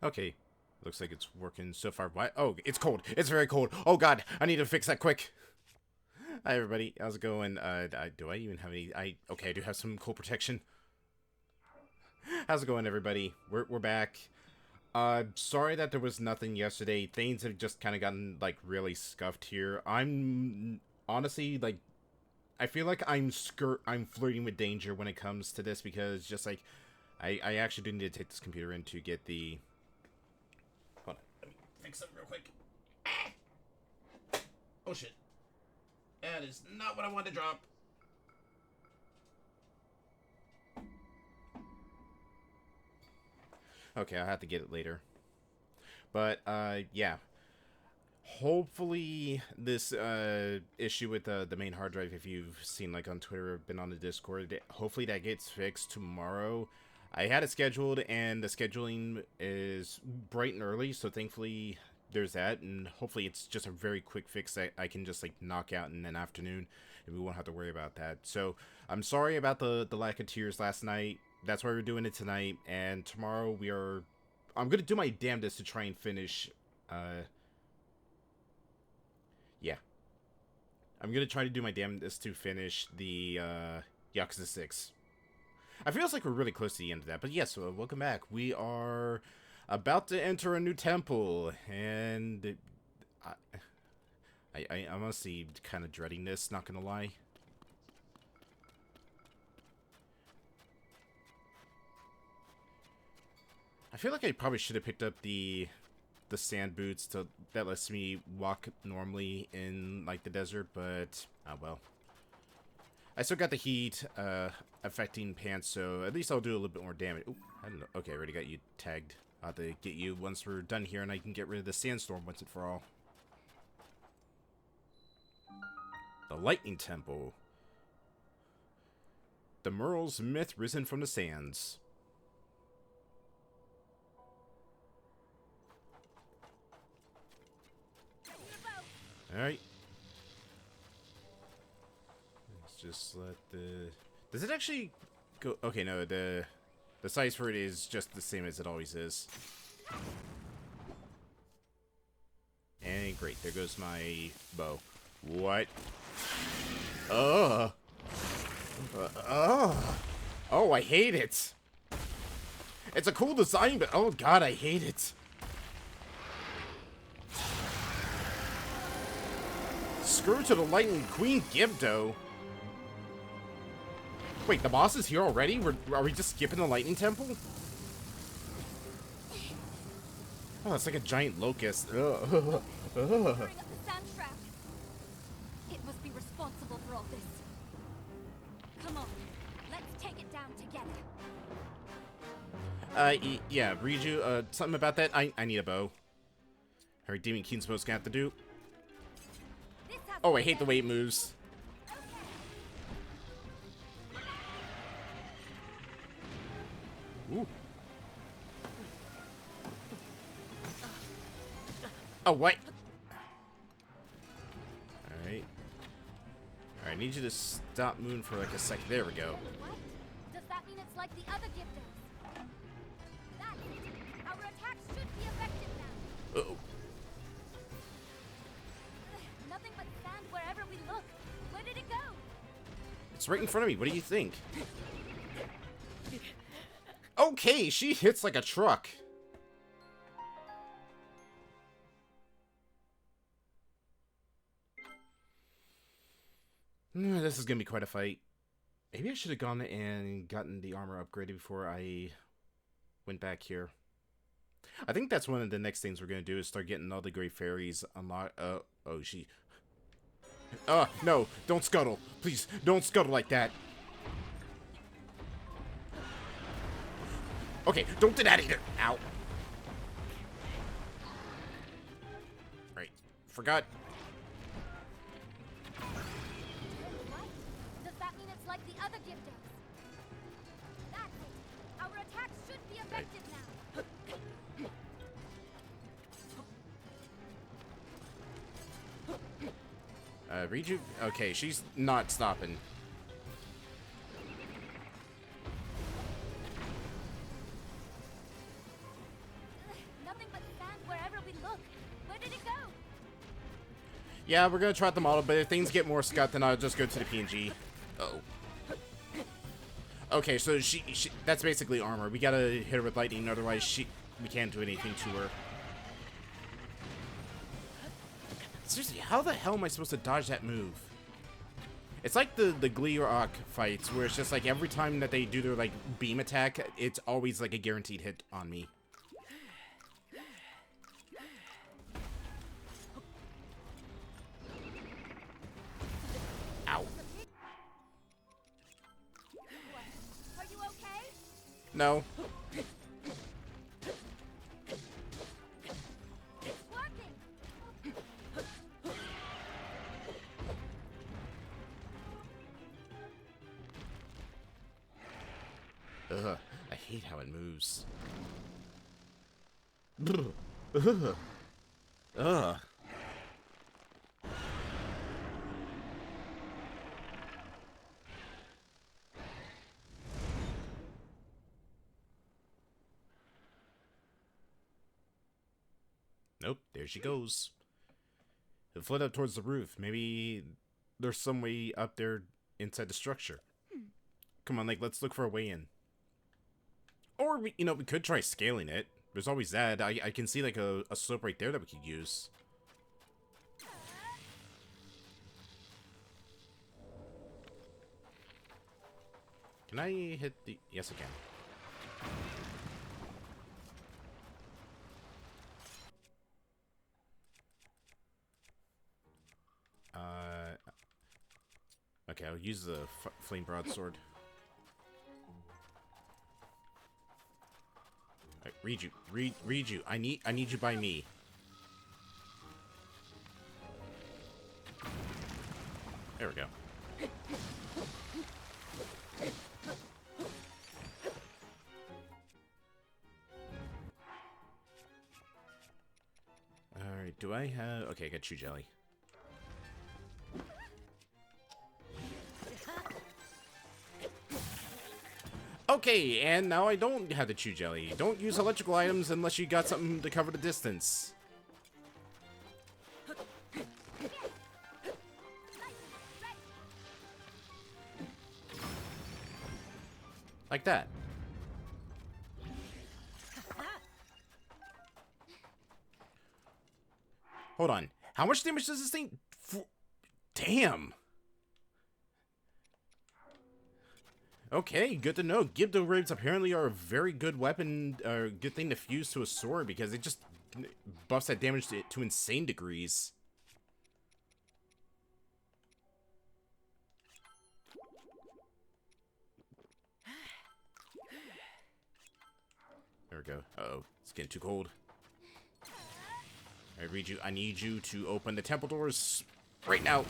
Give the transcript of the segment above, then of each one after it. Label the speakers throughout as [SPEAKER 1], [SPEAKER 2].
[SPEAKER 1] Okay. Looks like it's working so far. Why? Oh, it's cold. It's very cold. Oh god, I need to fix that quick. Hi everybody. How's it going? Do I even have any? Okay, I do have some cold protection. How's it going, everybody? We're back. Sorry that there was nothing yesterday. Things have just kind of gotten like really scuffed here. I'm honestly like, I feel like I'm flirting with danger when it comes to this because just like, I actually do need to take this computer in to get the. Hold on, let me fix something real quick. Oh shit, that is not what I wanted to drop. Okay, I'll have to get it later. But, yeah. Hopefully, this, issue with the main hard drive, if you've seen, like, on Twitter or been on the Discord, hopefully that gets fixed tomorrow. I had it scheduled, and the scheduling is bright and early, so thankfully there's that, and hopefully it's just a very quick fix that I can just, like, knock out in an afternoon, and we won't have to worry about that. So, I'm sorry about the lack of tears last night. That's why we're doing it tonight, and tomorrow I'm gonna do my damnedest to try and finish, yeah. I'm gonna try to do my damnedest to finish the, Yakuza 6. I feel like we're really close to the end of that, but yes, welcome back. We are about to enter a new temple, and I'm honestly kind of dreading this, not gonna lie. I feel like I probably should have picked up the sand boots that lets me walk normally in like the desert, but oh well. I still got the heat affecting pants, so at least I'll do a little bit more damage. Ooh, I don't know. Okay, I already got you tagged. I'll have to get you once we're done here, and I can get rid of the sandstorm once and for all. The Lightning Temple. The Merle's myth risen from the sands. Alright. Let's just let the... Does it actually go... Okay, no, the size for it is just the same as it always is. And great, there goes my bow. What? Ugh. Ugh. Oh, I hate it. It's a cool design, but oh god, I hate it. Screw to the Lightning Queen Gibdo. Wait, the boss is here already? Are we just skipping the Lightning Temple? Oh, it's like a giant locust. Ugh.
[SPEAKER 2] Ugh. It must be responsible for all this. Come on, let's take it down together.
[SPEAKER 1] Yeah, Riju, something about that? I need a bow. Alright, Demon Keen's supposed to have to do. Oh, I hate the way it moves. Ooh. Oh, what? Alright. Alright, I need you to stop moving for like a second. There we go.
[SPEAKER 2] What? Does that mean it's like the other Gibdos? That's it. Our attacks should be effective now.
[SPEAKER 1] Uh-oh.
[SPEAKER 2] Nothing but sand wherever we look. Where did it go?
[SPEAKER 1] It's right in front of me. What do you think? Okay, she hits like a truck. This is gonna be quite a fight. Maybe I should have gone and gotten the armor upgraded before I went back here. I think that's one of the next things we're gonna do is start getting all the great fairies unlocked. Oh, she... no, don't scuttle. Please, don't scuttle like that. Okay, don't do that either. Ow. Right, forgot.
[SPEAKER 2] What? Does that mean it's like the other Gibdos? That's it. Our attacks should be effective now.
[SPEAKER 1] Riju? Okay, she's not stopping. Yeah, we're gonna try out the model, but if things get more scut, then I'll just go to the PNG. Uh-oh. Okay, so she that's basically armor. We gotta hit her with lightning, otherwise we can't do anything to her. Seriously, how the hell am I supposed to dodge that move? It's like the Glee Rock fights, where it's just like every time that they do their like beam attack, it's always like a guaranteed hit on me. Ow.
[SPEAKER 2] Are you okay?
[SPEAKER 1] No.
[SPEAKER 2] It's working.
[SPEAKER 1] Ugh, I hate how it moves. Ugh. Ugh. Nope, there she goes. It fled up towards the roof. Maybe there's some way up there inside the structure. Come on, like, let's look for a way in. Or, we could try scaling it. There's always that. I can see, like, a slope right there that we could use. Can I hit the... Yes, I can. Okay, I'll use the flame broadsword. Right, read you. I need you by me. There we go. Alright, do I have... Okay, I got Chew Jelly. Okay, and now I don't have the Chew Jelly. Don't use electrical items unless you got something to cover the distance. Like that. Hold on. How much damage does this thing... Damn! Okay, good to know. Gibdo ribs apparently are a very good weapon, or good thing to fuse to a sword, because it just buffs that damage to insane degrees. There we go. Uh-oh, it's getting too cold. I need you to open the temple doors right now.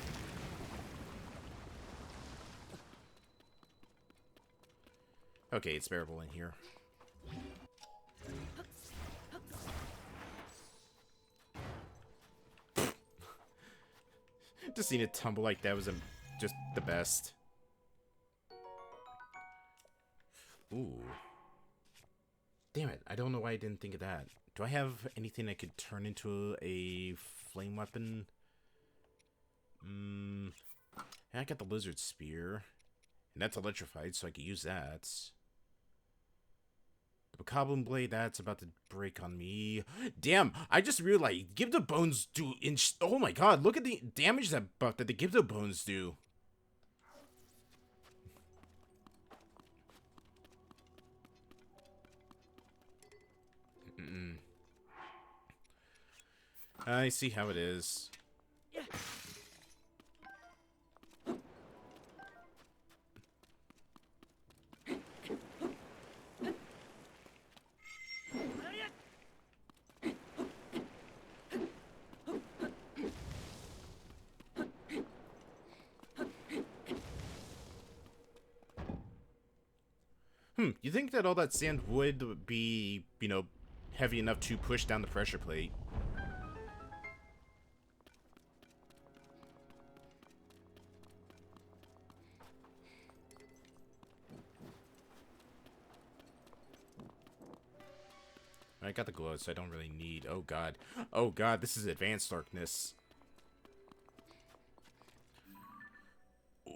[SPEAKER 1] Okay, it's bearable in here. Just seeing it tumble like that was just the best. Ooh. Damn it, I don't know why I didn't think of that. Do I have anything that could turn into a flame weapon? I got the lizard spear. And that's electrified, so I could use that. The Bokoblin blade, that's about to break on me. Damn, I just realized Gibdo bones do oh my god, look at the damage that buff that the Gibdo bones do. I see how it is. You think that all that sand would be, heavy enough to push down the pressure plate? I got the glow, so I don't really need... Oh god. Oh god, this is advanced darkness.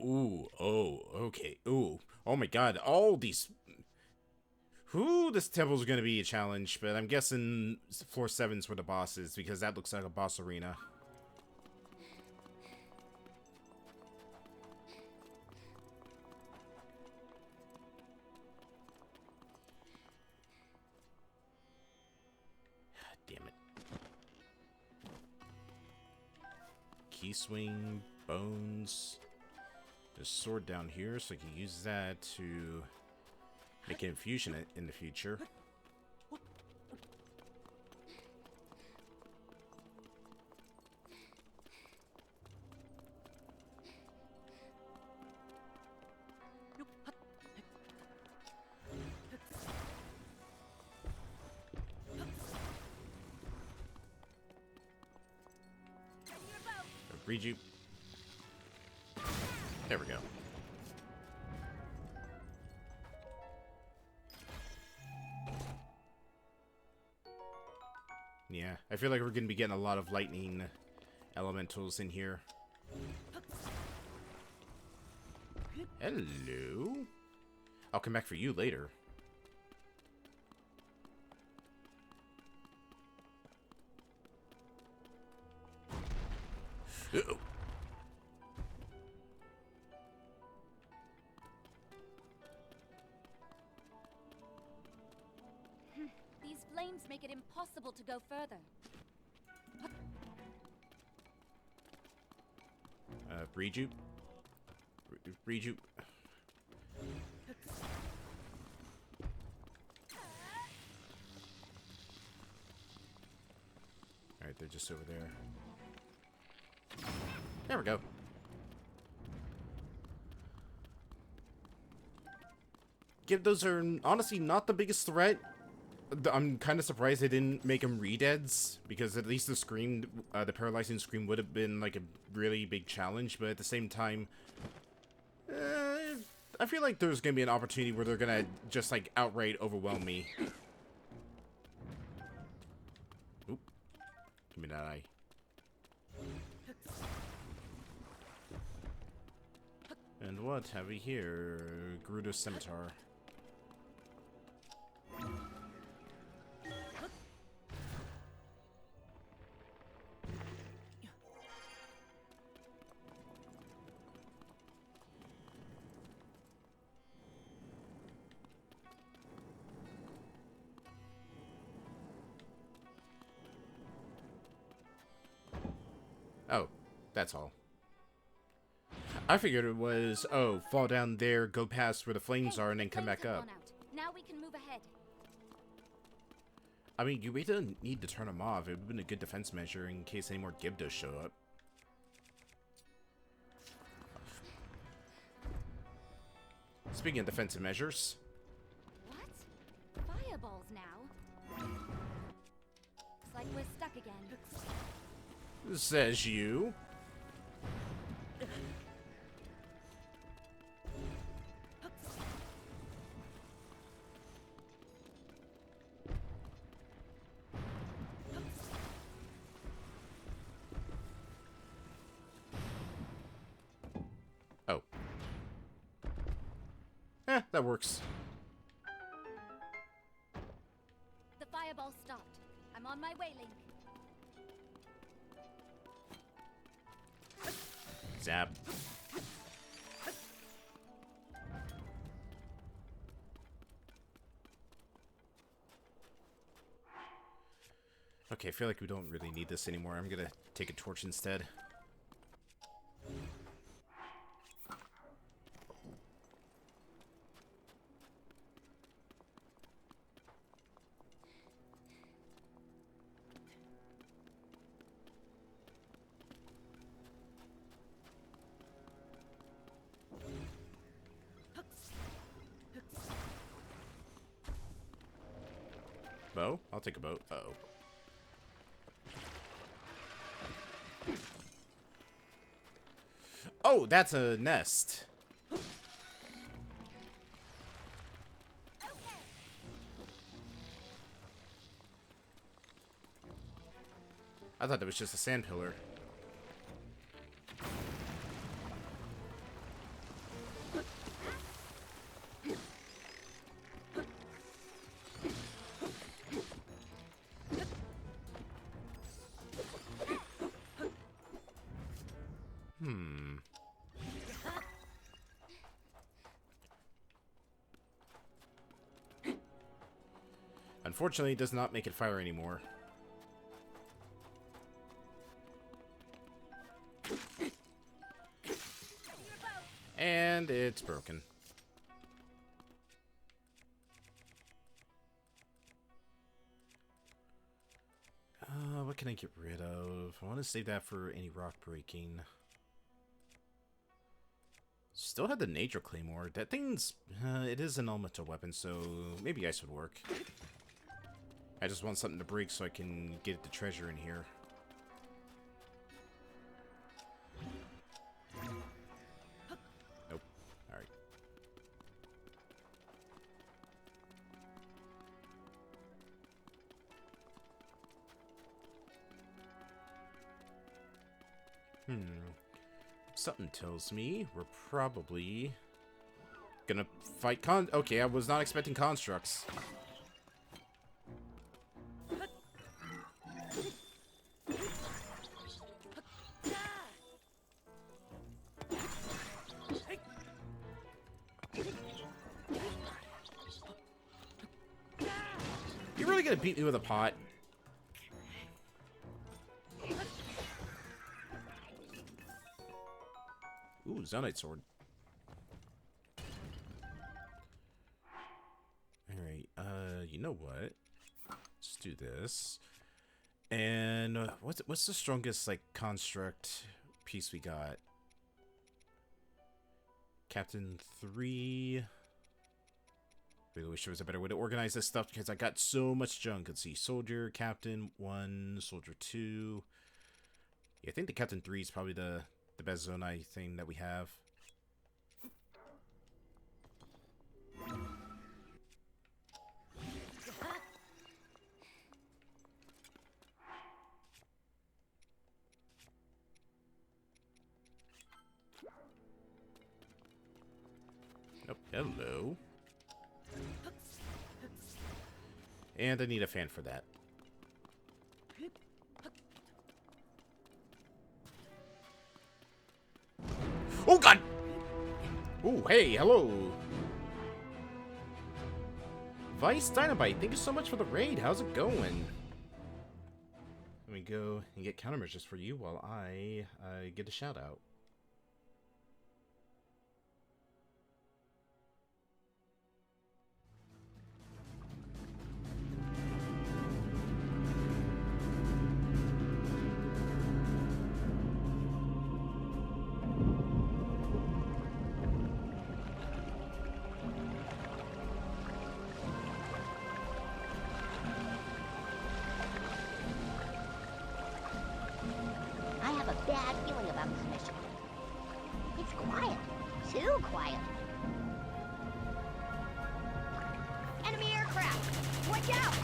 [SPEAKER 1] Ooh, oh, okay. Ooh, oh my god, all these... Whew, this temple's gonna be a challenge, but I'm guessing floor 7's where the boss is, because that looks like a boss arena. Damn it. Key swing, bones. There's a sword down here, so I can use that to make an infusion in the future. Read you. There we go. Yeah, I feel like we're going to be getting a lot of lightning elementals in here. Hello. I'll come back for you later. Uh-oh.
[SPEAKER 2] These flames make it impossible to go further.
[SPEAKER 1] Rejupe. Rejupe. Alright, they're just over there. There we go. Those are honestly not the biggest threat. I'm kind of surprised they didn't make them re-deads, because at least the scream, the paralyzing scream would have been like a really big challenge, but at the same time, I feel like there's gonna be an opportunity where they're gonna just like outright overwhelm me. Oop. Give me that eye. And what have we here? Gerudo's Scimitar. Oh, that's all. I figured it was, oh, fall down there, go past where the flames are, and then come back up.
[SPEAKER 2] Now we can move ahead.
[SPEAKER 1] I mean, you really need to turn them off. It would have been a good defense measure in case any more Gibdos show up. Speaking of defensive measures.
[SPEAKER 2] What? Fireballs now? Looks like we're stuck again.
[SPEAKER 1] Says you. Oh. That works.
[SPEAKER 2] The fireball stopped. I'm on my way, Link.
[SPEAKER 1] Zap. Okay, I feel like we don't really need this anymore. I'm gonna take a torch instead. Bow? I'll take a bow. Uh-oh. Oh, that's a nest. I thought that was just a sand pillar. Unfortunately, it does not make it fire anymore. And it's broken. What can I get rid of? I want to save that for any rock breaking. Still had the Nature Claymore. That thing's... it is an elemental weapon, so maybe ice would work. I just want something to break so I can get the treasure in here. Nope. Alright. Something tells me we're probably gonna fight okay, I was not expecting constructs. You're really gonna beat me with a pot? Ooh, Zonite sword. Alright, you know what? Let's do this. And what's the strongest like construct piece we got? Captain 3. Really wish there was a better way to organize this stuff because I got so much junk. Let's see, Soldier, Captain 1, Soldier 2. Yeah, I think the Captain 3 is probably the best Zonite thing that we have. Oh, hello. And I need a fan for that. Oh, God! Oh, hey, hello! Vice Dynamite, thank you so much for the raid. How's it going? Let me go and get countermeasures for you while I get a shout out.
[SPEAKER 3] I have a bad feeling about this mission. It's quiet. Too quiet. Enemy aircraft! Watch out!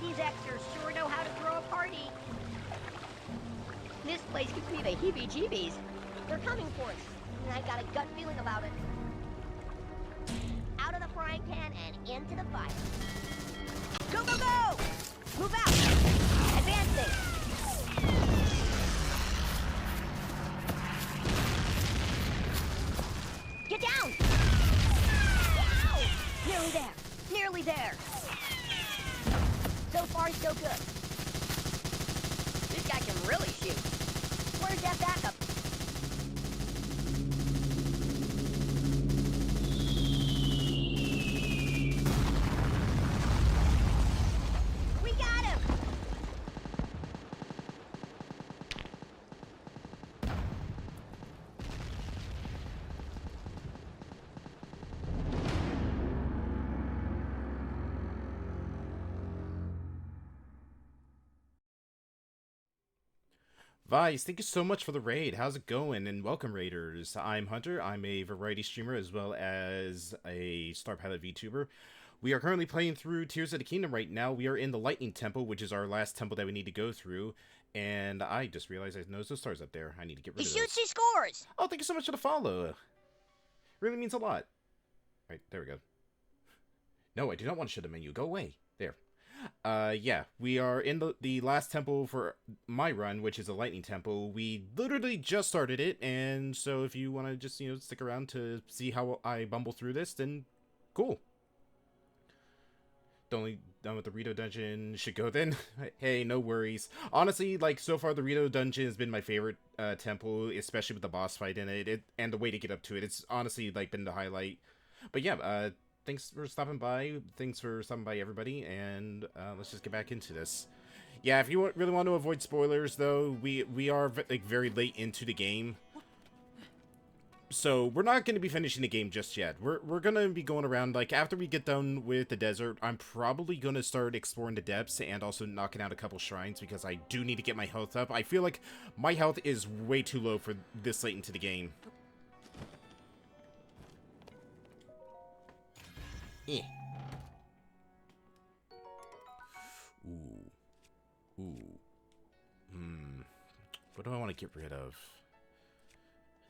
[SPEAKER 3] These extras sure know how to throw a party. This place gives me the heebie-jeebies. They're coming for us, and I got a gut feeling about it. Out of the frying pan and into the fire. Go, go, go! Move out! Advancing! Get down! Ow! Nearly there! Nearly there! So far, so good. This guy can really shoot. Where's that backup? We got him!
[SPEAKER 1] Vice, thank you so much for the raid. How's it going? And welcome, raiders. I'm Hunter. I'm a variety streamer as well as a Star Pilot VTuber. We are currently playing through Tears of the Kingdom right now. We are in the Lightning Temple, which is our last temple that we need to go through. And I just realized I noticed those stars up there. I need to get rid
[SPEAKER 3] He
[SPEAKER 1] of those.
[SPEAKER 3] shoots, he scores!
[SPEAKER 1] Oh, thank you so much for the follow. Really means a lot. Right, there we go. No, I do not want to show the menu. Go away. There. Yeah, we are in the last temple for my run, which is the Lightning Temple. We literally just started it, and so if you want to just, stick around to see how I bumble through this, then cool. only done with the Rito dungeon. Should go then. Hey, no worries. Honestly, like, so far the Rito dungeon has been my favorite temple, especially with the boss fight in it, and the way to get up to it. It's honestly, like, been the highlight. But yeah, thanks for stopping by. Thanks for stopping by, everybody, and let's just get back into this. Yeah, if you really want to avoid spoilers, though, we are, like, very late into the game. So, we're not going to be finishing the game just yet. We're going to be going around, like, after we get done with the desert, I'm probably going to start exploring the depths and also knocking out a couple shrines because I do need to get my health up. I feel like my health is way too low for this late into the game. Eh. Ooh. Ooh. What do I want to get rid of?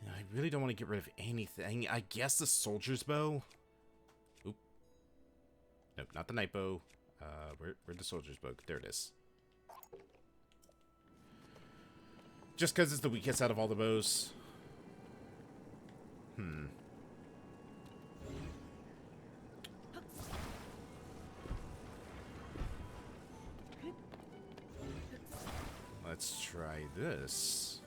[SPEAKER 1] I really don't want to get rid of anything. I guess the soldier's bow? Oop. Nope, not the night bow. Where'd the soldier's bow? There it is. Just because it's the weakest out of all the bows. Let's try this.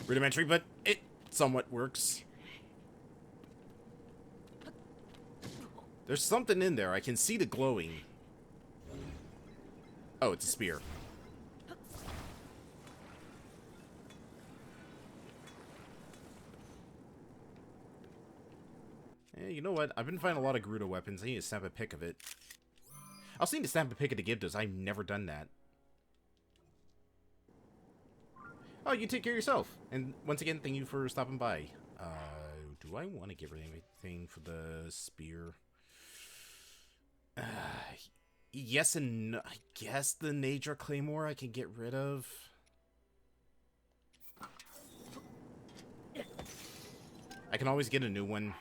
[SPEAKER 1] Rudimentary, but it somewhat works. There's something in there. I can see the glowing. Oh, it's a spear. Yeah, you know what? I've been finding a lot of Gerudo weapons. I need to snap a pic of it. I also need to snap a pic of the Gyptos. I've never done that. Oh, you take care of yourself. And once again, thank you for stopping by. Do I want to get rid of anything for the spear? Yes and no. I guess the Nadra Claymore I can get rid of. I can always get a new one.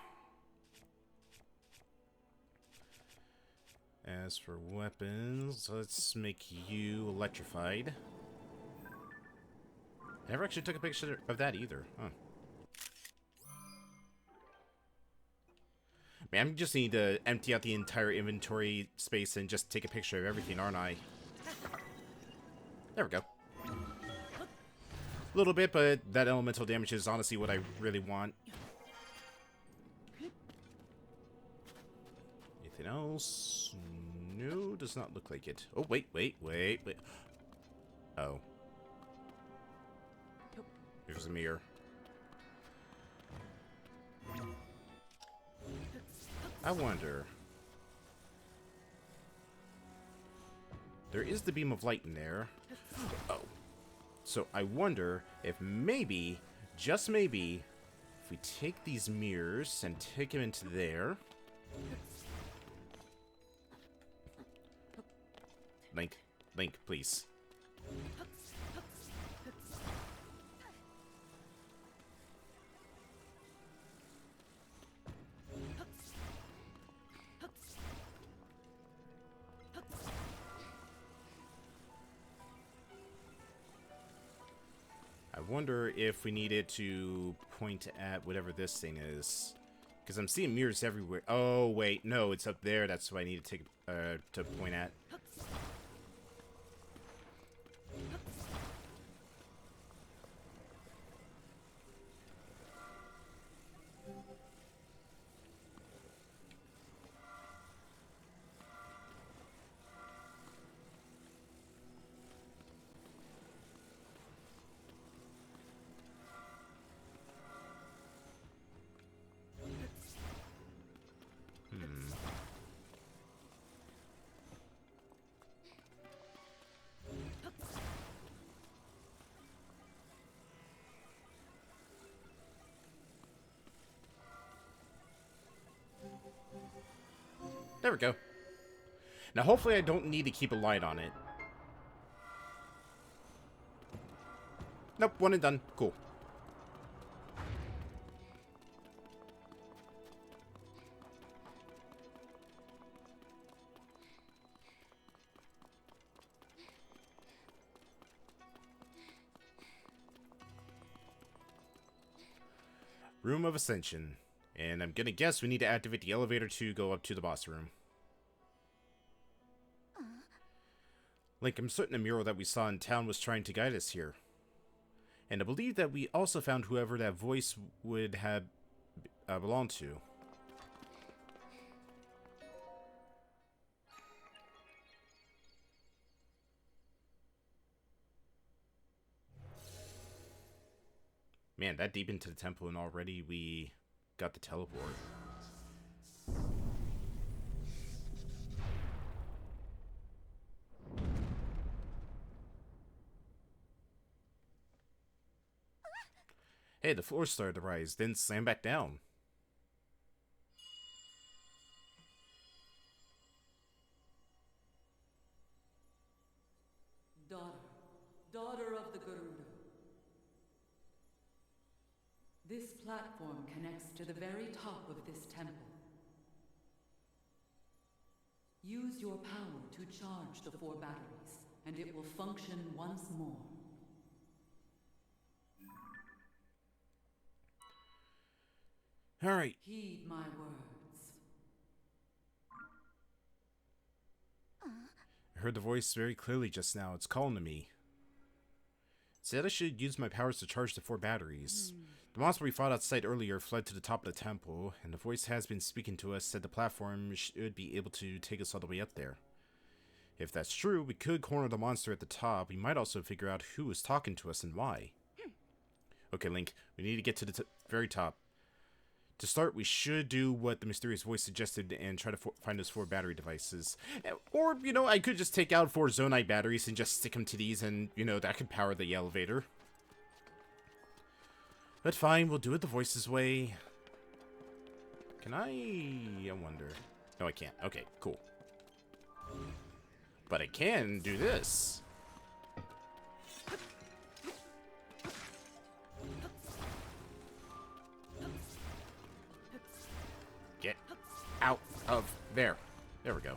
[SPEAKER 1] As for weapons, let's make you electrified. I never actually took a picture of that either. Huh. Man, I just need to empty out the entire inventory space and just take a picture of everything, aren't I? There we go. A little bit, but that elemental damage is honestly what I really want. Anything else? No, does not look like it. Oh, wait. Oh. Here's a mirror. I wonder. There is the beam of light in there. Oh. So I wonder if maybe, just maybe, if we take these mirrors and take them into there. Link, please. I wonder if we needed to point at whatever this thing is. Because I'm seeing mirrors everywhere. Oh, wait. No, it's up there. That's what I need to take to point at. There we go. Now, hopefully I don't need to keep a light on it. Nope, one and done. Cool. Room of Ascension. And I'm gonna guess we need to activate the elevator to go up to the boss room. Link, I'm certain the mural that we saw in town was trying to guide us here. And I believe that we also found whoever that voice would have belonged to. Man, that deep into the temple and already we got the teleport. Hey, the floor started to rise, then slam back down.
[SPEAKER 4] Daughter of the Garuda. This platform connects to the very top of this temple. Use your power to charge the 4 batteries, and it will function once more.
[SPEAKER 1] Alright.
[SPEAKER 4] Heed my words.
[SPEAKER 1] I heard the voice very clearly just now. It's calling to me. It said I should use my powers to charge the 4 batteries. The monster we fought outside earlier fled to the top of the temple, and the voice has been speaking to us, said the platform should be able to take us all the way up there. If that's true, we could corner the monster at the top. We might also figure out who is talking to us and why. Okay, Link, we need to get to the very top. To start, we should do what the mysterious voice suggested and try to find those 4 battery devices. Or, you know, I could just take out 4 Zonite batteries and just stick them to these and, you know, that could power the elevator. But fine, we'll do it the voice's way. Can I wonder. No, I can't. Okay, cool. But I can do this. Get out of there. There we go.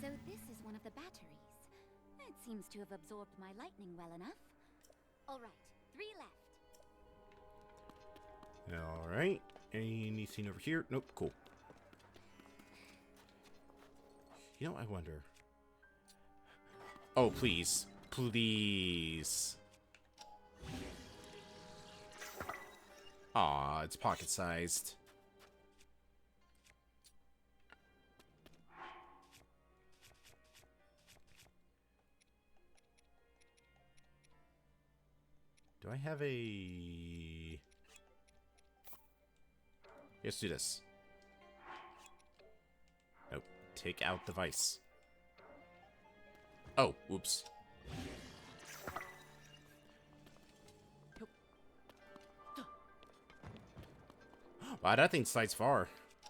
[SPEAKER 2] So this is one of the batteries. It seems to have absorbed my lightning well enough. All right, 3 left.
[SPEAKER 1] Alright. Anything over here? Nope, cool. You know, I wonder. Oh, please. Please. Aw, it's pocket-sized. Do I have a... Let's do this. Nope. Take out device. Oh, whoops. Wow, that thing slides far.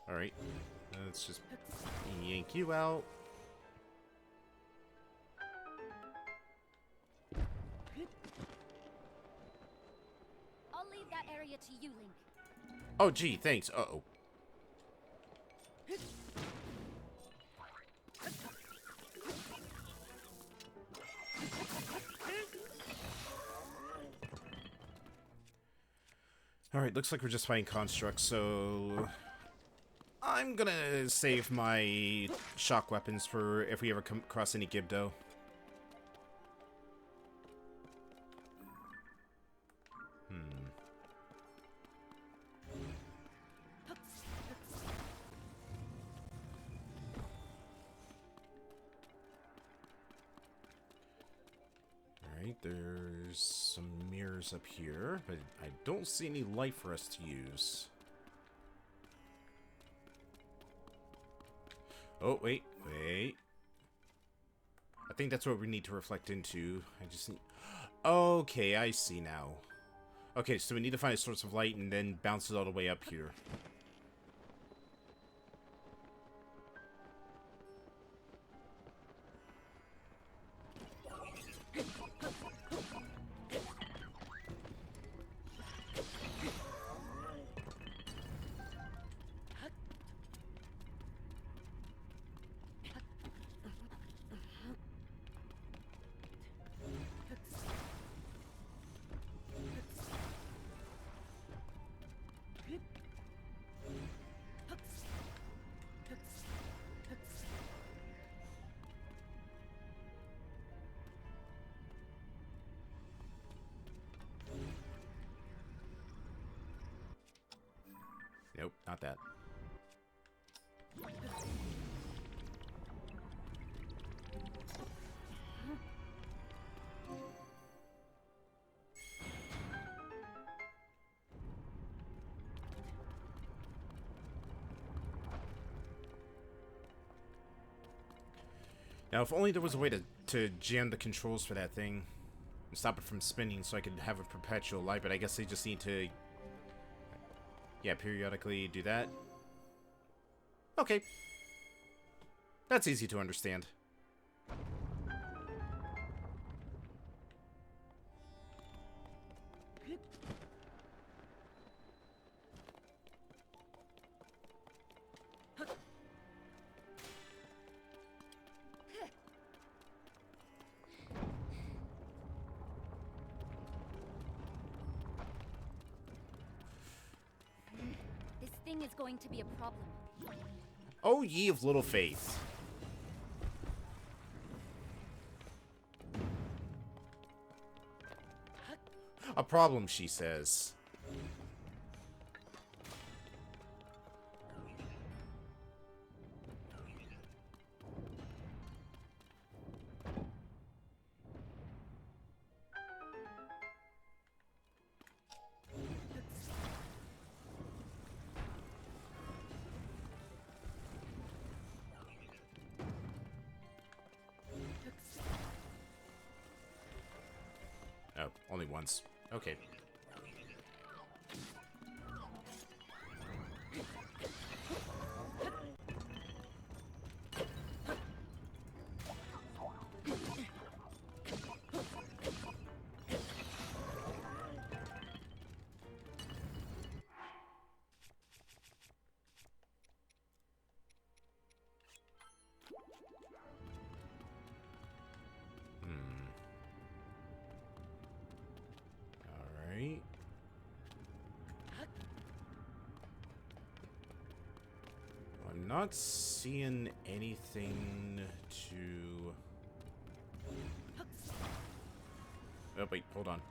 [SPEAKER 1] Alright. Let's just yank you out.
[SPEAKER 2] I'll leave that area to you, Link.
[SPEAKER 1] Oh, gee, thanks. Uh-oh. Alright, looks like we're just fighting constructs, so... I'm gonna save my shock weapons for if we ever come across any Gibdo. Alright, there's some mirrors up here, but I don't see any light for us to use. Oh, wait. I think that's what we need to reflect into. I just need... Okay, I see now. Okay, so we need to find a source of light and then bounce it all the way up here. not that. Now, if only there was a way to jam the controls for that thing and stop it from spinning so I could have a perpetual light, but I guess they just need to, yeah, periodically do that. Okay. That's easy to understand.
[SPEAKER 2] This thing is going to be a problem.
[SPEAKER 1] Oh, ye of little faith. A problem, she says. Oh, only once. Okay. Alright. I'm not seeing anything to... Oh, wait, hold on.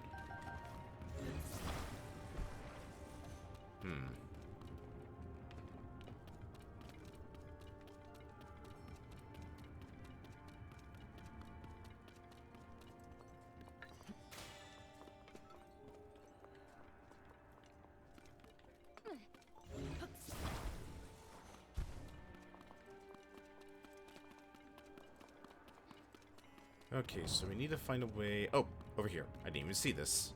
[SPEAKER 1] Okay, so we need to find a way... Oh, over here. I didn't even see this.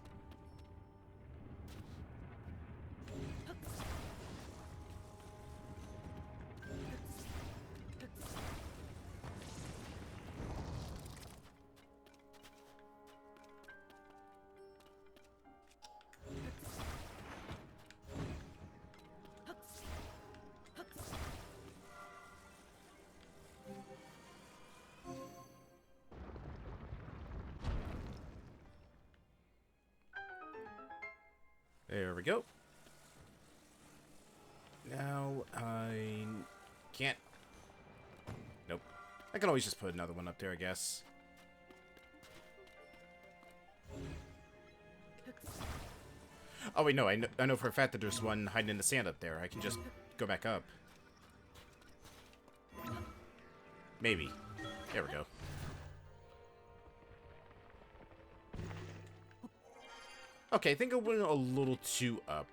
[SPEAKER 1] There we go. Now, I can't... Nope. I can always just put another one up there, I guess. Oh, wait, no. I know for a fact that there's one hiding in the sand up there. I can just go back up. Maybe. There we go. Okay, I think I went a little too up.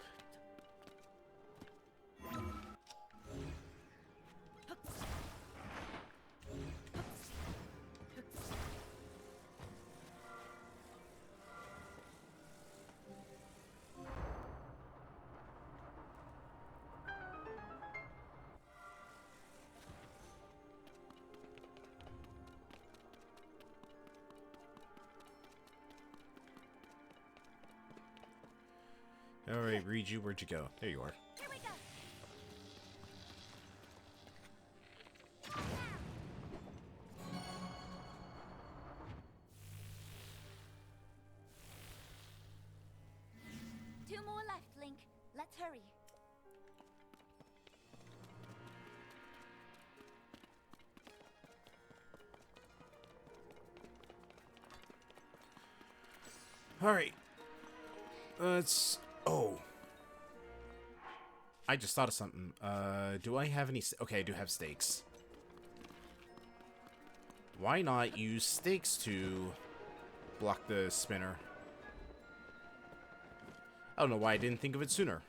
[SPEAKER 1] Alright, Riju, where'd you go? There you are.
[SPEAKER 2] Here we go. Two more left, Link. Let's hurry.
[SPEAKER 1] Alright. Let's... Oh. I just thought of something. Do I have any... Okay, I do have stakes. Why not use stakes to block the spinner? I don't know why I didn't think of it sooner.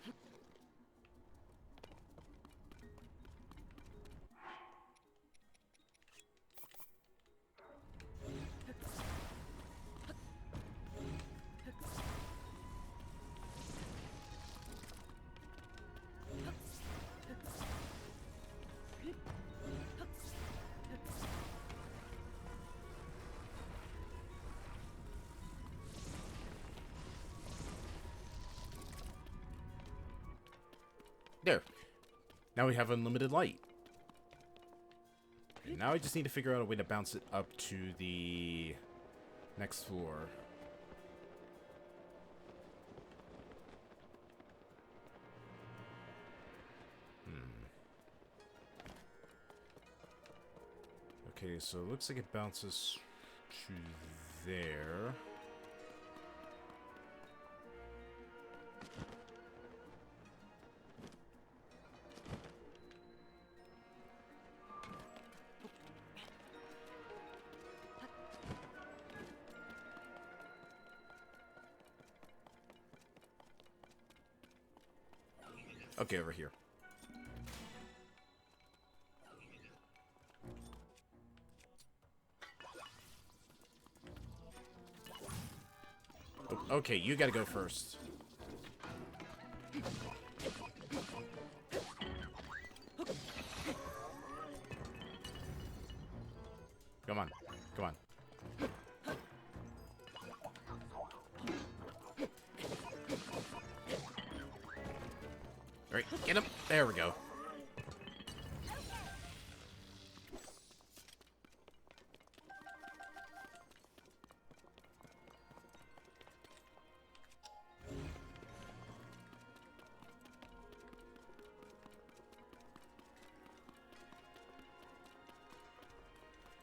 [SPEAKER 1] There. Now we have unlimited light. And now I just need to figure out a way to bounce it up to the next floor. Okay, so it looks like it bounces to there. Okay, over here. Okay, you gotta go first. Come on. Come on. Alright, get him. There we go.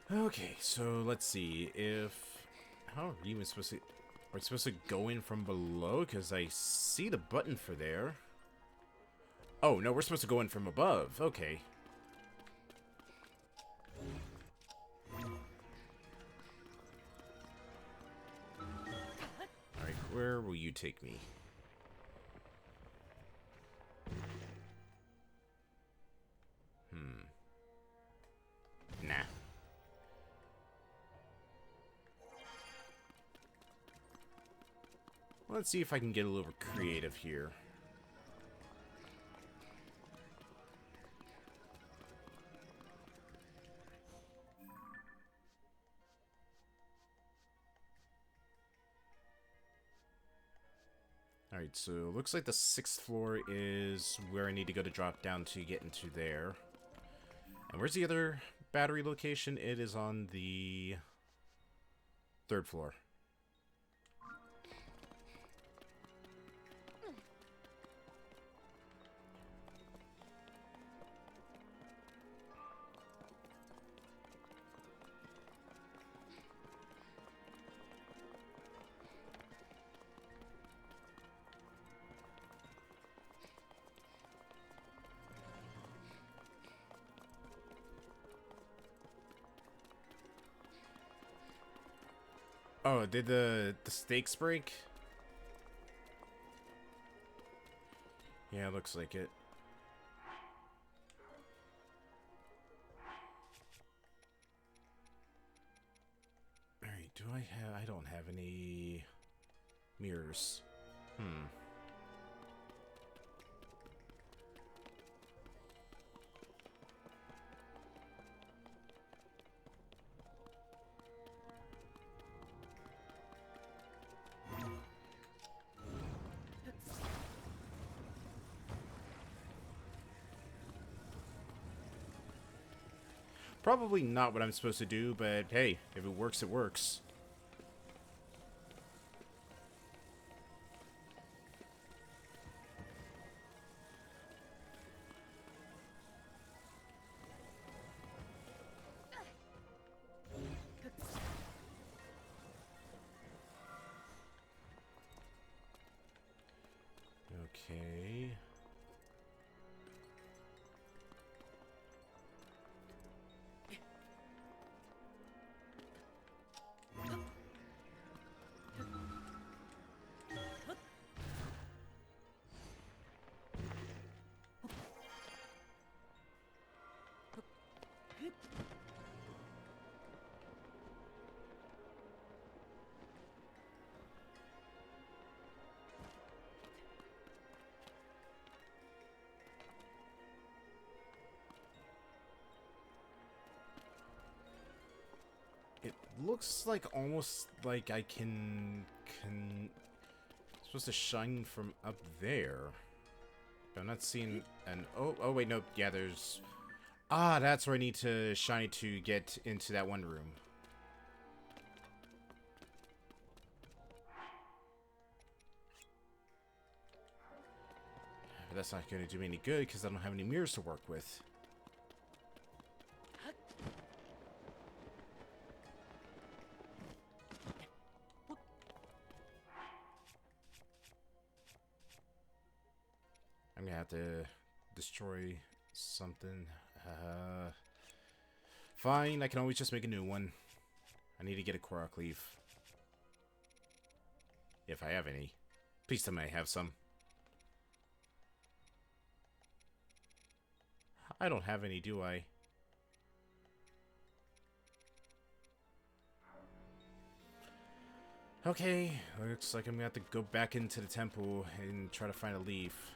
[SPEAKER 1] Okay, so let's see if... How are we even supposed to... Are we supposed to go in from below? Because I see the button for there. Oh, no, we're supposed to go in from above. Okay. Alright, where will you take me? Nah. Let's see if I can get a little creative here. Alright, so it looks like the 6th floor is where I need to go to drop down to get into there. And where's the other battery location? It is on the 3rd floor. Oh, did the stakes break? Yeah, looks like it. Alright, do I have... I don't have any mirrors. Probably not what I'm supposed to do, but hey, if it works, it works. Okay. looks like almost like I can supposed to shine from up there. But I'm not seeing an oh wait, no, yeah, there's that's where I need to shine to get into that one room. But that's not going to do me any good because I don't have any mirrors to work with. I'm gonna have to destroy something. Fine, I can always just make a new one. I need to get a Korok leaf. If I have any. Please tell me I have some. I don't have any, do I? Okay, looks like I'm gonna have to go back into the temple and try to find a leaf.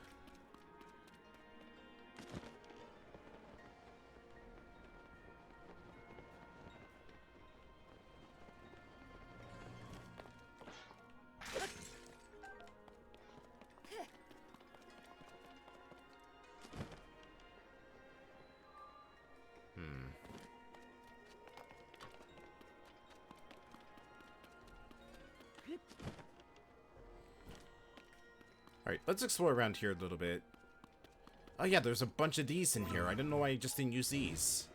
[SPEAKER 1] Alright, let's explore around here a little bit. Oh yeah, there's a bunch of these in here. I don't know why I just didn't use these.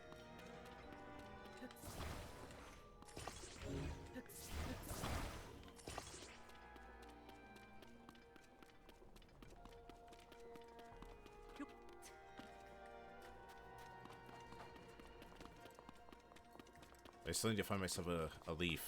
[SPEAKER 1] I still need to find myself a leaf.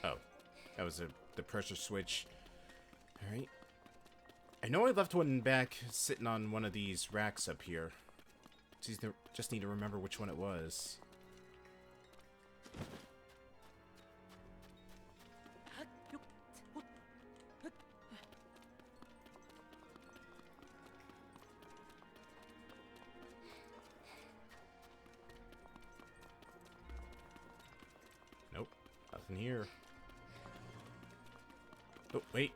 [SPEAKER 1] Oh, that was the pressure switch. Alright. I know I left one back sitting on one of these racks up here. Just need to remember which one it was. Nope, nothing here. Oh, wait.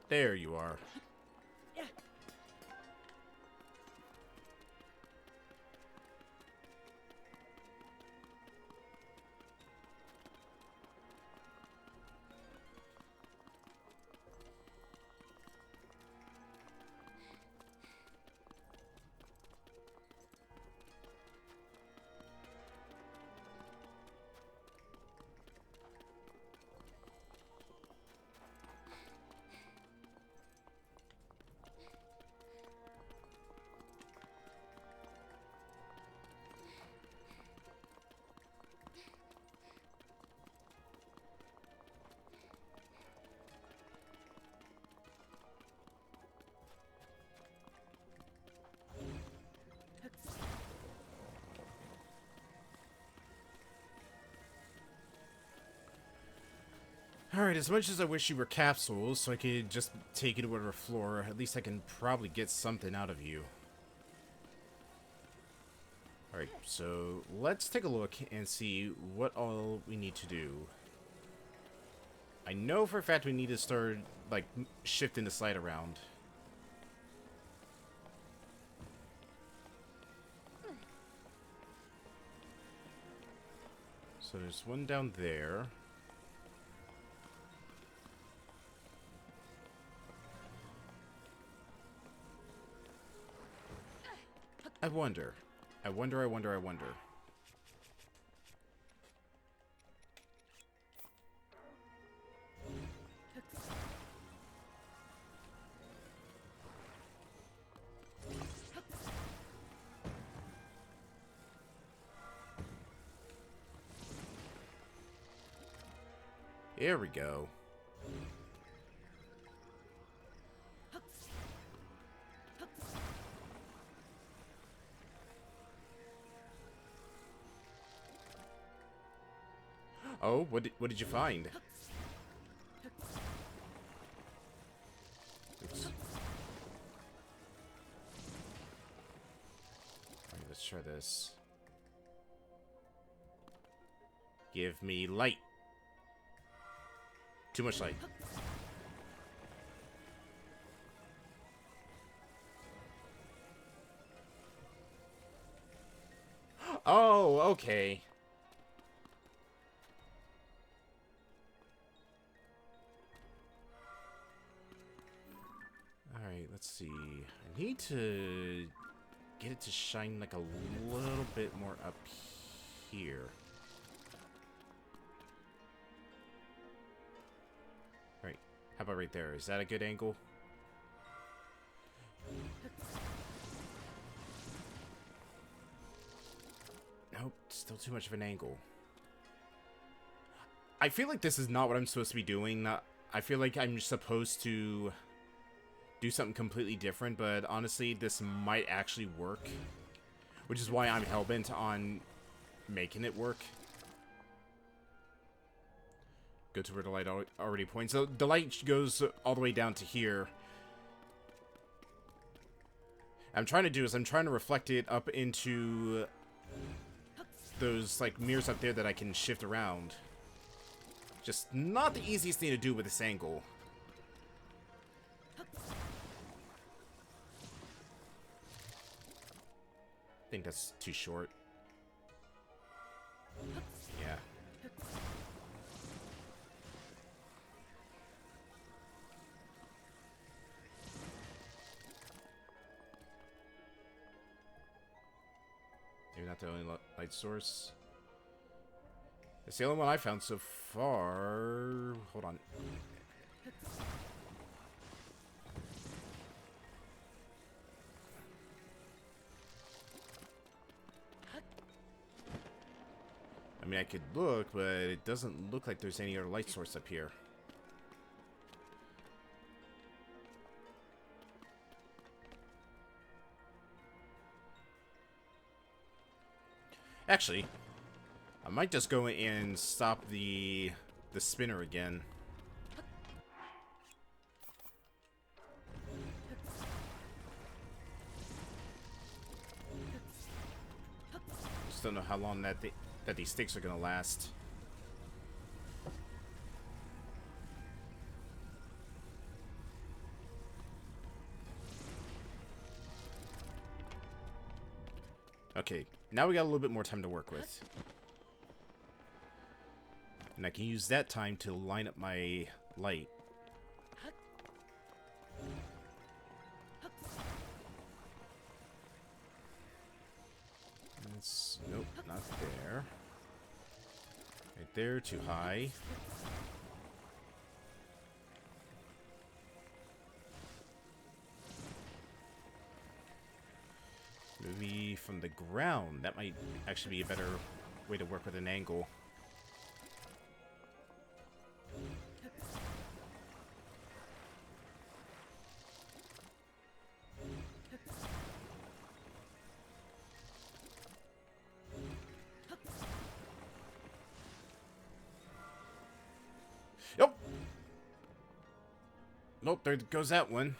[SPEAKER 1] There you are. Alright, as much as I wish you were capsules, so I could just take you to whatever floor, at least I can probably get something out of you. Alright, so let's take a look and see what all we need to do. I know for a fact we need to start, like, shifting the slide around. So there's one down there. I wonder. I wonder. Here we go. Oh, what did you find? Oops. Alright, let's try this. Give me light. Too much light. Oh, okay. Alright, let's see. I need to get it to shine like a little bit more up here. Right. How about right there? Is that a good angle? Nope, still too much of an angle. I feel like this is not what I'm supposed to be doing. I feel like I'm supposed to do something completely different, but honestly, this might actually work. Which is why I'm hellbent on making it work. Go to where the light already points. So the light goes all the way down to here. I'm trying to reflect it up into those like mirrors up there that I can shift around. Just not the easiest thing to do with this angle. I think that's too short. Yeah. Maybe not the only light source. It's the only one I found so far. Hold on. I mean, I could look, but it doesn't look like there's any other light source up here. Actually, I might just go and stop the spinner again. Just don't know how long that these sticks are gonna last. Okay, now we got a little bit more time to work with. And I can use that time to line up my light. That's, nope, not there. Right there, too high. Maybe from the ground. That might actually be a better way to work with an angle. Nope. Nope, there goes that one.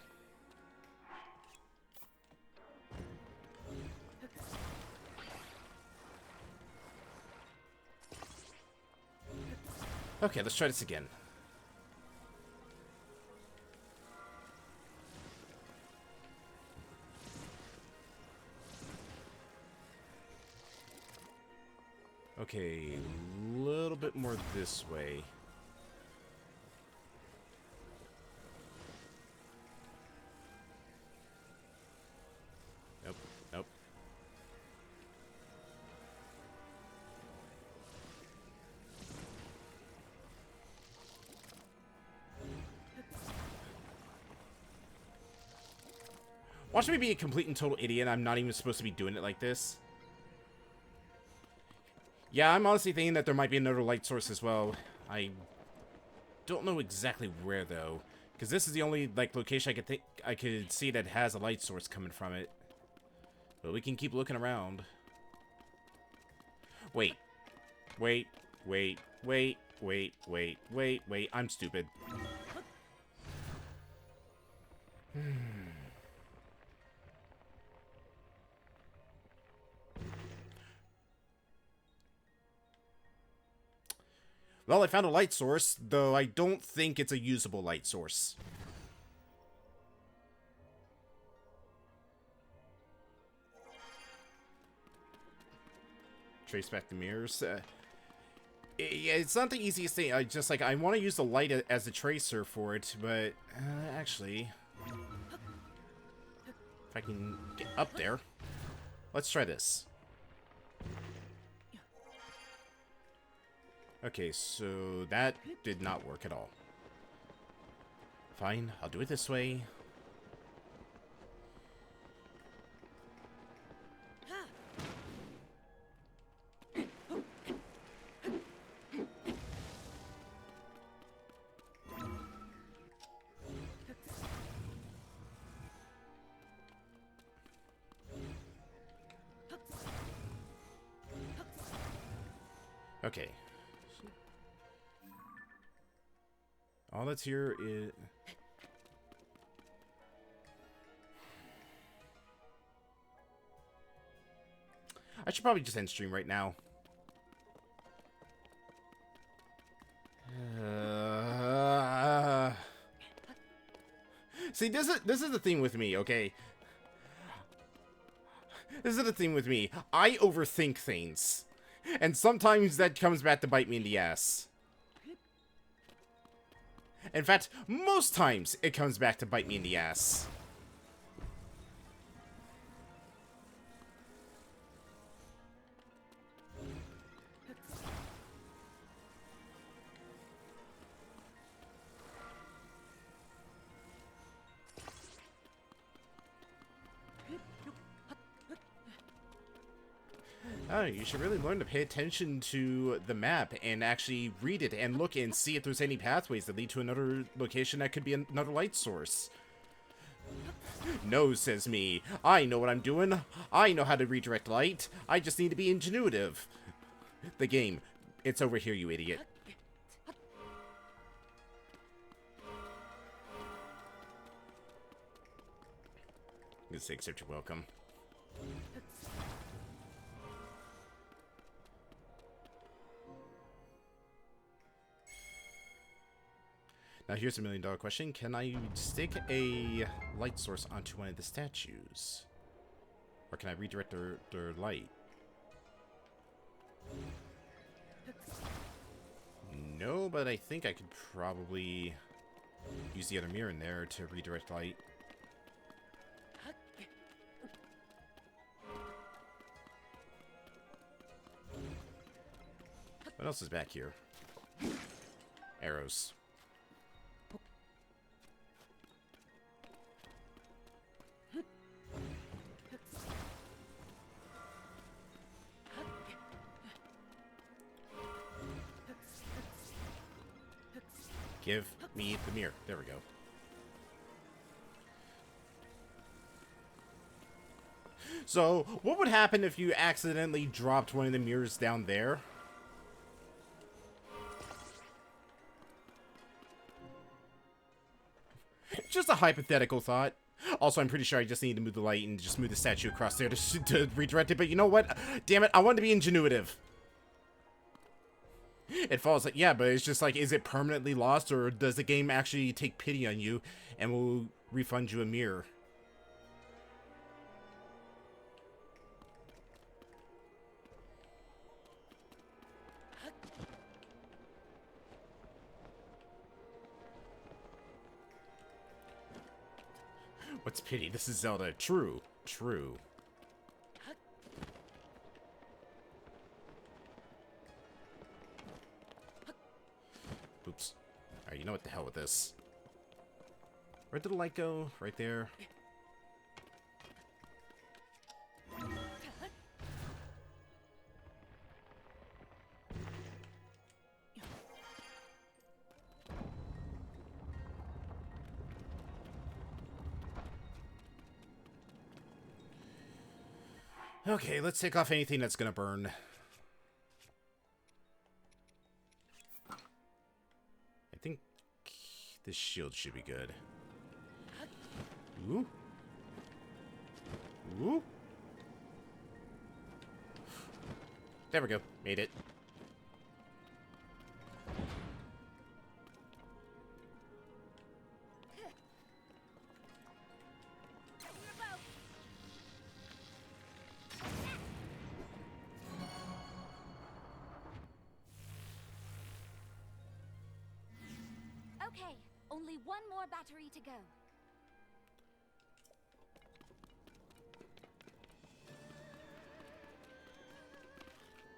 [SPEAKER 1] Okay, let's try this again. Okay, a little bit more this way. Nope, nope. Watch me be a complete and total idiot. I'm not even supposed to be doing it like this. Yeah, I'm honestly thinking that there might be another light source as well. I don't know exactly where though, because this is the only like location I could see that has a light source coming from it. But we can keep looking around. Wait, wait. Wait. I'm stupid. Well, I found a light source, though I don't think it's a usable light source. Trace back the mirrors. Yeah, it's not the easiest thing. I just, like, I want to use the light as a tracer for it, but actually, if I can get up there, let's try this. Okay, so that did not work at all. Fine, I'll do it this way. Okay. All that's here is... I should probably just end stream right now. See, this is the thing with me, okay? This is the thing with me. I overthink things. And sometimes that comes back to bite me in the ass. In fact, most times it comes back to bite me in the ass. Oh, you should really learn to pay attention to the map and actually read it and look and see if there's any pathways that lead to another location that could be another light source. No, says me. I know what I'm doing. I know how to redirect light. I just need to be ingenuitive. The game. It's over here, you idiot. Accept your welcome. Now here's a $1 million question. Can I stick a light source onto one of the statues? Or can I redirect their light? No, but I think I could probably use the other mirror in there to redirect light. What else is back here? Arrows. Give me the mirror. There we go. So, what would happen if you accidentally dropped one of the mirrors down there? Just a hypothetical thought. Also, I'm pretty sure I just need to move the light and just move the statue across there to redirect it. But you know what? Damn it, I want to be ingenuitive. It falls like, yeah, but it's just like, is it permanently lost, or does the game actually take pity on you and will refund you a mirror? What's pity? This is Zelda. True. True. Oops. Alright, you know what the hell with this. Where did the light go? Right there. Okay, let's take off anything that's gonna burn. This shield should be good. Ooh. Ooh. There we go. Made it.
[SPEAKER 2] Okay, only one more battery to go.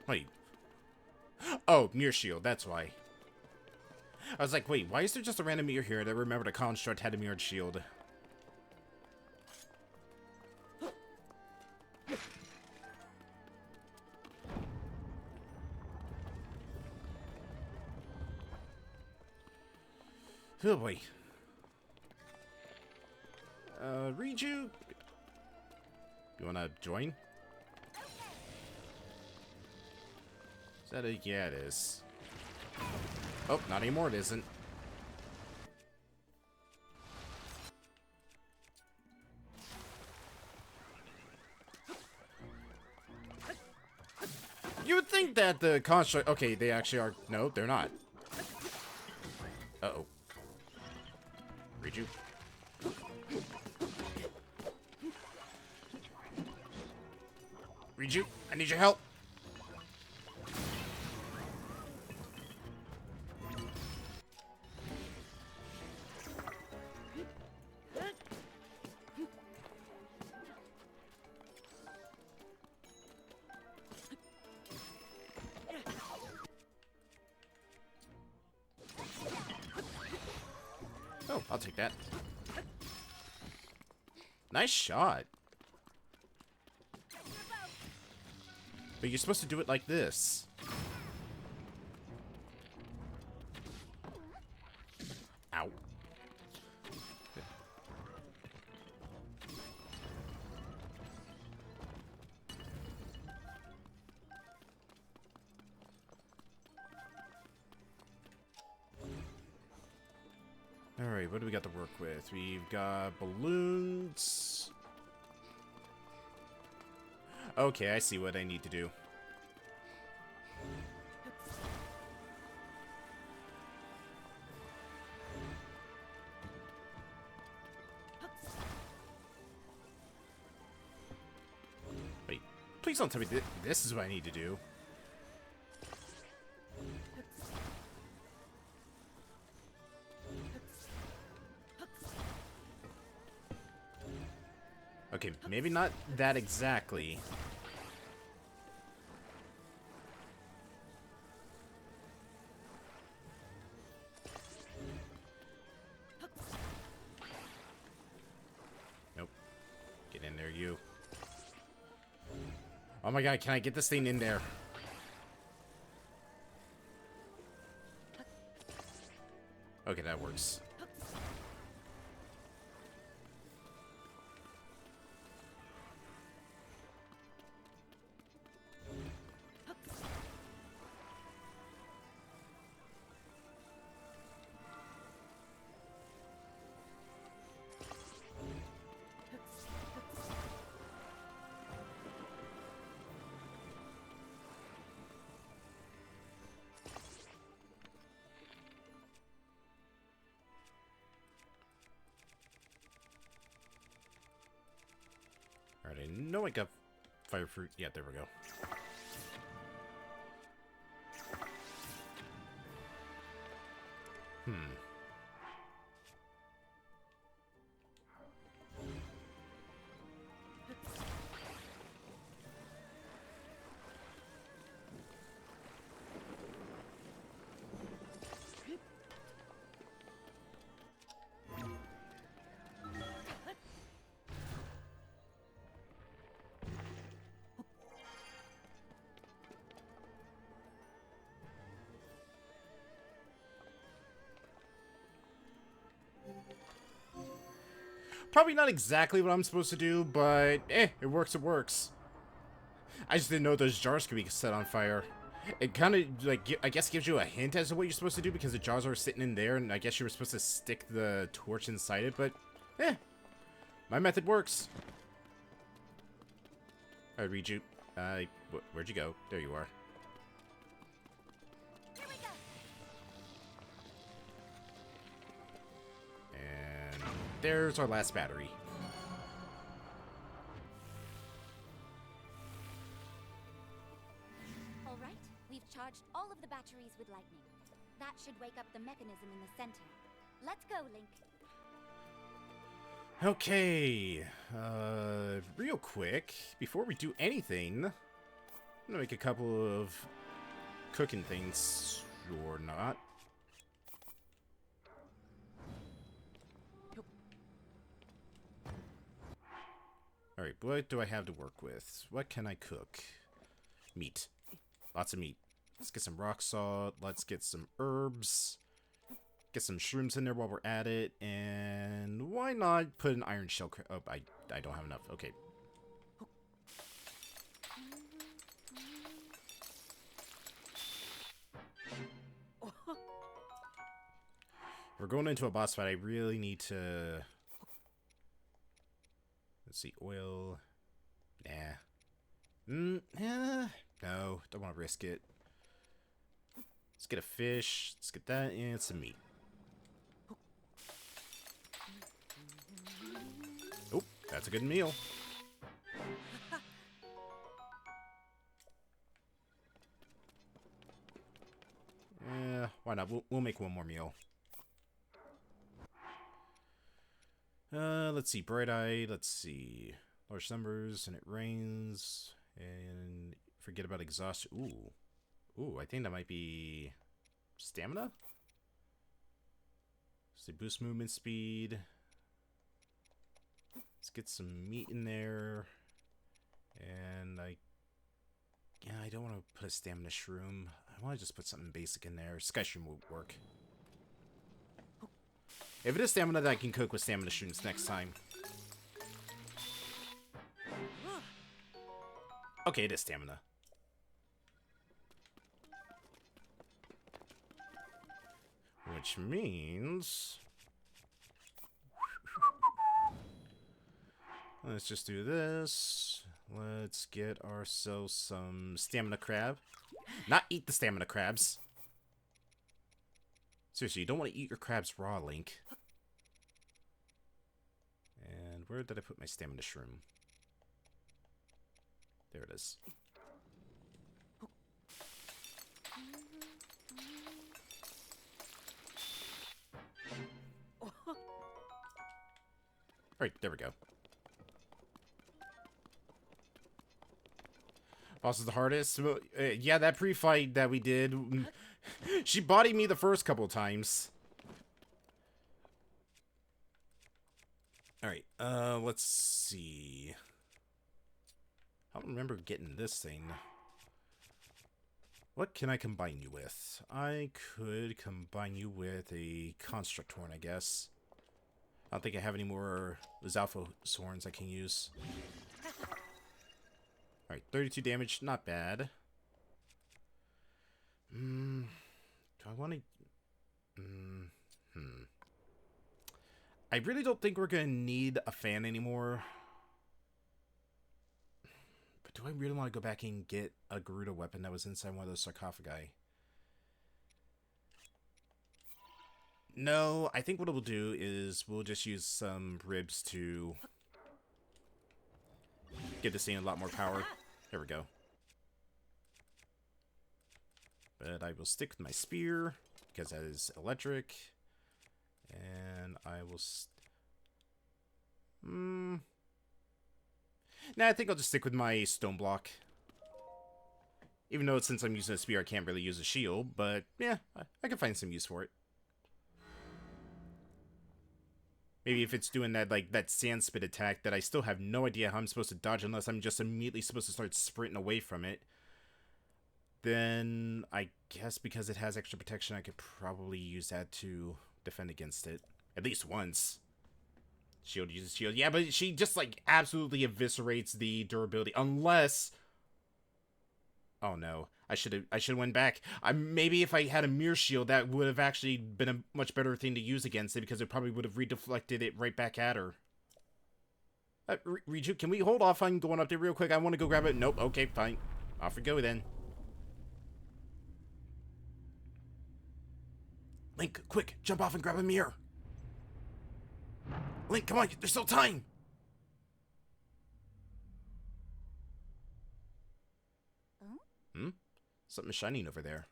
[SPEAKER 1] Wait. Oh, mirror shield, that's why. I was like, wait, why is there just a random mirror here? And I remembered a construct had a mirrored shield. Oh boy. Read you? You wanna join? Is that a... yeah, it is. Oh, not anymore, it isn't. You would think that the construct... okay, they actually are... no, they're not. Uh-oh. Read you. Read you. I need your help. Oh, I'll take that. Nice shot. But you're supposed to do it like this. Ow. Alright, what do we got to work with? We've got balloons. Okay, I see what I need to do. Wait, please don't tell me this is what I need to do. Okay, maybe not that exactly. Nope. Get in there, you. Oh my god, can I get this thing in there? Okay, that works. Alright, I know I got fire fruit. Yeah, there we go. Probably not exactly what I'm supposed to do, but it works, it works. I just didn't know those jars could be set on fire. It kind of, like, I guess gives you a hint as to what you're supposed to do because the jaws are sitting in there, and I guess you were supposed to stick the torch inside it, but, my method works. Alright, Reju. Where'd you go? There you are.
[SPEAKER 2] Here we go.
[SPEAKER 1] And there's our last battery.
[SPEAKER 2] All right, we've charged all of the batteries with lightning. That should wake up the mechanism in the center. Let's go, Link.
[SPEAKER 1] Okay, real quick, before we do anything, I'm gonna make a couple of cooking things, or not. Alright, what do I have to work with? What can I cook? Meat. Lots of meat. Let's get some rock salt, let's get some herbs. Get some shrooms in there while we're at it, and why not put an iron shell oh, I don't have enough. Okay. If we're going into a boss fight, I really need to... Let's see, oil... Nah. No, don't want to risk it. Let's get a fish, let's get that, and some meat. Oh, that's a good meal. Yeah, why not? We'll make one more meal. Let's see. Bright Eye. Let's see. Large numbers, and it rains. And forget about exhaustion. Ooh, I think that might be stamina? So boost movement speed. Let's get some meat in there. And I don't want to put a stamina shroom. I want to just put something basic in there. Sky shroom will work. If it is stamina, then I can cook with stamina shrooms next time. Okay, it is stamina. Which means... Let's just do this. Let's get ourselves some stamina crab. Not eat the stamina crabs. Seriously, you don't want to eat your crabs raw, Link. And where did I put my stamina shroom? There it is. Alright, there we go. Boss is the hardest. Yeah, that pre-fight that we did, she bodied me the first couple times. Alright, let's see. I don't remember getting this thing. What can I combine you with? I could combine you with a Construct Horn, I guess. I don't think I have any more Zalpha Horns I can use. Alright, 32 damage, not bad. Do I want to... I really don't think we're going to need a fan anymore. But do I really want to go back and get a Garuda weapon that was inside one of those sarcophagi? No, I think what we'll do is we'll just use some ribs to give this thing a lot more power. There we go. But I will stick with my spear, because that is electric. And I will... Nah, I think I'll just stick with my stone block. Even though since I'm using a spear, I can't really use a shield. But, yeah, I can find some use for it. Maybe if it's doing that, like, that sand spit attack that I still have no idea how I'm supposed to dodge unless I'm just immediately supposed to start sprinting away from it. Then, I guess because it has extra protection, I could probably use that to defend against it. At least once. Shield uses shield. Yeah, but she just, like, absolutely eviscerates the durability. Unless... Oh, no. I should have went back. Maybe if I had a mirror shield, that would have actually been a much better thing to use against it, because it probably would have redeflected it right back at her. Riju, can we hold off on going up there real quick? I want to go grab it. Nope. Okay, fine. Off we go then. Link, quick, jump off and grab a mirror. Link, come on, there's still time. Hmm? Something's shining over there.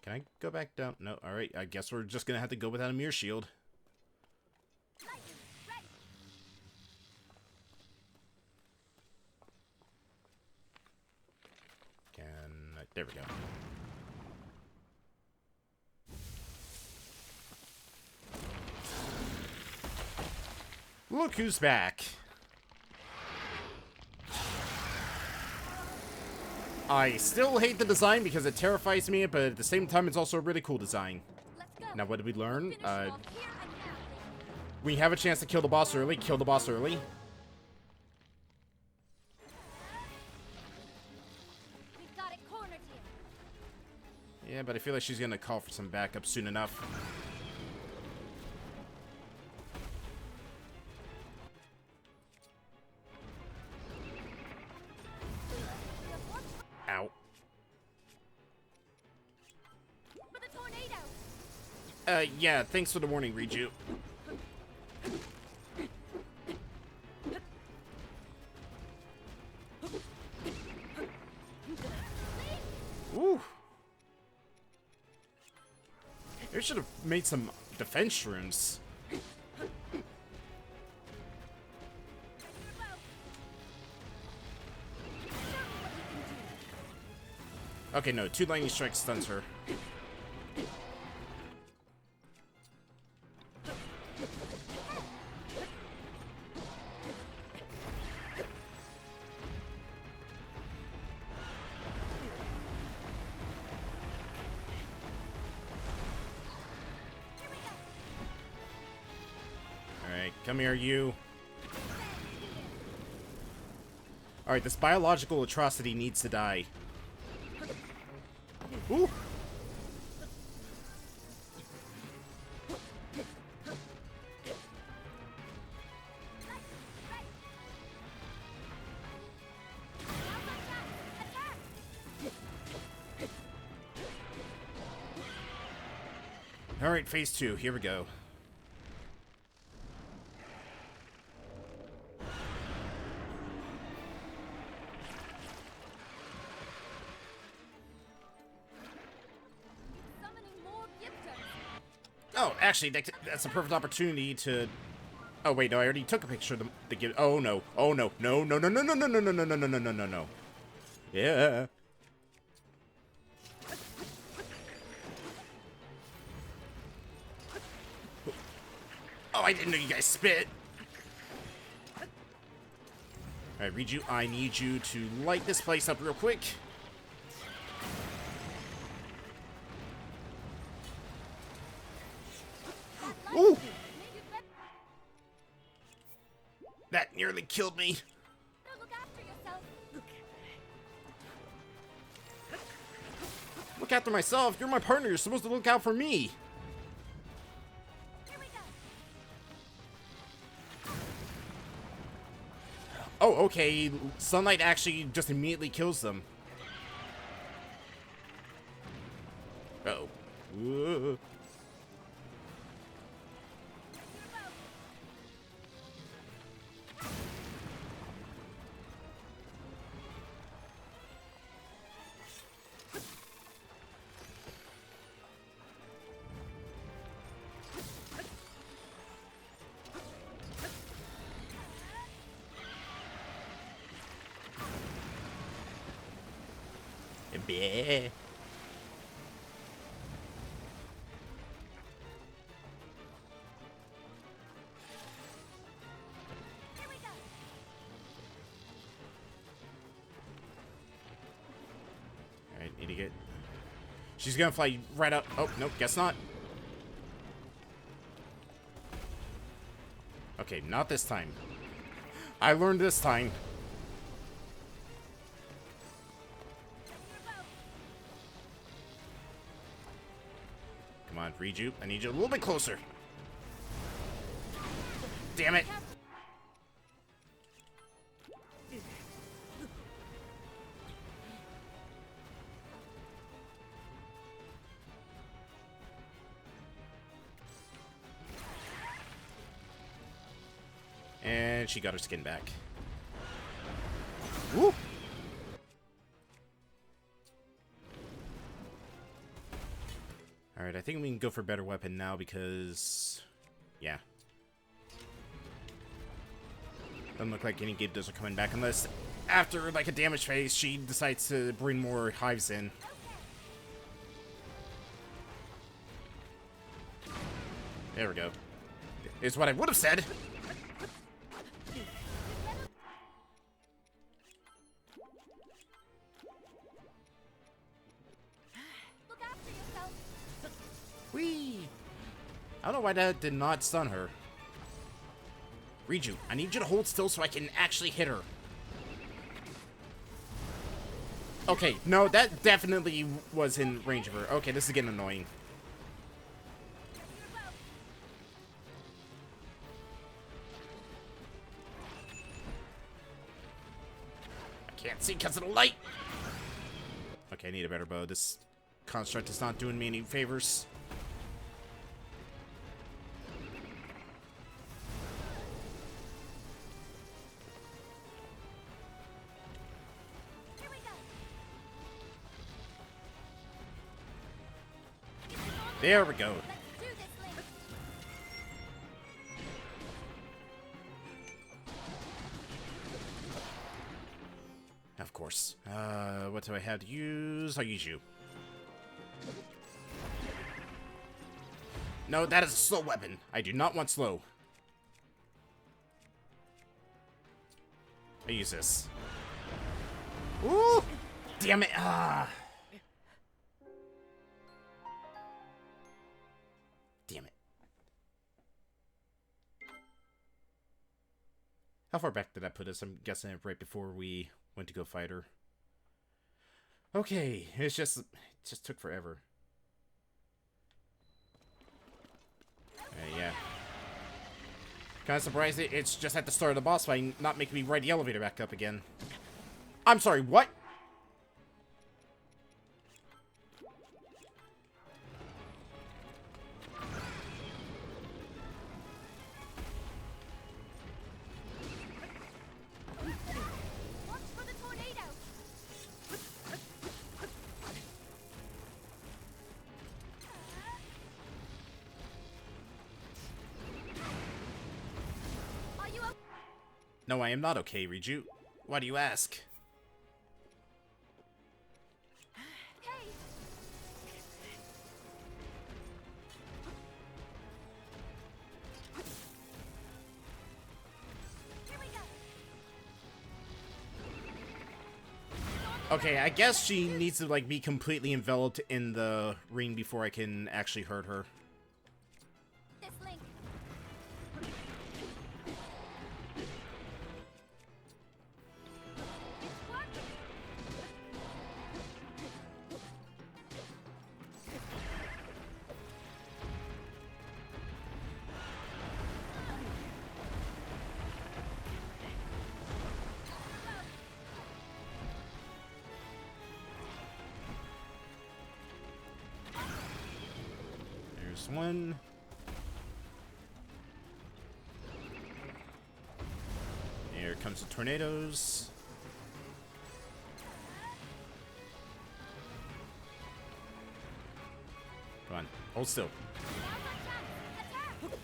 [SPEAKER 1] Can I go back down? No, alright, I guess we're just gonna have to go without a mirror shield. There we go. Look who's back. I still hate the design because it terrifies me, but at the same time, it's also a really cool design. Now, what did we learn? We have a chance to kill the boss early. Kill the boss early. Yeah, but I feel like she's gonna call for some backup soon enough. Ow. Yeah, thanks for the warning, Riju. Ooh. They should have made some defense rooms. Okay, no, 2 lightning strikes stuns her. Come here, you. Alright, this biological atrocity needs to die. Ooh! Alright, phase 2, here we go. Oh, actually, that's a perfect opportunity to... Oh, wait, no, I already took a picture of the gift. Oh, no. Oh, no. No, no, no, no, no, no, no, no, no, no, no, no, no, no. Yeah. Oh, I didn't know you guys spit. Alright, Riju, I need you to light this place up real quick. Ooh! That nearly killed me. Look after myself. You're my partner. You're supposed to look out for me. Oh, okay. Sunlight actually just immediately kills them. Uh-oh. Whoa. Bleh. Alright, need to get... She's gonna fly right up. Oh, nope, guess not. Okay, not this time. I learned this time. Come on, Riju. I need you a little bit closer. Damn it. And she got her skin back. Woo! Alright, I think we can go for a better weapon now because... yeah. Doesn't look like any Gyptos are coming back unless after, like, a damage phase, she decides to bring more hives in. There we go. Is what I would have said.
[SPEAKER 2] Look after yourself.
[SPEAKER 1] Whee! I don't know why that did not stun her. Riju, I need you to hold still so I can actually hit her. Okay, no, that definitely was in range of her. Okay, this is getting annoying. I can't see because of the light. Okay, I need a better bow. This construct is not doing me any favors.
[SPEAKER 2] Here we go.
[SPEAKER 1] There we go.
[SPEAKER 2] Let's do this, Link.
[SPEAKER 1] Of course. What do I have to use? I'll use you. No, that is a slow weapon. I do not want slow. I use this. Ooh! Damn it! Ah! Damn it. How far back did I put us? I'm guessing right before we went to go fight her. Okay, it just took forever. Yeah. Kind of surprised it's just at the start of the boss fight, not making me ride the elevator back up again. I'm sorry, what?
[SPEAKER 2] Watch for the tornado. Are you okay?
[SPEAKER 1] No, I am not okay, Riju. Why do you ask?
[SPEAKER 2] Here we go.
[SPEAKER 1] Okay, I guess she needs to, like, be completely enveloped in the ring before I can actually hurt her.
[SPEAKER 2] This Link. It's working.
[SPEAKER 1] There's one. Here comes the tornadoes. Come on, hold still.
[SPEAKER 2] Now's our chance.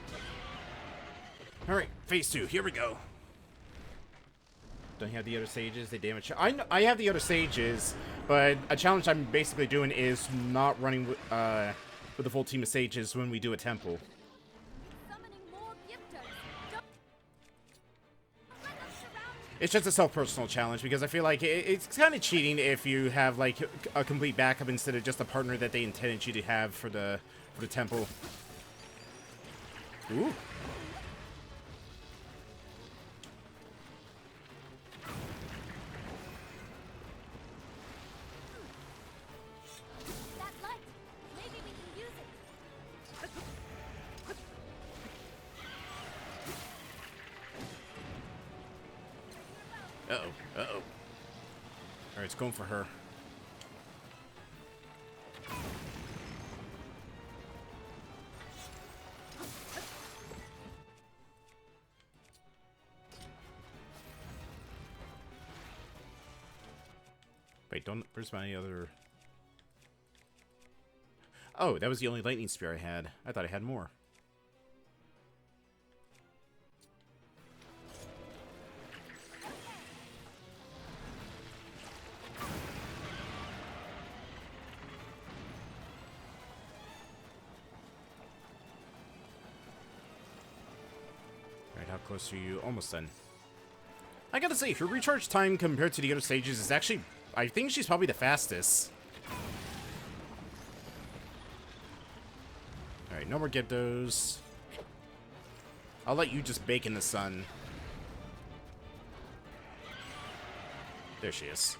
[SPEAKER 2] Attack.
[SPEAKER 1] Alright, phase 2, here we go. Don't have the other stages, they damage. I have the other stages, but a challenge I'm basically doing is not running with a full team of stages when we do a temple.
[SPEAKER 2] Summoning more Gyptos. Don't let them surround you.
[SPEAKER 1] It's just a self-personal challenge because I feel like it's kind of cheating if you have like a complete backup instead of just a partner that they intended you to have for the temple. Ooh.
[SPEAKER 2] That light! Maybe we can use it!
[SPEAKER 1] Uh-oh. Uh-oh. Alright, it's going for her. Wait, don't... Where's my other... Oh, that was the only lightning spear I had. I thought I had more. Alright, how close are you? Almost done. I gotta say, her recharge time compared to the other stages is actually... I think she's probably the fastest. Alright, no more Gyptos. I'll let you just bake in the sun. There she is.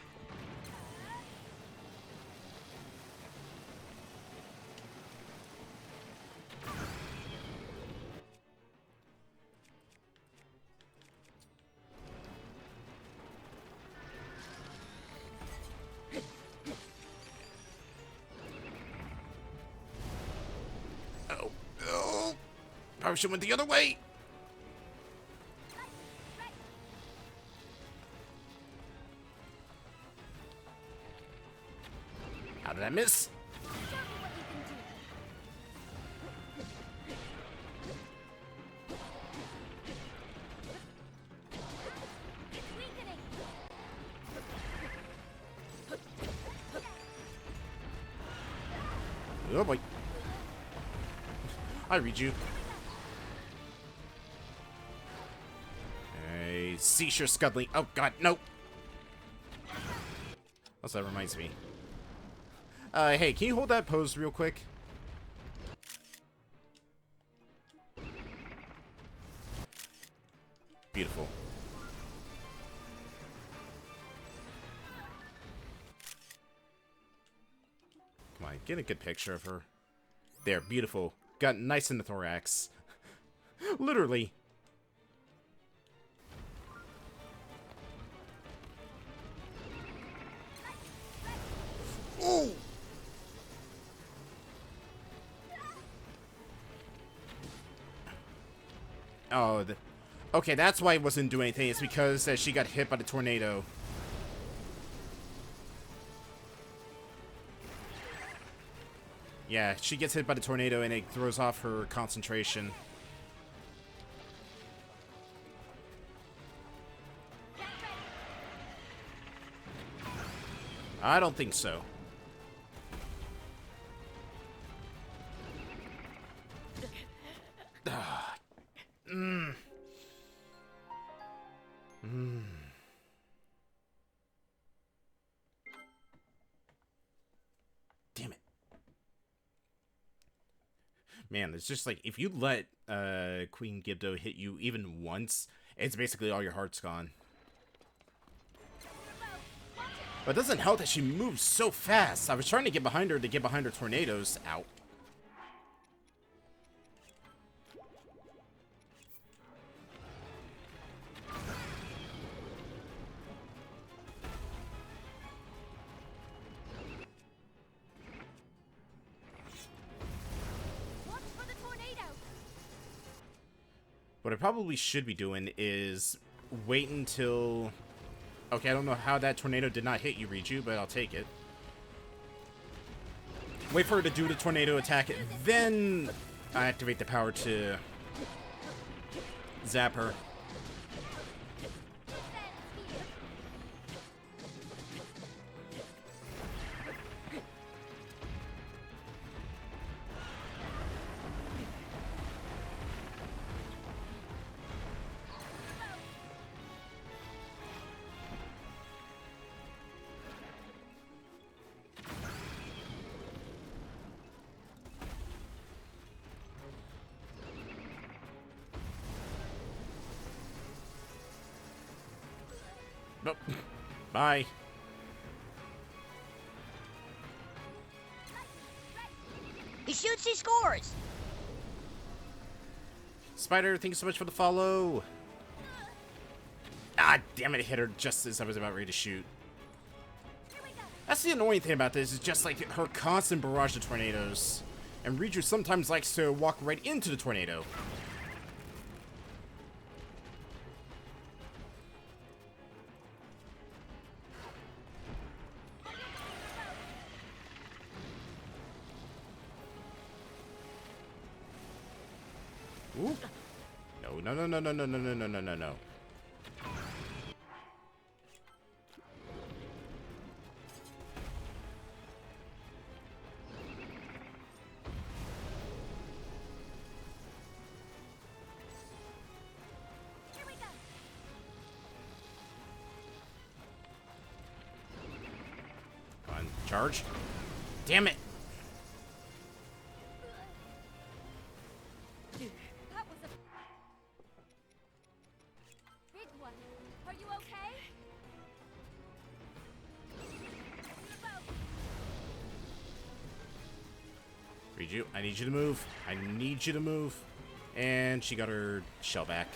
[SPEAKER 1] Oh, oh. Probably should have went the other way. How did I miss?
[SPEAKER 2] Show me what you can do! It's weakening!
[SPEAKER 1] Oh boy. I read you. Hey, seashore scuttling. Oh god, no. Also, that reminds me. Hey, can you hold that pose real quick? Beautiful. Come on, get a good picture of her. There, beautiful. Got nice in the thorax. Literally. Ooh! Oh, okay, that's why it wasn't doing anything. It's because she got hit by the tornado. Yeah, she gets hit by the tornado and it throws off her concentration. I don't think so. Damn it. Man, it's just like, if you let Queen Gypto hit you even once, it's basically all your heart's gone. But it doesn't help that she moves so fast. I was trying to get behind her tornadoes. Out.
[SPEAKER 2] Watch for the tornado!
[SPEAKER 1] What I probably should be doing is wait until... Okay, I don't know how that tornado did not hit you, Riju, but I'll take it. Wait for her to do the tornado attack, then I activate the power to zap her. Nope. Bye.
[SPEAKER 3] He shoots, he scores.
[SPEAKER 1] Spider, thank you so much for the follow. Ah, damn it, it hit her just as I was about ready to shoot. That's the annoying thing about this, is just like her constant barrage of tornadoes. And Riju sometimes likes to walk right into the tornado. Ooh. No, no, no, no, no, no, no, no, no, no, no. Come on, charge. Damn it.
[SPEAKER 2] That was a big one. Are you okay?
[SPEAKER 1] Riju, I need you to move. I need you to move. And she got her shell back.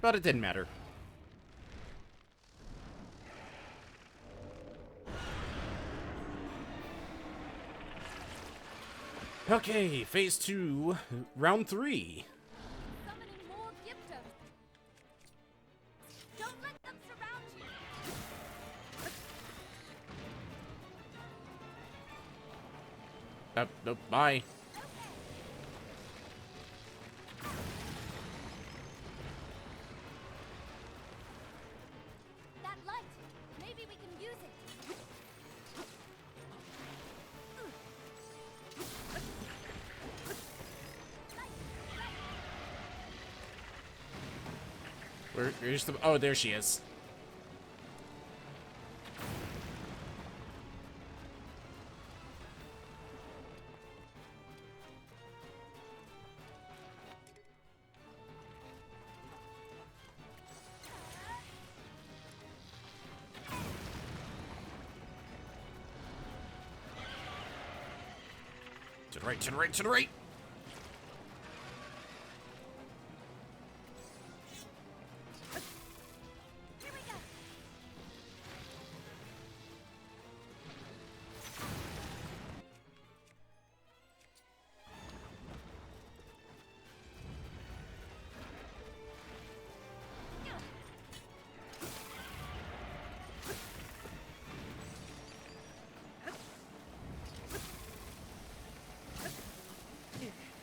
[SPEAKER 1] But it didn't matter. Okay, phase 2, round 3.
[SPEAKER 2] Summoning more Gyptos. Don't let them surround you.
[SPEAKER 1] Nope, bye.
[SPEAKER 2] That light. Maybe we can use it.
[SPEAKER 1] Where's the... Oh, there she is. To the right, to the right, to the right!
[SPEAKER 2] Here we go.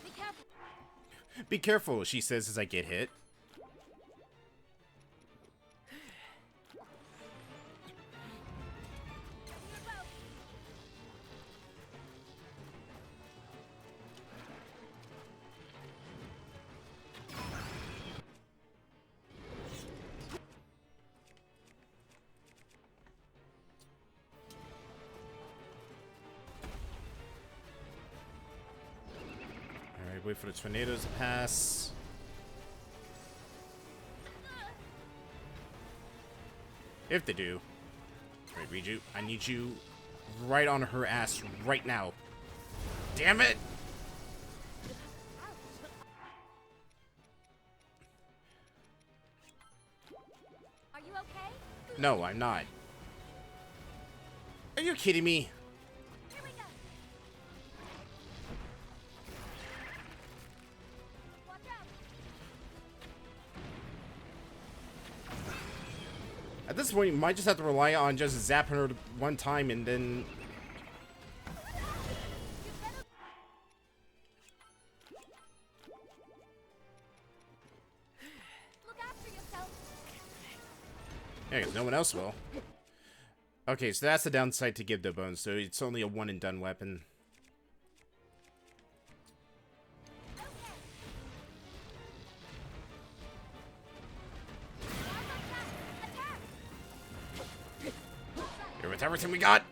[SPEAKER 2] Be careful.
[SPEAKER 1] Be careful, she says as I get hit. Alright, wait for the tornadoes to pass. If they do. Alright, Riju, I need you right on her ass right now. Damn it!
[SPEAKER 2] Are you okay?
[SPEAKER 1] No, I'm not. Are you kidding me?
[SPEAKER 2] Here we go. Watch out.
[SPEAKER 1] At this point, you might just have to rely on just zapping her one time and then...
[SPEAKER 2] Look after yourself.
[SPEAKER 1] Yeah, 'cause no one else will. Okay, so that's the downside to give the bones, so it's only a one and done weapon. Here with everything we got.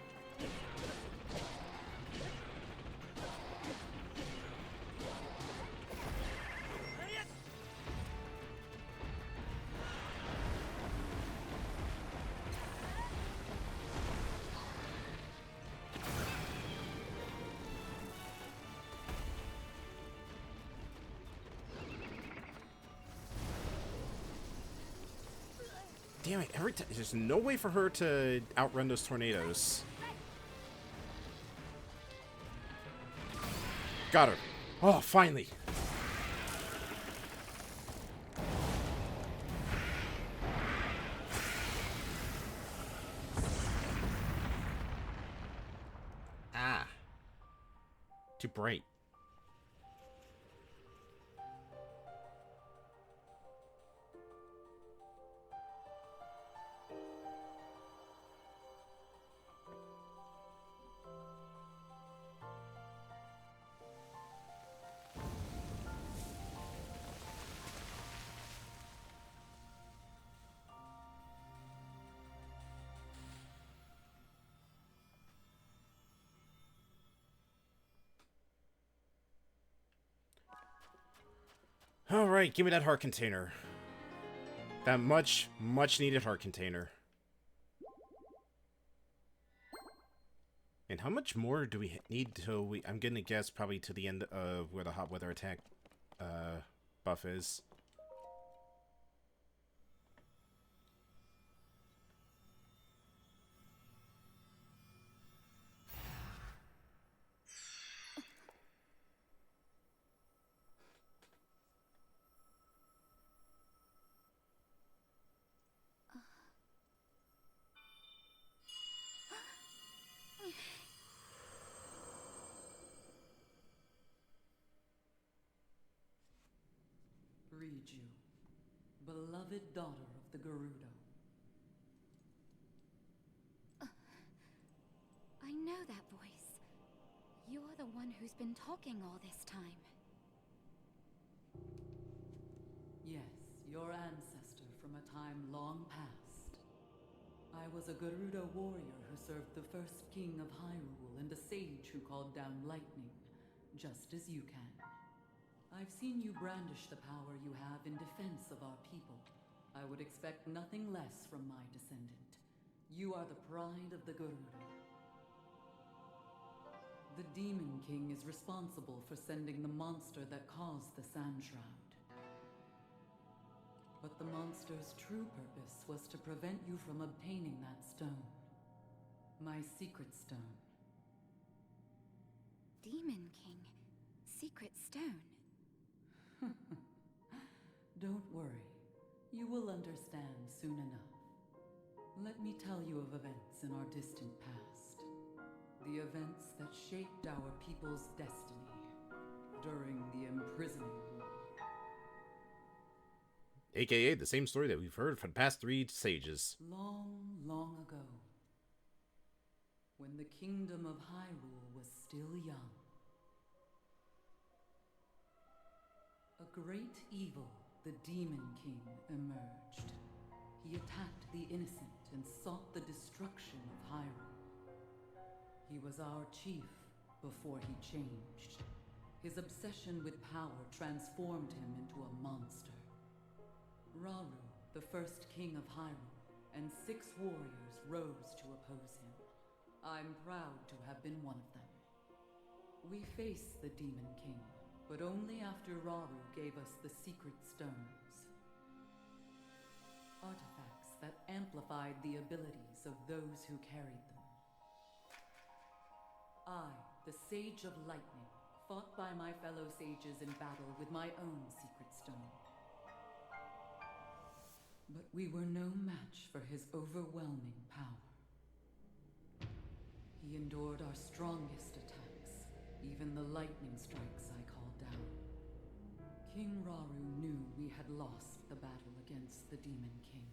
[SPEAKER 1] Damn it, every time. There's no way for her to outrun those tornadoes. Got her. Oh, finally. Ah. Too bright. Alright, give me that heart container. That much needed heart container. And how much more do we need till we... I'm gonna guess probably to the end of where the hot weather attack buff is.
[SPEAKER 4] Riju, beloved daughter of the Gerudo.
[SPEAKER 2] I know that voice. You're the one who's been talking all this time.
[SPEAKER 4] Yes, your ancestor from a time long past. I was a Gerudo warrior who served the first king of Hyrule and a sage who called down lightning, just as you can. I've seen you brandish the power you have in defense of our people. I would expect nothing less from my descendant. You are the pride of the Gerudo. The Demon King is responsible for sending the monster that caused the Sand Shroud. But the monster's true purpose was to prevent you from obtaining that stone. My secret stone.
[SPEAKER 2] Demon King. Secret stone.
[SPEAKER 4] Don't worry. You will understand soon enough. Let me tell you of events in our distant past. The events that shaped our people's destiny during the imprisoning war.
[SPEAKER 1] AKA the same story that we've heard for the past 3 sages.
[SPEAKER 4] Long, long ago, when the kingdom of Hyrule was still young, a great evil, the Demon King, emerged. He attacked the innocent and sought the destruction of Hyrule. He was our chief before he changed. His obsession with power transformed him into a monster. Rauru, the first king of Hyrule, and 6 warriors rose to oppose him. I'm proud to have been one of them. We faced the Demon King, but only after Rauru gave us the secret stones. Artifacts that amplified the abilities of those who carried them. I, the Sage of Lightning, fought by my fellow sages in battle with my own secret stone. But we were no match for his overwhelming power. He endured our strongest attacks, even the lightning strikes I called down. King Rauru knew we had lost the battle against the Demon King.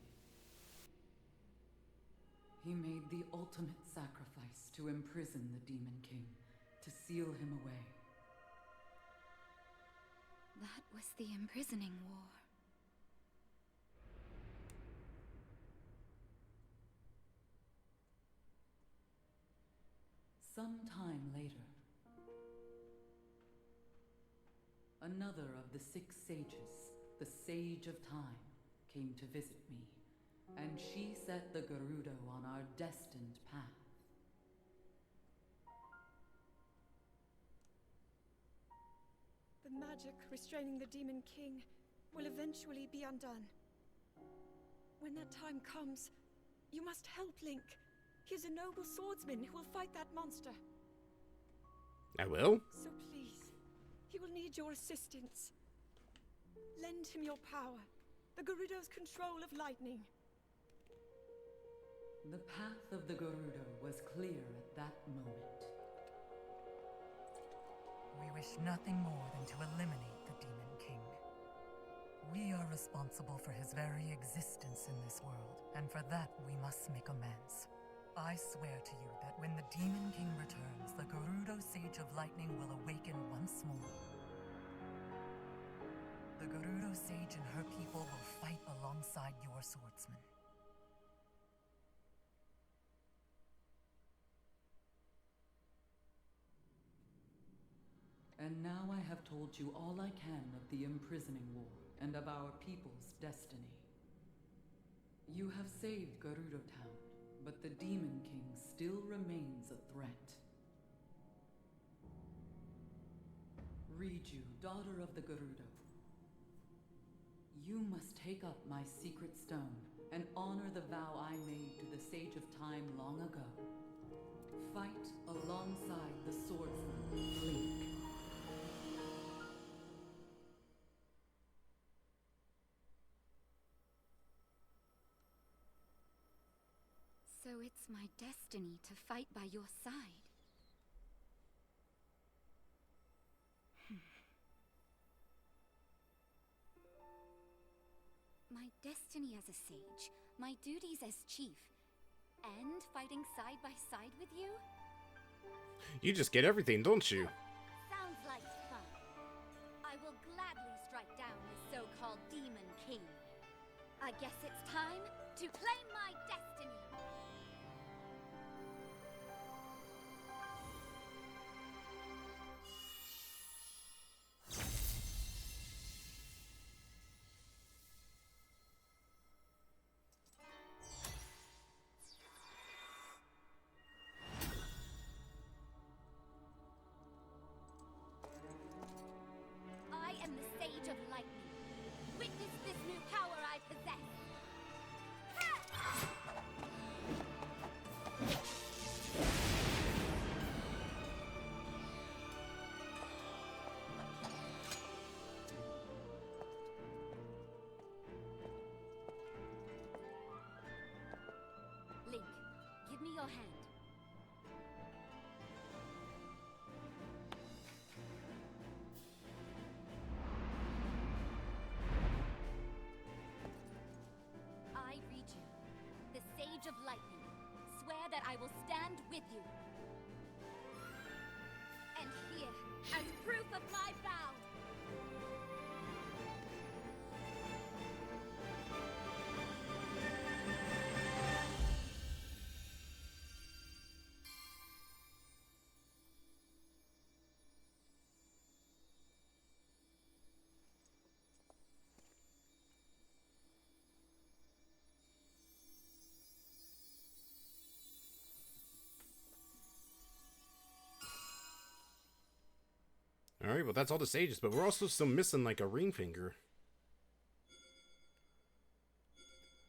[SPEAKER 4] He made the ultimate sacrifice to imprison the Demon King, to seal him away.
[SPEAKER 2] That was the imprisoning war.
[SPEAKER 4] Some time later, another of the 6 sages, the Sage of Time, came to visit me, and she set the Gerudo on our destined path.
[SPEAKER 5] The magic restraining the Demon King will eventually be undone. When that time comes, you must help Link. He is a noble swordsman who will fight that monster.
[SPEAKER 1] I will?
[SPEAKER 5] So please, he will need your assistance. Lend him your power, the Gerudo's control of lightning.
[SPEAKER 4] The path of the Gerudo was clear at that moment.
[SPEAKER 6] We wish nothing more than to eliminate the Demon King. We are responsible for his very existence in this world, and for that we must make amends. I swear to you that when the Demon King returns, the Gerudo Sage of Lightning will awaken once more. The Gerudo Sage and her people will fight alongside your swordsman.
[SPEAKER 4] And now I have told you all I can of the imprisoning war and of our people's destiny. You have saved Gerudo Town, but the Demon King still remains a threat. Riju, daughter of the Gerudo, you must take up my secret stone and honor the vow I made to the Sage of Time long ago. Fight alongside the swordsman, Link.
[SPEAKER 2] So it's my destiny to fight by your side. My destiny as a sage, my duties as chief, and fighting side by side with you?
[SPEAKER 1] You just get everything, don't you?
[SPEAKER 2] Sounds like fun. I will gladly strike down the so-called Demon King. I guess it's time to claim my destiny. I am the Sage of Lightning. Witness this new power I possess. Link, give me your hand. I, Riju, the Sage of Lightning, swear that I will stand with you. And here, as proof of my vow,
[SPEAKER 1] Alright, well that's all the sages, but we're also still missing like a ring finger.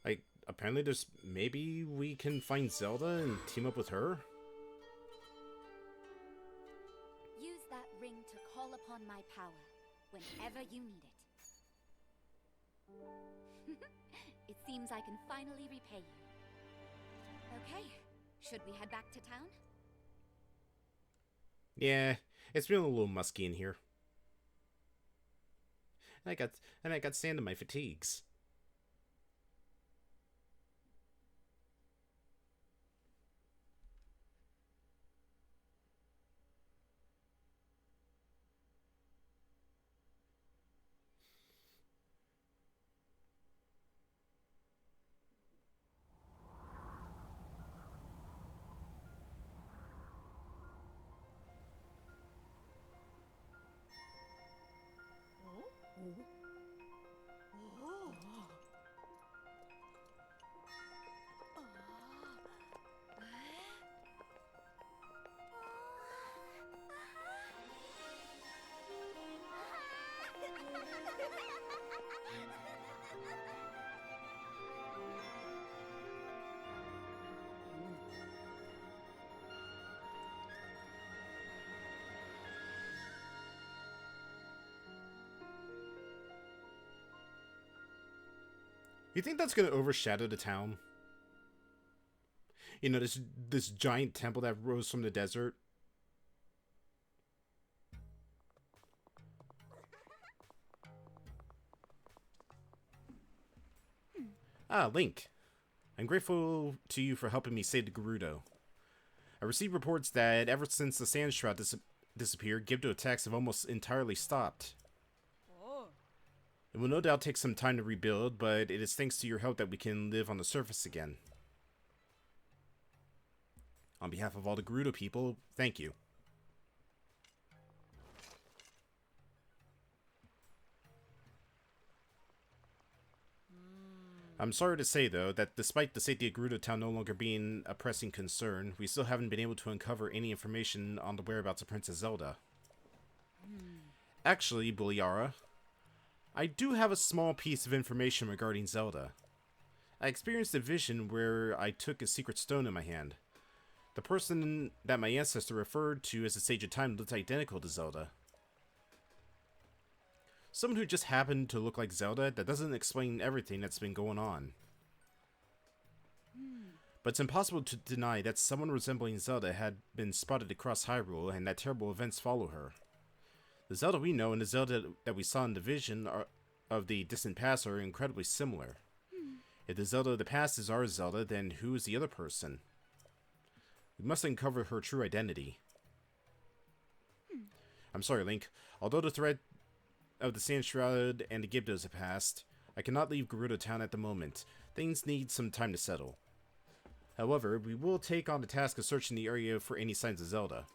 [SPEAKER 1] Like, apparently there's, maybe we can find Zelda and team up with her?
[SPEAKER 2] use that ring to call upon my power whenever you need it. It seems I can finally repay you. Okay, should we head back to town?
[SPEAKER 1] Yeah, it's feeling a little musky in here. And I got sand in my fatigues. You think that's gonna overshadow the town? You know, this giant temple that rose from the desert? Ah, Link. I'm grateful to you for helping me save the Gerudo. I received reports that ever since the Sand Shroud disappeared, Gibdo attacks have almost entirely stopped.
[SPEAKER 5] Oh.
[SPEAKER 1] It will no doubt take some time to rebuild, but it is thanks to your help that we can live on the surface again. On behalf of all the Gerudo people, thank you. I'm sorry to say, though, that despite the safety of Gerudo Town no longer being a pressing concern, we still haven't been able to uncover any information on the whereabouts of Princess Zelda. Actually, Buliara, I do have a small piece of information regarding Zelda. I experienced a vision where I took a secret stone in my hand. The person that my ancestor referred to as the Sage of Time looked identical to Zelda. Someone who just happened to look like Zelda, that doesn't explain everything that's been going on. But it's impossible to deny that someone resembling Zelda had been spotted across Hyrule, and that terrible events follow her. The Zelda we know and the Zelda that we saw in the vision of the distant past are incredibly similar. If the Zelda of the past is our Zelda, then who is the other person? We must uncover her true identity. I'm sorry, Link. Although the threat of the Sand Shroud and the Gibdos have passed, I cannot leave Gerudo Town at the moment. Things need some time to settle. However, we will take on the task of searching the area for any signs of Zelda.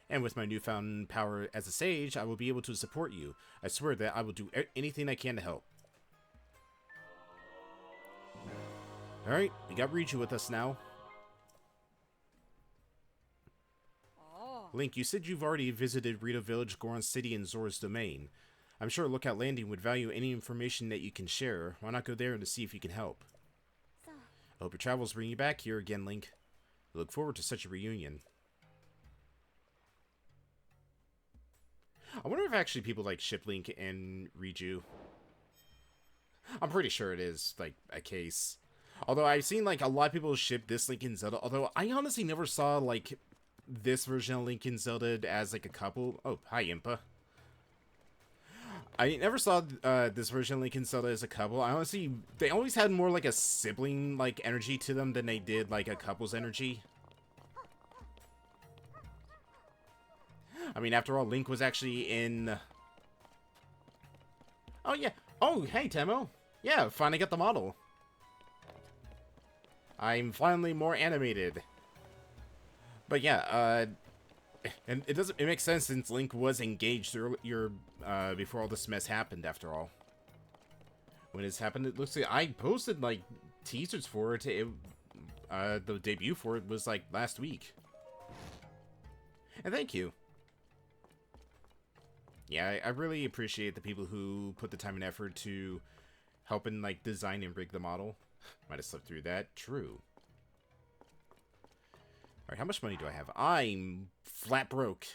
[SPEAKER 1] And with my newfound power as a sage, I will be able to support you. I swear that I will do anything I can to help. Alright, we got Riju with us now. Link, you said you've already visited Rito Village, Goron City, and Zora's Domain. I'm sure Lookout Landing would value any information that you can share. Why not go there to see if you can help? I hope your travels bring you back here again, Link. I look forward to such a reunion. I wonder if actually people like ship Link and Riju. I'm pretty sure it is, like, a case. Although I've seen, like, a lot of people ship this Link and Zelda. Although I honestly never saw, like, this version of Link and Zelda as, like, a couple. Oh, hi, Impa. I never saw this version of Link and Zelda as a couple. I honestly, they always had more, like, a sibling, like, energy to them than they did, like, a couple's energy. I mean, after all, Link was actually in... Oh, yeah. Oh, hey, Temo. Yeah, finally got the model. I'm finally more animated. But yeah, and it makes sense since Link was engaged earlier, before all this mess happened, after all. When this happened, it looks like I posted, like, teasers for it. The debut for it was, like, last week. And thank you. Yeah, I really appreciate the people who put the time and effort to help and, like, design and rig the model. Might have slipped through that. True. Alright, how much money do I have? I'm flat broke.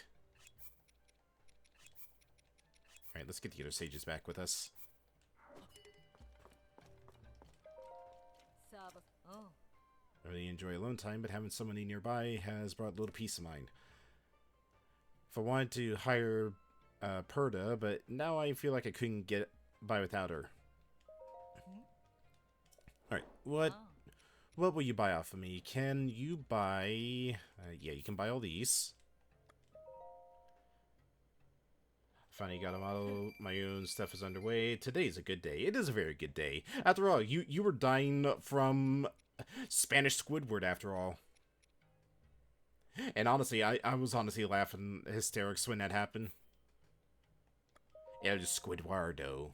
[SPEAKER 1] Alright, let's get the other sages back with us. I really enjoy alone time, but having somebody nearby has brought a little peace of mind. If I wanted to hire Perda, but now I feel like I couldn't get by without her. Alright, what will you buy off of me? Can you buy... yeah, you can buy all these. Finally got a model. My own stuff is underway. Today's a good day. It is a very good day. After all, you were dying from Spanish Squidward, after all. And honestly, I was honestly laughing hysterics when that happened. El Squidwardo.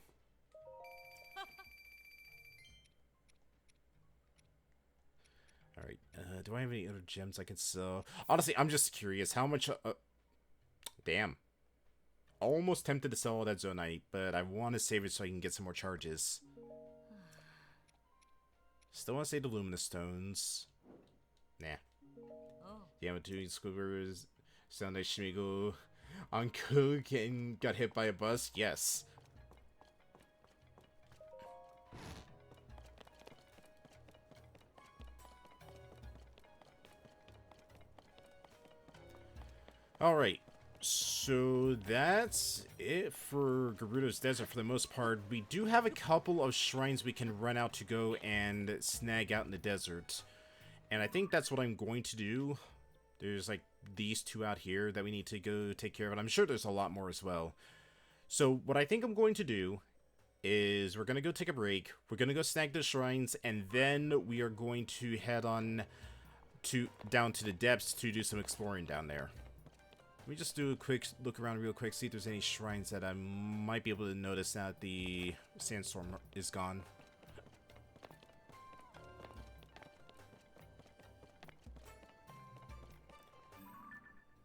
[SPEAKER 1] Alright, do I have any other gems I can sell? Honestly, I'm just curious, how much, damn. Almost tempted to sell all that Zonite, but I want to save it so I can get some more charges. Still want to save the Luminous Stones. Nah. Damn it, doing Squidward sound like Schmeagle on coke and got hit by a bus? Yes. Alright, so that's it for Gerudo's Desert for the most part. We do have a couple of shrines we can run out to go and snag out in the desert. And I think that's what I'm going to do. There's like these two out here that we need to go take care of. And I'm sure there's a lot more as well. So what I think I'm going to do is we're going to go take a break. We're going to go snag the shrines. And then we are going to head on down to the depths to do some exploring down there. Let me just do a quick look around real quick, see if there's any shrines that I might be able to notice now that the sandstorm is gone.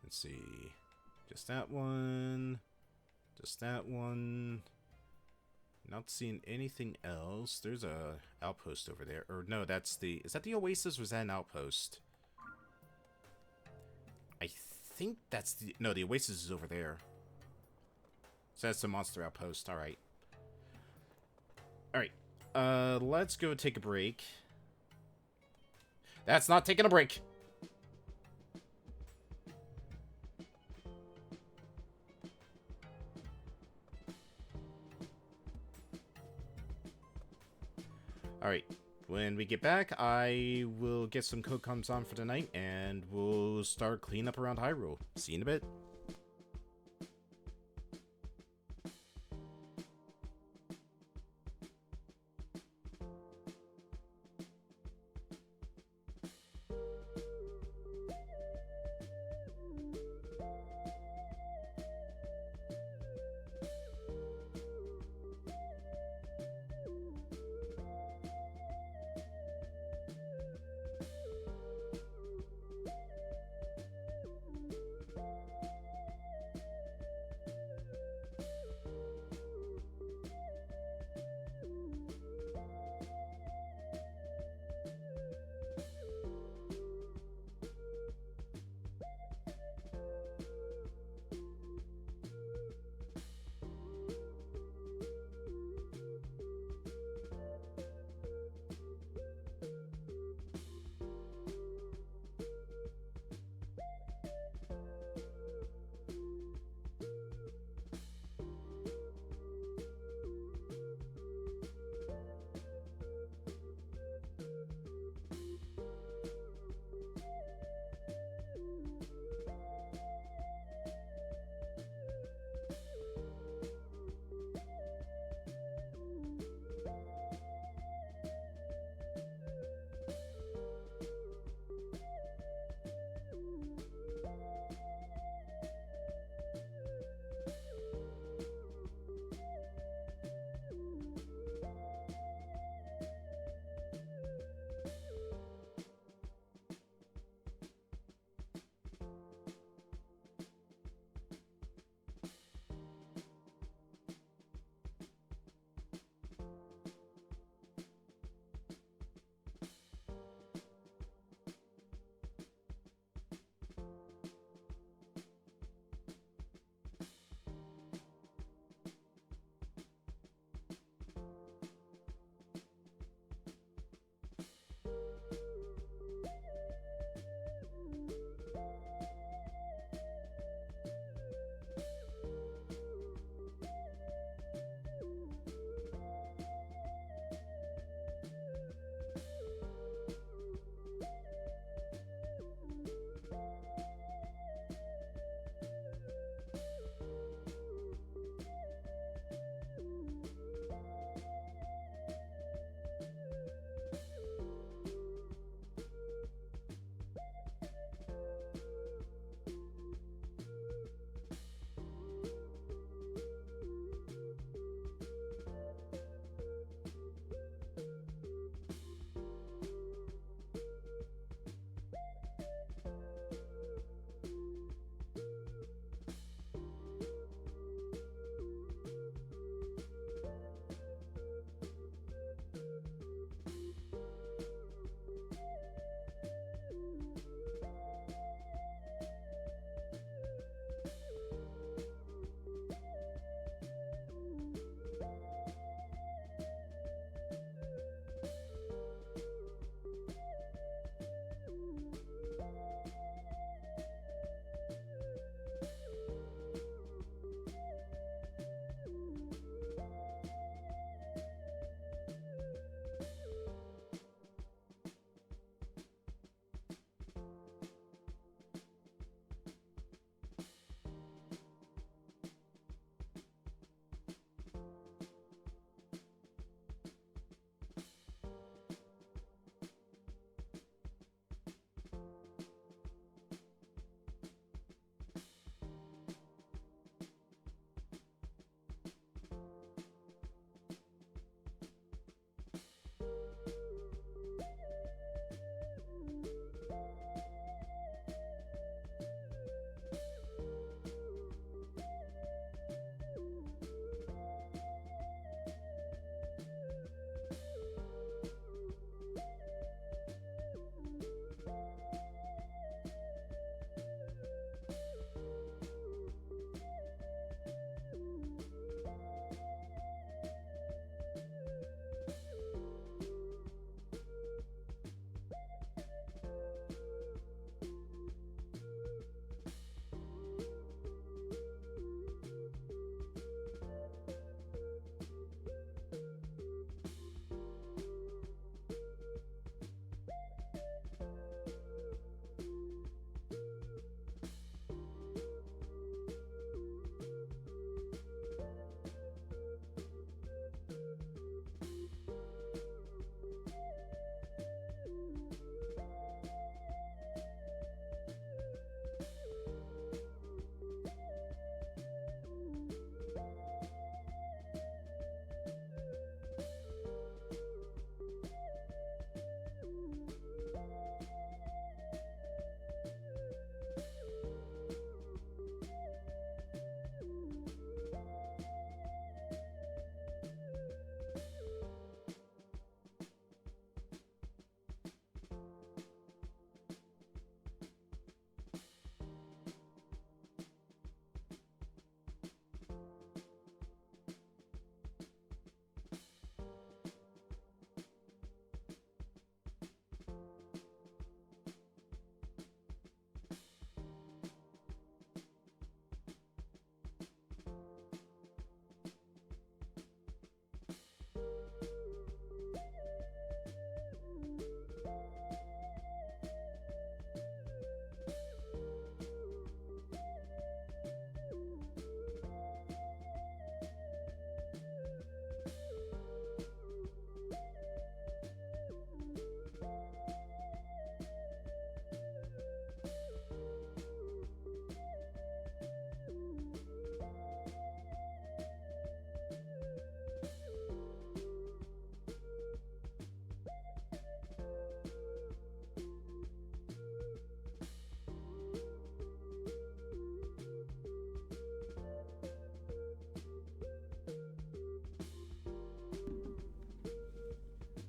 [SPEAKER 1] Let's see. Just that one. Just that one. Not seeing anything else. There's a outpost over there. Or no, that's the... Is that the oasis or is that an outpost? I think that's the... No, the oasis is over there. So that's the monster outpost. Alright. Alright. Let's go take a break. That's not taking a break! Alright, when we get back, I will get some code comms on for tonight, and we'll start cleaning up around Hyrule. See you in a bit.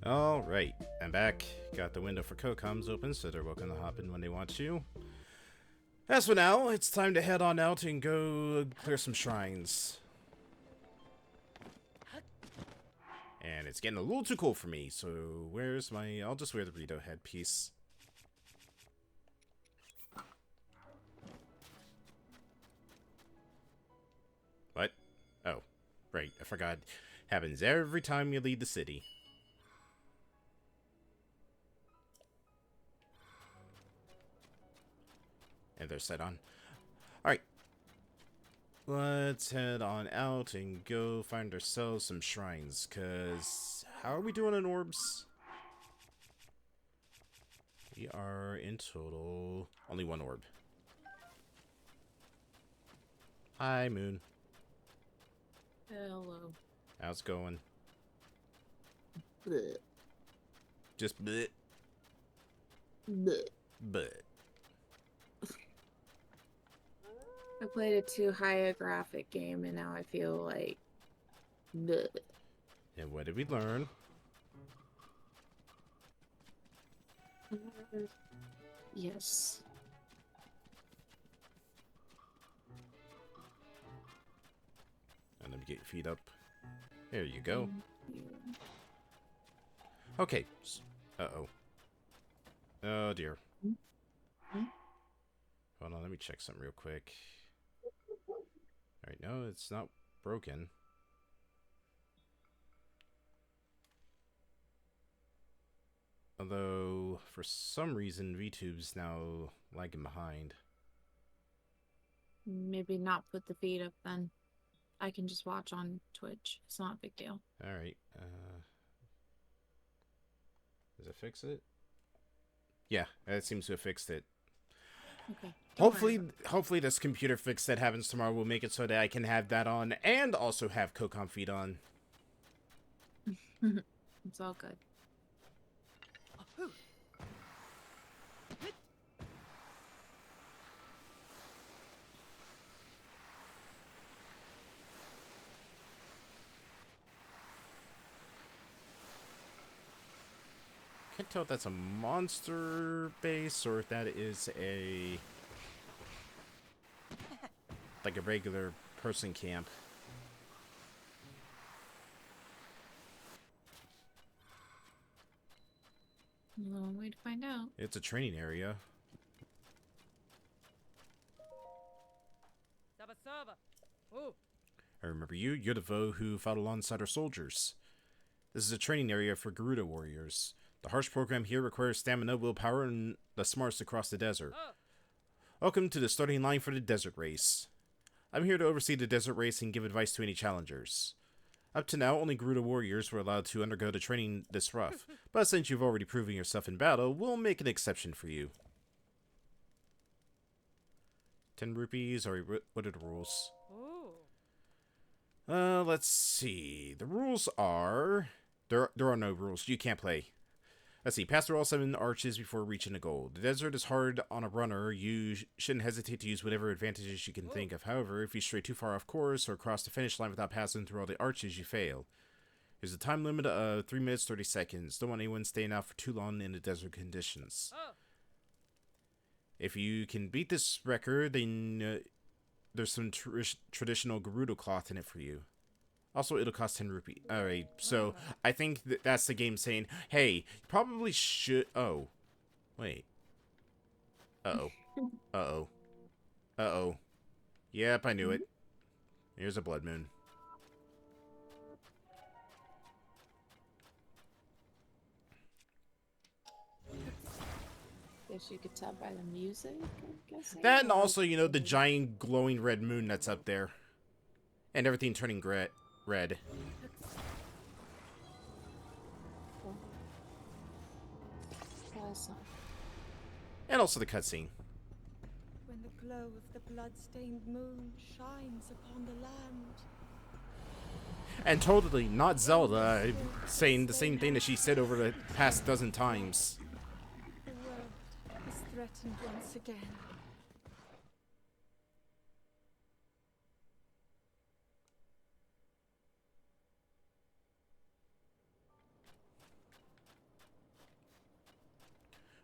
[SPEAKER 1] Alright, I'm back. Got the window for co-coms open, so they're welcome to hop in when they want to. As for now, it's time to head on out and go clear some shrines. And it's getting a little too cold for me, so where's my... I'll just wear the burrito headpiece. What? Oh, right, I forgot. Happens every time you leave the city. And they're set on. Alright. Let's head on out and go find ourselves some shrines, because how are we doing on orbs? We are in total only one orb. Hi, Moon.
[SPEAKER 7] Hello.
[SPEAKER 1] How's it going?
[SPEAKER 7] Bleh.
[SPEAKER 1] Just bleh.
[SPEAKER 7] Bleh.
[SPEAKER 1] Bleh.
[SPEAKER 7] I played a too high a graphic game and now I feel like bleh.
[SPEAKER 1] And what did we learn?
[SPEAKER 7] Yes.
[SPEAKER 1] And let me get your feet up. There you go.
[SPEAKER 7] Yeah.
[SPEAKER 1] Okay. Uh-oh. Oh, dear.
[SPEAKER 7] Hmm?
[SPEAKER 1] Hold on, let me check something real quick. Alright, no, it's not broken. Although, for some reason, VTube's now lagging behind.
[SPEAKER 7] Maybe not put the feed up then. I can just watch on Twitch. It's not a big deal.
[SPEAKER 1] Alright, does it fix it? Yeah, it seems to have fixed it.
[SPEAKER 7] Okay. Don't
[SPEAKER 1] Hopefully this computer fix that happens tomorrow will make it so that I can have that on and also have Kokon feed on.
[SPEAKER 7] worry. It's all good.
[SPEAKER 1] Can't tell if that's a monster base or if that is a like a regular person camp.
[SPEAKER 7] Long way to find out.
[SPEAKER 1] It's a training area. I remember you. You're the Vo who fought alongside our soldiers. This is a training area for Garuda warriors. The harsh program here requires stamina, willpower, and the smarts to cross the desert. Welcome to the starting line for the desert race. I'm here to oversee the desert race and give advice to any challengers. Up to now, only Garuda warriors were allowed to undergo the training this rough, but since you've already proven yourself in battle, we'll make an exception for you. 10 rupees, or what are the rules? Let's see. The rules are... There are no rules. You can't play. Let's see. Pass through all 7 arches before reaching a goal. The desert is hard on a runner. You shouldn't hesitate to use whatever advantages you can think of. However, if you stray too far off course or cross the finish line without passing through all the arches, you fail. There's a time limit of 3 minutes 30 seconds. Don't want anyone staying out for too long in the desert conditions. If you can beat this record, then there's some traditional Gerudo cloth in it for you. Also, it'll cost 10 rupees. Alright, so I think that's the game saying, hey, you probably should... Oh. Wait. Uh-oh. Uh-oh. Uh-oh. Yep, I knew it. Here's a blood moon.
[SPEAKER 7] Guess you could tell by the music, I'm guessing.
[SPEAKER 1] That and also, you know, the giant glowing red moon that's up there. And everything turning red.
[SPEAKER 7] Awesome.
[SPEAKER 1] And also the cutscene.
[SPEAKER 5] When the glow of the blood-stained moon shines upon the land.
[SPEAKER 1] And totally not Zelda saying the same thing that she said over the past dozen times.
[SPEAKER 5] The world is threatened once again.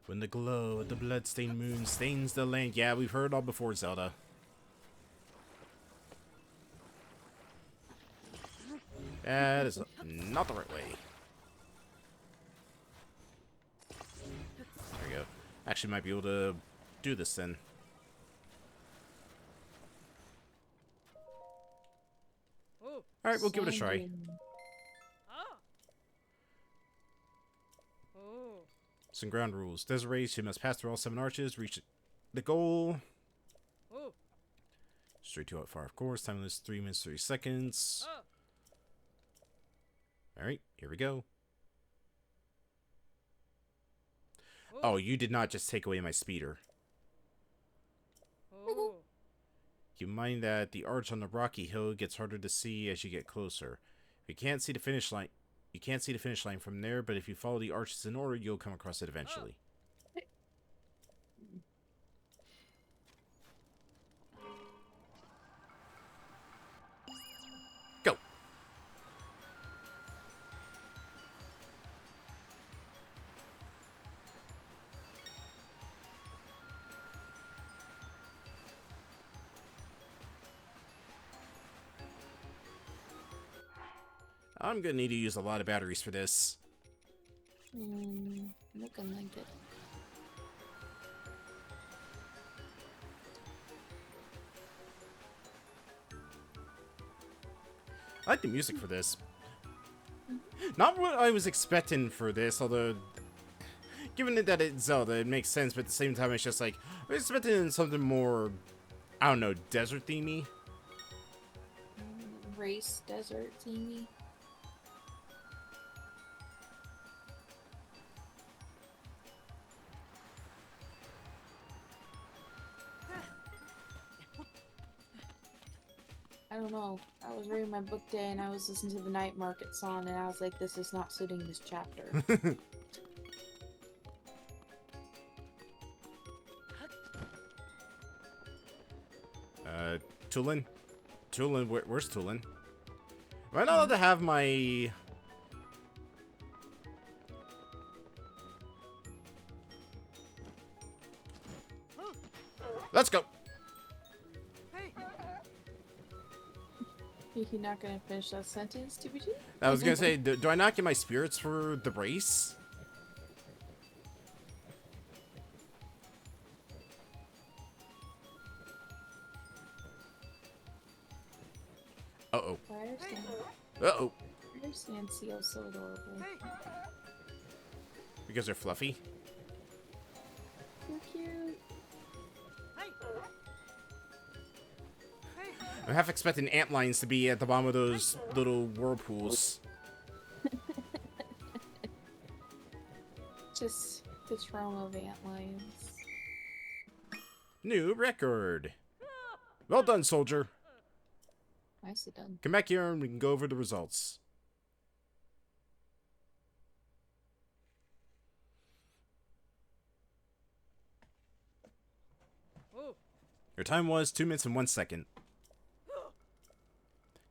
[SPEAKER 1] When the glow of the bloodstained moon stains the land. Yeah, we've heard it all before, Zelda. That is not the right way. There we go. Actually might be able to do this then. Alright, we'll give it a try. Some ground rules. Desert race, you must pass through all 7 arches, reach the goal. Straight 2 out far, of course. Time limit 3 minutes 30 seconds. Alright, here we go. Oh, you did not just take away my speeder. Keep in mind that the arch on the rocky hill gets harder to see as you get closer. You can't see the finish line. You can't see the finish line from there, but if you follow the arches in order, you'll come across it eventually. Go! I'm gonna need to use a lot of batteries for this.
[SPEAKER 7] Looking like it.
[SPEAKER 1] I like the music for this. Not what I was expecting for this, although, given that it's Zelda, it makes sense, but at the same time, it's just like, I was expecting something more, I don't know, desert themey.
[SPEAKER 7] Race desert thingy. I don't know. I was reading my book day and I was listening to the night market song and I was like, this is not suiting this chapter.
[SPEAKER 1] Tulin? Tulin, where's Tulin? Am I not allowed to have my... Let's go!
[SPEAKER 7] You're not gonna finish that sentence, TBT?
[SPEAKER 1] I was gonna say, do I not get my spirits for the race? Uh-oh.
[SPEAKER 7] Why are
[SPEAKER 1] Uh-oh.
[SPEAKER 7] sand seals so adorable?
[SPEAKER 1] Because they're fluffy?
[SPEAKER 7] So cute.
[SPEAKER 1] I'm half expecting antlions to be at the bottom of those little whirlpools.
[SPEAKER 7] Just the trauma of antlions.
[SPEAKER 1] New record. Well done, soldier.
[SPEAKER 7] Nicely done.
[SPEAKER 1] Come back here and we can go over the results. Your time was 2 minutes and 1 second.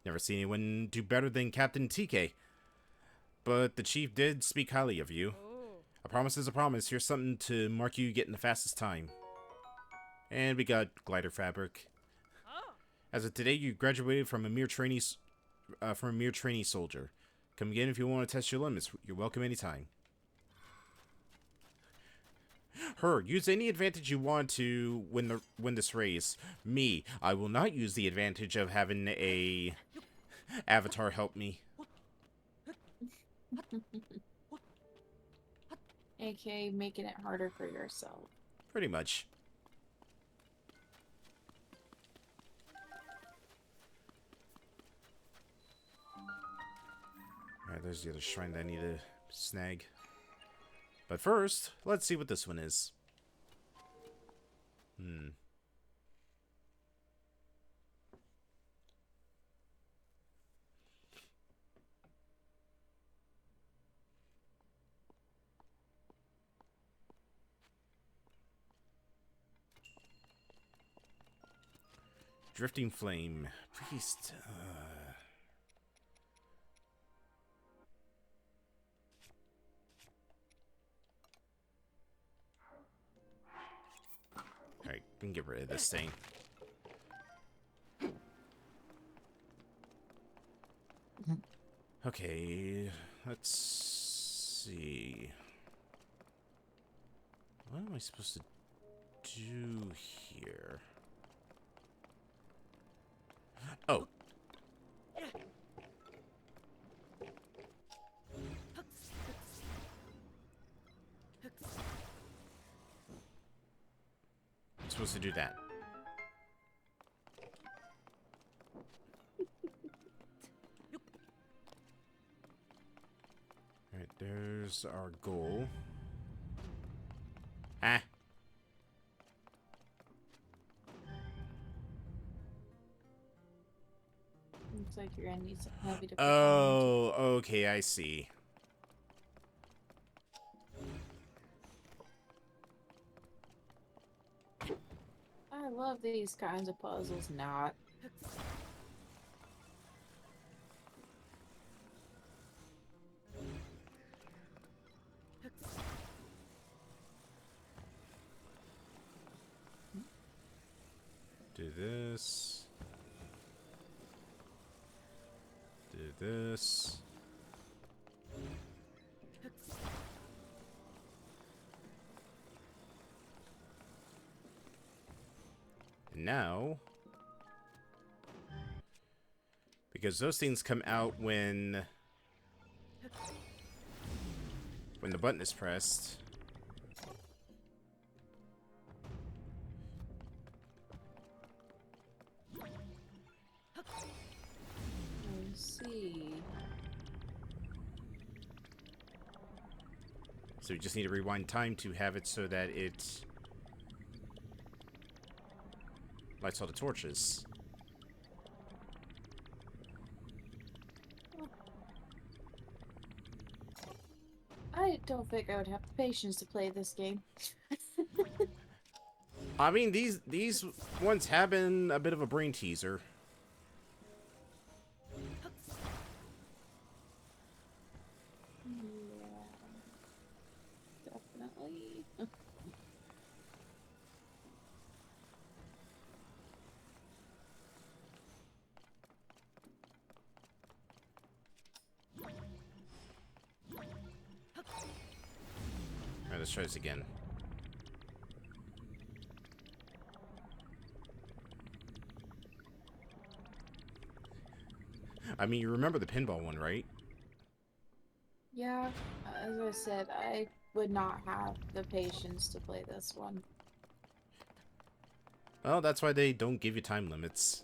[SPEAKER 1] Never seen anyone do better than Captain TK. But the chief did speak highly of you. A promise is a promise. Here's something to mark you getting the fastest time. And we got glider fabric. As of today, you graduated from a mere trainee soldier. Come again if you want to test your limits. You're welcome anytime. Use any advantage you want to win this race. Me, I will not use the advantage of having a avatar help me.
[SPEAKER 7] AKA making it harder for yourself.
[SPEAKER 1] Pretty much. Alright, there's the other shrine that I need to snag. But first, let's see what this one is. Drifting Flame. Priest. can get rid of this thing. Okay, let's see. What am I supposed to do here? Oh. I'm supposed to do that. Alright, there's our goal. Ah.
[SPEAKER 7] Looks like you're gonna need some heavy to
[SPEAKER 1] Oh, okay, I see.
[SPEAKER 7] I love these kinds of puzzles. Not.
[SPEAKER 1] Do this. Do this. And now, because those things come out when the button is pressed.
[SPEAKER 7] I see.
[SPEAKER 1] So you just need to rewind time to have it so that it lights all the torches.
[SPEAKER 7] I don't think I would have the patience to play this game.
[SPEAKER 1] I mean, these ones have been a bit of a brain teaser.
[SPEAKER 7] Yeah, definitely.
[SPEAKER 1] Alright, let's try this again. I mean, you remember the pinball one, right?
[SPEAKER 7] Yeah, as I said, I would not have the patience to play this one.
[SPEAKER 1] Well, that's why they don't give you time limits.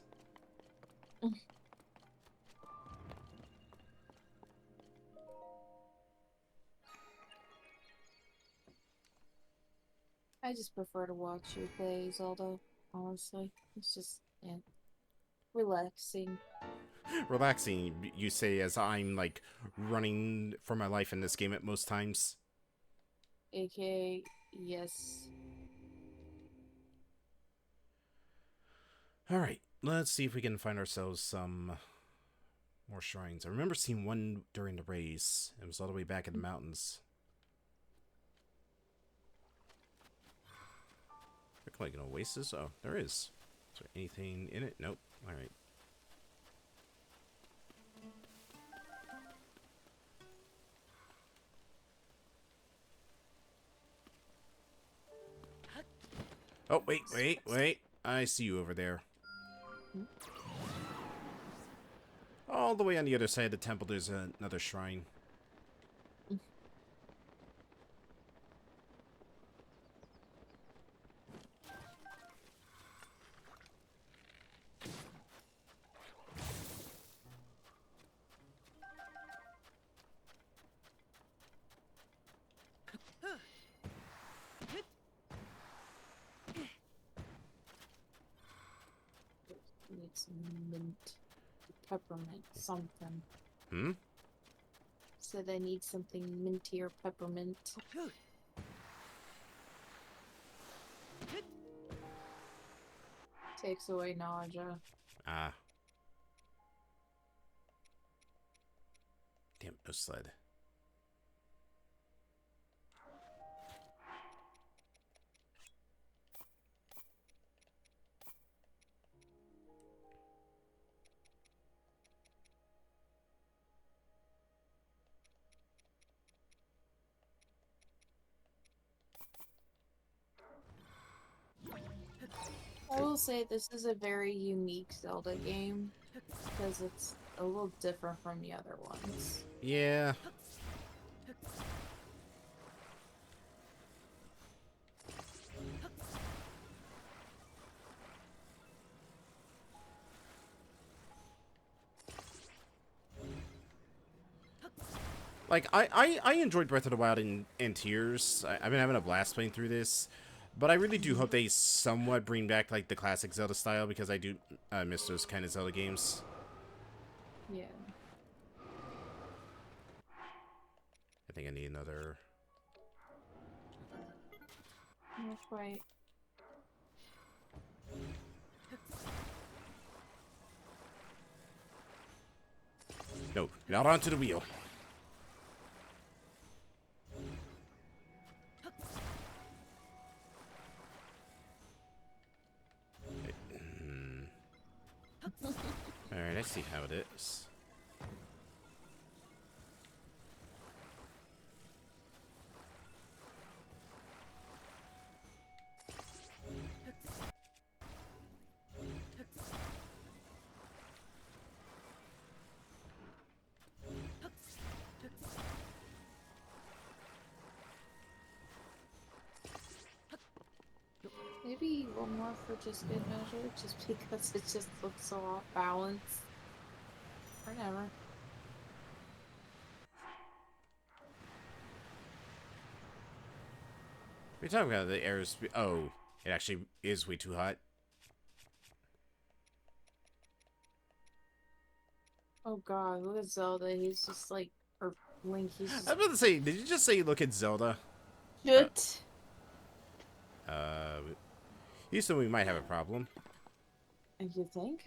[SPEAKER 7] I just prefer to watch you play Zelda, honestly. It's just, yeah, relaxing.
[SPEAKER 1] Relaxing, you say, as I'm, like, running for my life in this game at most times.
[SPEAKER 7] AKA, yes.
[SPEAKER 1] Alright, let's see if we can find ourselves some more shrines. I remember seeing one during the race. It was all the way back in the mountains. Look like an oasis? Oh, there is. Is there anything in it? Nope. Alright. Oh, wait. I see you over there. All the way on the other side of the temple, there's another shrine.
[SPEAKER 7] Need some mint, peppermint, something.
[SPEAKER 1] Hmm?
[SPEAKER 7] Said I need something minty or peppermint. Takes away nausea.
[SPEAKER 1] Ah. Damn, no sled.
[SPEAKER 7] I will say this is a very unique Zelda game because it's a little different from the other ones.
[SPEAKER 1] Yeah. Like, I enjoyed Breath of the Wild in Tears. I've been having a blast playing through this. But I really do hope they somewhat bring back, like, the classic Zelda style, because I do miss those kind of Zelda games.
[SPEAKER 7] Yeah.
[SPEAKER 1] I think I need another...
[SPEAKER 7] Not quite.
[SPEAKER 1] No, not onto the wheel. Alright, I see how it is.
[SPEAKER 7] Maybe one more for just good measure, just because it just looks so off balance. Or never.
[SPEAKER 1] We're talking about the air. Oh, it actually is way too hot.
[SPEAKER 7] Oh god, look at Zelda. He's just like, or Link. He's
[SPEAKER 1] I was
[SPEAKER 7] just
[SPEAKER 1] about to say, did you just say look at Zelda?
[SPEAKER 7] shit.
[SPEAKER 1] Houston, we might have a problem.
[SPEAKER 7] You think?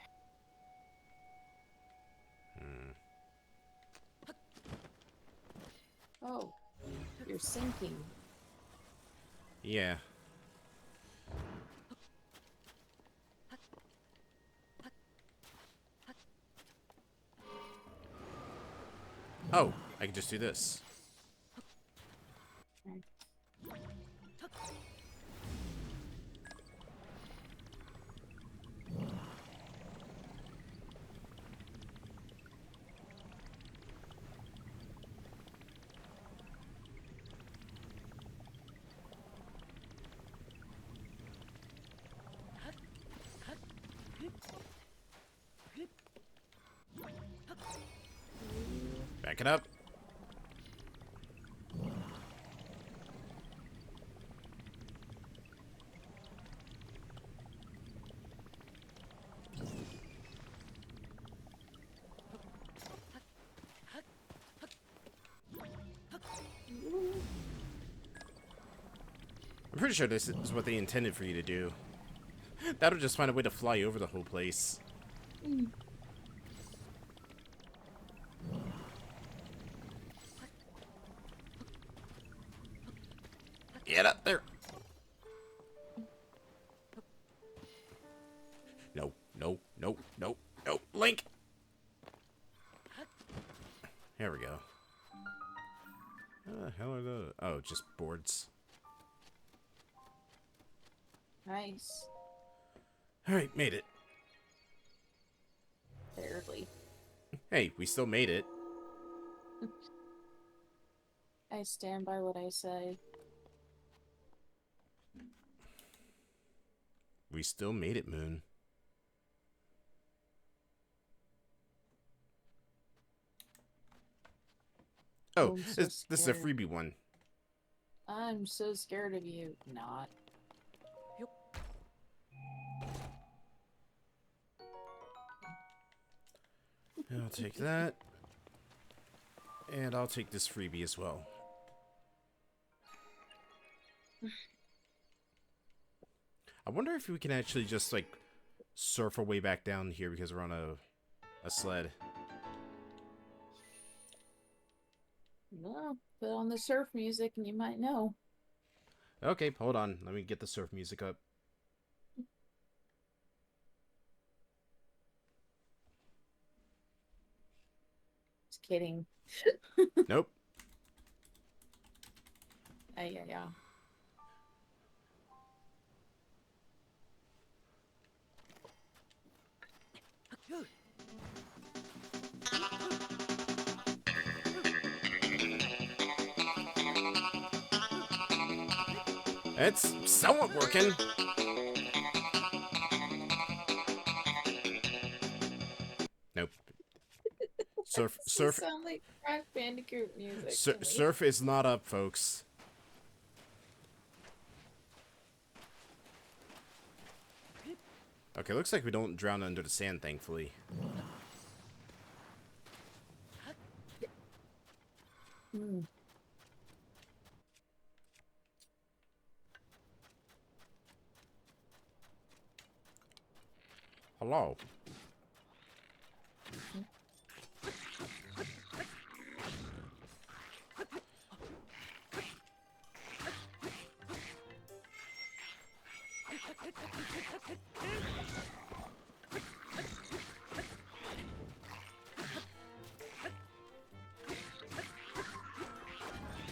[SPEAKER 7] Oh, you're sinking.
[SPEAKER 1] Yeah. Oh, I can just do this. Back it up. I'm pretty sure this is what they intended for you to do. That'll just find a way to fly over the whole place. Get up there. No, no, no, no, no. Link. There we go. How the hell are those? Oh, just boards.
[SPEAKER 7] Nice.
[SPEAKER 1] Alright, made it.
[SPEAKER 7] Barely.
[SPEAKER 1] Hey, we still made it.
[SPEAKER 7] I stand by what I say.
[SPEAKER 1] We still made it, Moon. Oh,
[SPEAKER 7] I'm so
[SPEAKER 1] this is a
[SPEAKER 7] scared.
[SPEAKER 1] freebie one.
[SPEAKER 7] I'm so scared of you. Not.
[SPEAKER 1] I'll take that. And I'll take this freebie as well. I wonder if we can actually just, like, surf our way back down here because we're on a sled.
[SPEAKER 7] No, put on the surf music and you might know.
[SPEAKER 1] Okay, hold on. Let me get the surf music up.
[SPEAKER 7] Just kidding.
[SPEAKER 1] Nope.
[SPEAKER 7] Yeah.
[SPEAKER 1] It's somewhat working. Nope. Surf,
[SPEAKER 7] Sound like Crash Bandicoot music to me.
[SPEAKER 1] surf is not up, folks. Okay, looks like we don't drown under the sand, thankfully.
[SPEAKER 7] Hmm.
[SPEAKER 1] Hello.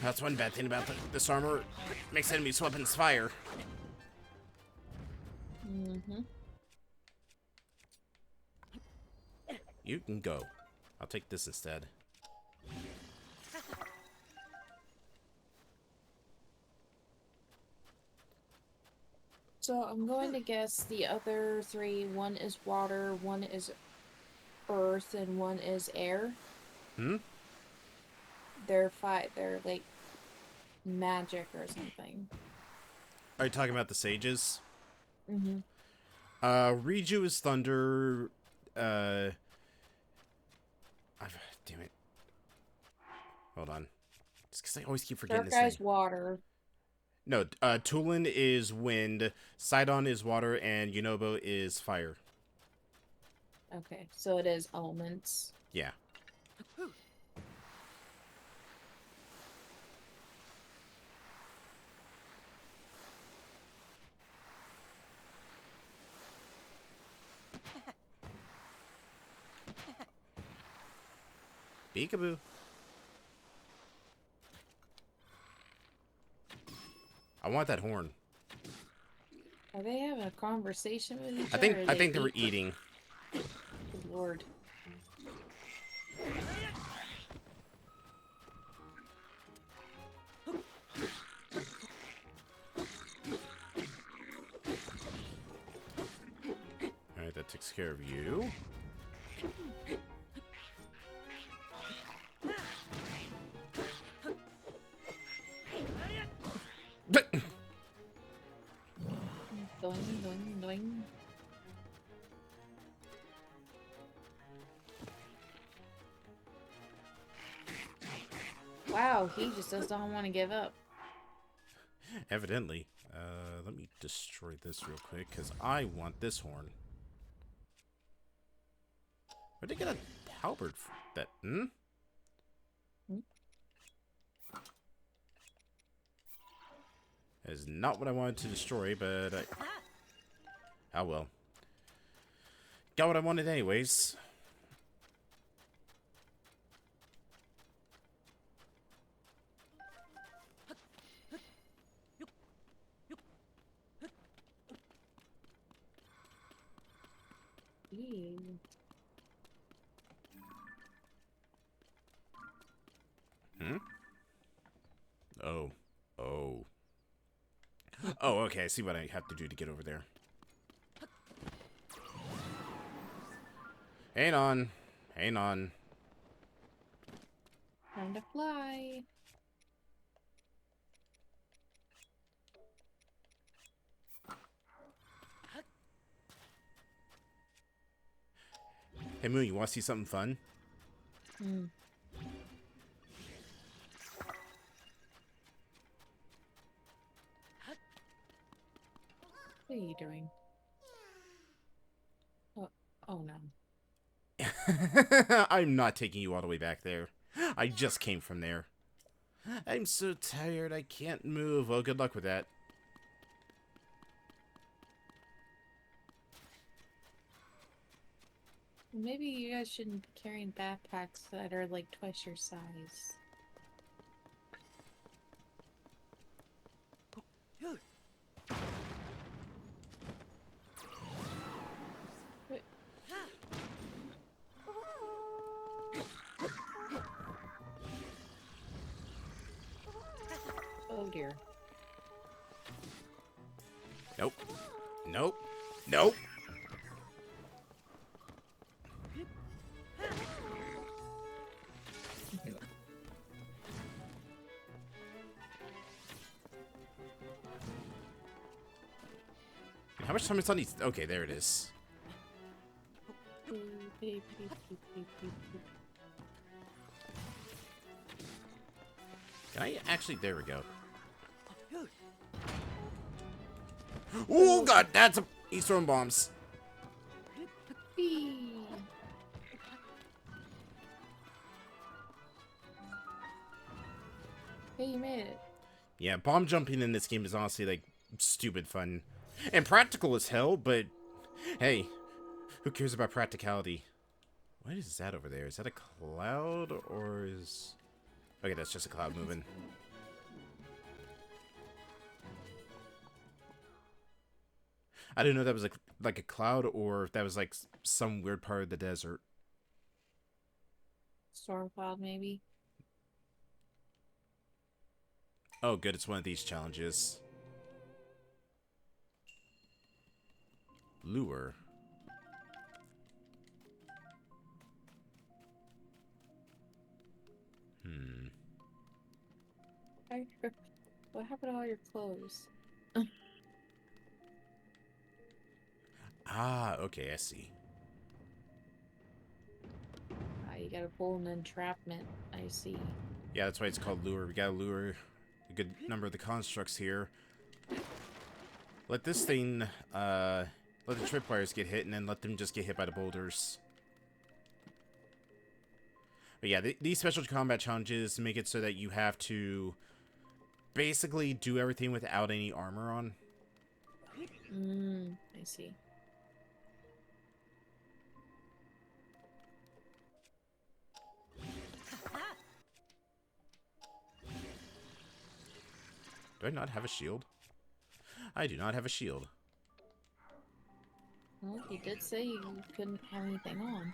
[SPEAKER 1] That's one bad thing about this armor. Makes enemies' weapons fire.
[SPEAKER 7] Mm-hmm.
[SPEAKER 1] You can go. I'll take this instead.
[SPEAKER 7] So I'm going to guess the other three, one is water, one is earth, and one is air.
[SPEAKER 1] Hmm?
[SPEAKER 7] They're like magic or something.
[SPEAKER 1] Are you talking about the sages?
[SPEAKER 7] Mm-hmm.
[SPEAKER 1] Riju is thunder. Damn it. Hold on. It's because I always keep forgetting this
[SPEAKER 7] Dark-Eye's
[SPEAKER 1] thing.
[SPEAKER 7] water.
[SPEAKER 1] No, Tulin is wind, Sidon is water, and Yunobo is fire.
[SPEAKER 7] Okay, so it is elements.
[SPEAKER 1] Yeah. Peekaboo. I want that horn.
[SPEAKER 7] Are they having a conversation with each
[SPEAKER 1] I
[SPEAKER 7] other?
[SPEAKER 1] think they were eating.
[SPEAKER 7] Good lord.
[SPEAKER 1] Alright, that takes care of you.
[SPEAKER 7] Doing, doing, doing. Wow, he just doesn't want to give up.
[SPEAKER 1] Evidently. Let me destroy this real quick, because I want this horn. Where'd they get a halberd for that? Hmm? That is not what I wanted to destroy, but oh well. Got what I wanted anyways.
[SPEAKER 7] Ew.
[SPEAKER 1] Hmm? Oh. Oh. Oh, okay, I see what I have to do to get over there. Hang on. Hang on.
[SPEAKER 7] Time to fly.
[SPEAKER 1] Hey, Moon, you want to see something fun?
[SPEAKER 7] Hmm. What are you doing? Oh no.
[SPEAKER 1] I'm not taking you all the way back there. I just came from there. I'm so tired, I can't move. Well, good luck with that.
[SPEAKER 7] Maybe you guys shouldn't be carrying backpacks that are like twice your size. Wait. Oh dear.
[SPEAKER 1] Nope. Nope. Nope. How much time is on these? Okay, there it is. Can I actually? There we go. Oh god, that's a. He's throwing bombs.
[SPEAKER 7] Whee! Hey, you made it.
[SPEAKER 1] Yeah, bomb jumping in this game is honestly like stupid fun and practical as hell. But hey, who cares about practicality? What is that over there? Is that a cloud or is? Okay, that's just a cloud moving. I didn't know that was like a cloud or if that was like some weird part of the desert.
[SPEAKER 7] Storm cloud, maybe.
[SPEAKER 1] Oh, good, it's one of these challenges. Lure.
[SPEAKER 7] What happened to all your clothes?
[SPEAKER 1] Ah, okay, I see.
[SPEAKER 7] You gotta pull an entrapment. I see.
[SPEAKER 1] Yeah, that's why it's called lure. We gotta lure a good number of the constructs here. Let this thing, let the tripwires get hit, and then let them just get hit by the boulders. But yeah, these special combat challenges make it so that you have to basically do everything without any armor on.
[SPEAKER 7] I see.
[SPEAKER 1] Do I not have a shield? I do not have a shield.
[SPEAKER 7] Well, you did say you couldn't have anything on.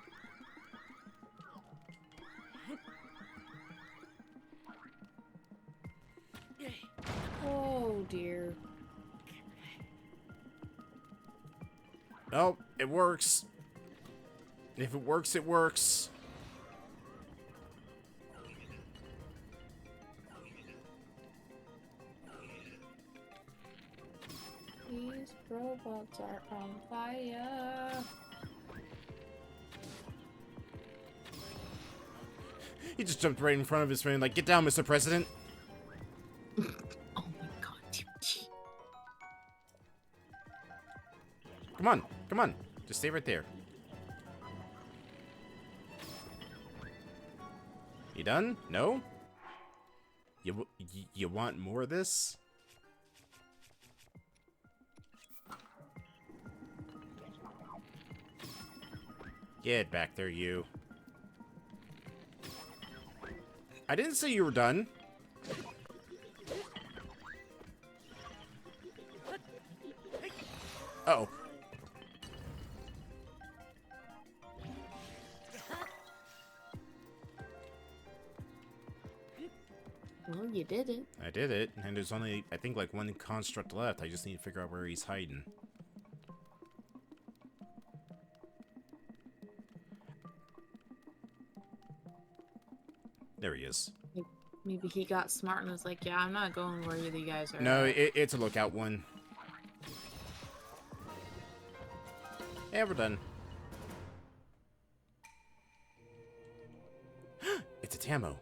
[SPEAKER 7] Oh dear.
[SPEAKER 1] Oh, it works. If it works, it works.
[SPEAKER 7] These robots are on fire.
[SPEAKER 1] He just jumped right in front of his friend, like, get down, Mr. President.
[SPEAKER 7] Oh my god, Timothy.
[SPEAKER 1] Come on, come on. Just stay right there. You done? No? You want more of this? Get back there, you. I didn't say you were done. Uh-oh.
[SPEAKER 7] Well, you did it.
[SPEAKER 1] I did it, and there's only, I think, like one construct left. I just need to figure out where he's hiding. There he is.
[SPEAKER 7] Maybe he got smart and was like, yeah, I'm not going where you guys are.
[SPEAKER 1] No, it's a lookout one. Yeah, we're done. It's a Tamo.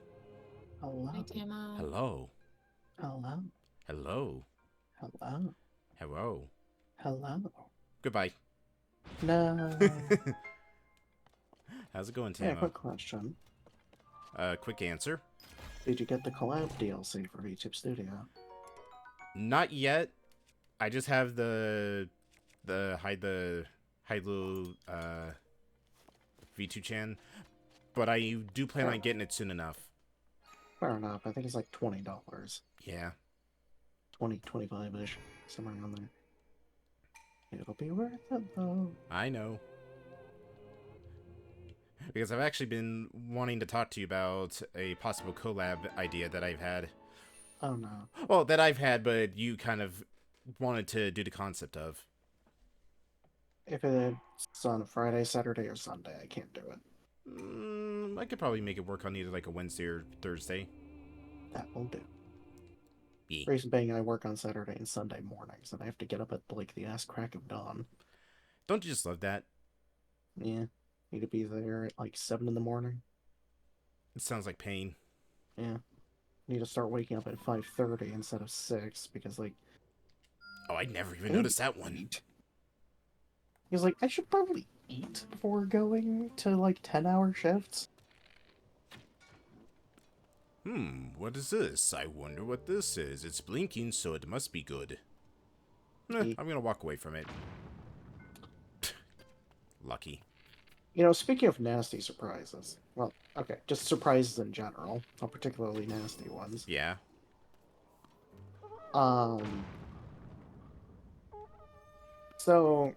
[SPEAKER 8] Hello.
[SPEAKER 7] Hi, Tama.
[SPEAKER 1] Hello.
[SPEAKER 8] Hello.
[SPEAKER 1] Hello.
[SPEAKER 8] Hello.
[SPEAKER 1] Hello.
[SPEAKER 8] Hello.
[SPEAKER 1] Goodbye.
[SPEAKER 8] No.
[SPEAKER 1] How's it going,
[SPEAKER 8] Yeah,
[SPEAKER 1] Tamo?
[SPEAKER 8] quick question.
[SPEAKER 1] Quick answer.
[SPEAKER 8] Did you get the collab DLC for VTube Studio?
[SPEAKER 1] Not yet. I just have the Hydlo V2 chan, but I do plan on getting it soon enough.
[SPEAKER 8] Fair enough. I think it's like $20.
[SPEAKER 1] Yeah.
[SPEAKER 8] 20, 25-ish. Somewhere around there. It'll be worth it, though.
[SPEAKER 1] I know. Because I've actually been wanting to talk to you about a possible collab idea that I've had.
[SPEAKER 8] Oh, no.
[SPEAKER 1] Well, that I've had, but you kind of wanted to do the concept of.
[SPEAKER 8] If it's on Friday, Saturday, or Sunday, I can't do it.
[SPEAKER 1] I could probably make it work on either like a Wednesday or Thursday.
[SPEAKER 8] That will do.
[SPEAKER 1] Yeah.
[SPEAKER 8] Reason being, I work on Saturday and Sunday mornings, and I have to get up at like the ass crack of dawn.
[SPEAKER 1] Don't you just love that?
[SPEAKER 8] Yeah, need to be there at like 7 in the morning.
[SPEAKER 1] It sounds like pain.
[SPEAKER 8] Yeah, need to start waking up at 5:30 instead of 6 because like.
[SPEAKER 1] Oh, I never even
[SPEAKER 8] I need
[SPEAKER 1] noticed
[SPEAKER 8] to
[SPEAKER 1] that one.
[SPEAKER 8] eat. He was like, I should probably eat before going to like 10-hour shifts.
[SPEAKER 1] What is this? I wonder what this is. It's blinking, so it must be good. I'm gonna walk away from it. Lucky.
[SPEAKER 8] You know, speaking of nasty surprises, well, okay, just surprises in general, not particularly nasty ones.
[SPEAKER 1] Yeah.
[SPEAKER 8] So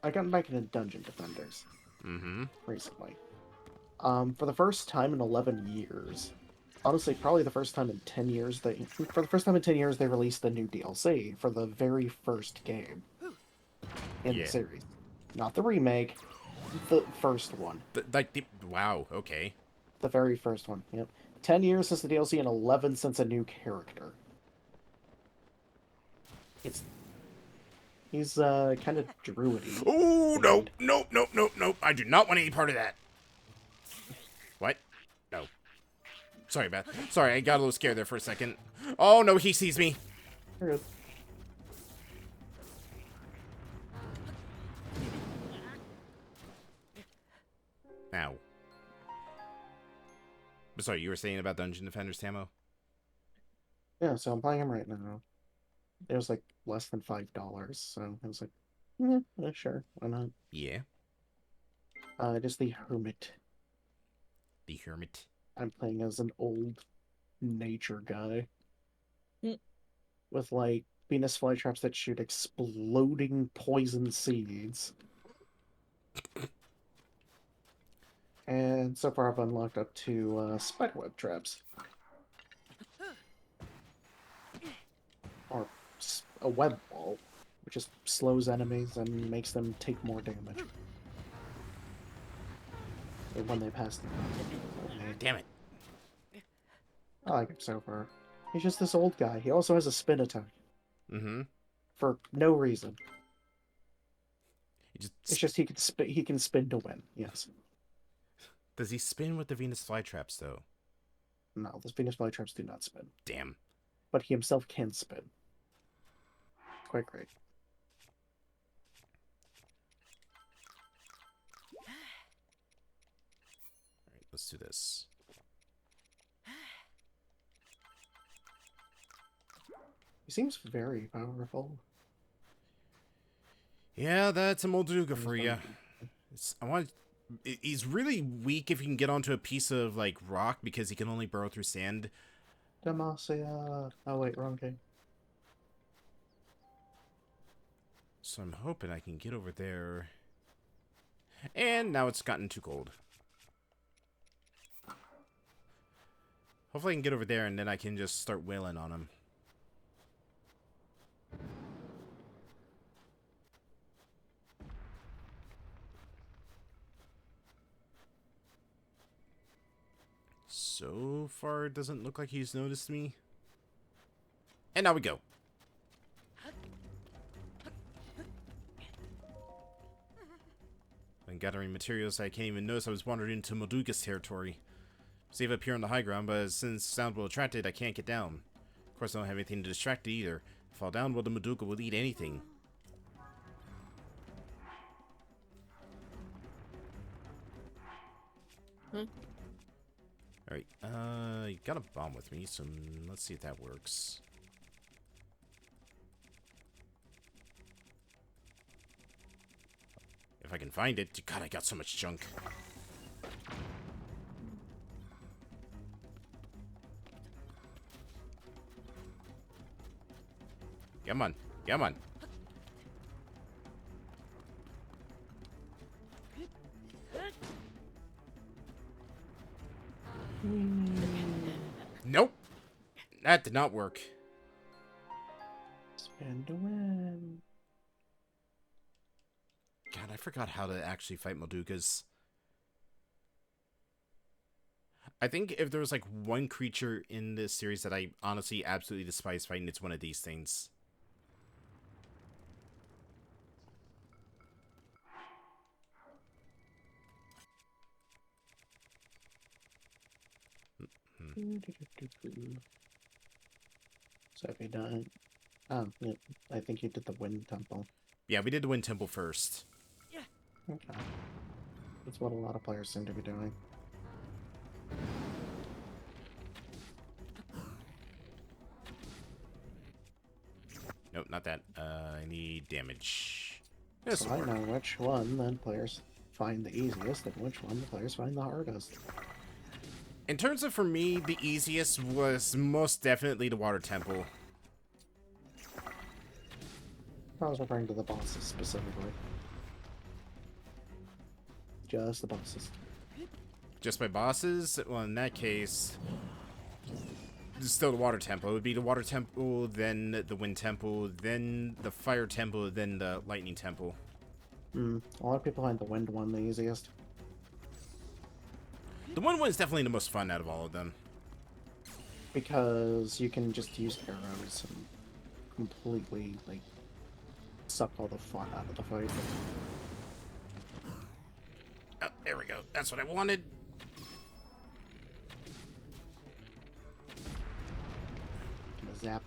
[SPEAKER 8] I got back into Dungeon Defenders. Recently. For the first time in 11 years, honestly, probably the first time in 10 years, they released the new DLC for the very first game in the series. Not the remake, the first one.
[SPEAKER 1] Wow, okay.
[SPEAKER 8] The very first one, yep. 10 years since the DLC and 11 since a new character. He's kind of druidy.
[SPEAKER 1] Oh, no. I do not want any part of that. What? No. Sorry, Beth. Sorry, I got a little scared there for a second. Oh, no, he sees me.
[SPEAKER 8] You're good.
[SPEAKER 1] Ow. But sorry, you were saying about Dungeon Defenders, Tamo?
[SPEAKER 8] Yeah, so I'm playing him right now. It was like less than $5, so I was like, yeah, sure, why not?
[SPEAKER 1] Yeah.
[SPEAKER 8] It is the Hermit.
[SPEAKER 1] The Hermit.
[SPEAKER 8] I'm playing as an old nature guy. With like Venus flytraps that shoot exploding poison seeds. And so far I've unlocked up to spiderweb traps. Or a web wall, which just slows enemies and makes them take more damage when they pass them.
[SPEAKER 1] Damn it.
[SPEAKER 8] I like him so far. He's just this old guy. He also has a spin attack. For no reason. It's just he can spin to win, yes.
[SPEAKER 1] Does he spin with the Venus flytraps, though?
[SPEAKER 8] No, the Venus flytraps do not spin.
[SPEAKER 1] Damn.
[SPEAKER 8] But he himself can spin. Quite great.
[SPEAKER 1] Alright, let's do this.
[SPEAKER 8] He seems very powerful.
[SPEAKER 1] Yeah, that's a Molduga for you. He's really weak if you can get onto a piece of, like, rock because he can only burrow through sand.
[SPEAKER 8] Demacia. Oh, wait, wrong game.
[SPEAKER 1] So I'm hoping I can get over there. And now it's gotten too cold. Hopefully I can get over there and then I can just start wailing on him. So far, it doesn't look like he's noticed me. And now we go. I'm gathering materials, I can't even notice I was wandering into Molduga's territory. Save up here on the high ground, but since sound will attract it, I can't get down. Of course, I don't have anything to distract it either. If I fall down, well, the Molduga will eat anything. Alright, you got a bomb with me, so let's see if that works. If I can find it. God, I got so much junk. Come on. Come on. Nope. That did not work.
[SPEAKER 8] And to win.
[SPEAKER 1] God, I forgot how to actually fight Moldukas. I think if there was like one creature in this series that I honestly absolutely despise fighting, it's one of these things.
[SPEAKER 8] So have you done? Oh, yeah. I think you did the Wind Temple.
[SPEAKER 1] Yeah, we did the Wind Temple first.
[SPEAKER 8] Okay. That's what a lot of players seem to be doing.
[SPEAKER 1] Nope, not that. I need damage.
[SPEAKER 8] So I know which one then players find the easiest and which one the players find the hardest.
[SPEAKER 1] In terms of, for me, the easiest was most definitely the Water Temple.
[SPEAKER 8] I was referring to the bosses specifically. Just the bosses.
[SPEAKER 1] Just by bosses? Well, in that case, it's still the Water Temple. It would be the Water Temple, then the Wind Temple, then the Fire Temple, then the Lightning Temple.
[SPEAKER 8] A lot of people find the Wind one the easiest.
[SPEAKER 1] The Wind one is definitely the most fun out of all of them.
[SPEAKER 8] Because you can just use arrows and completely, like, suck all the fun out of the fight.
[SPEAKER 1] Oh, there we go. That's what I wanted.
[SPEAKER 8] Zap.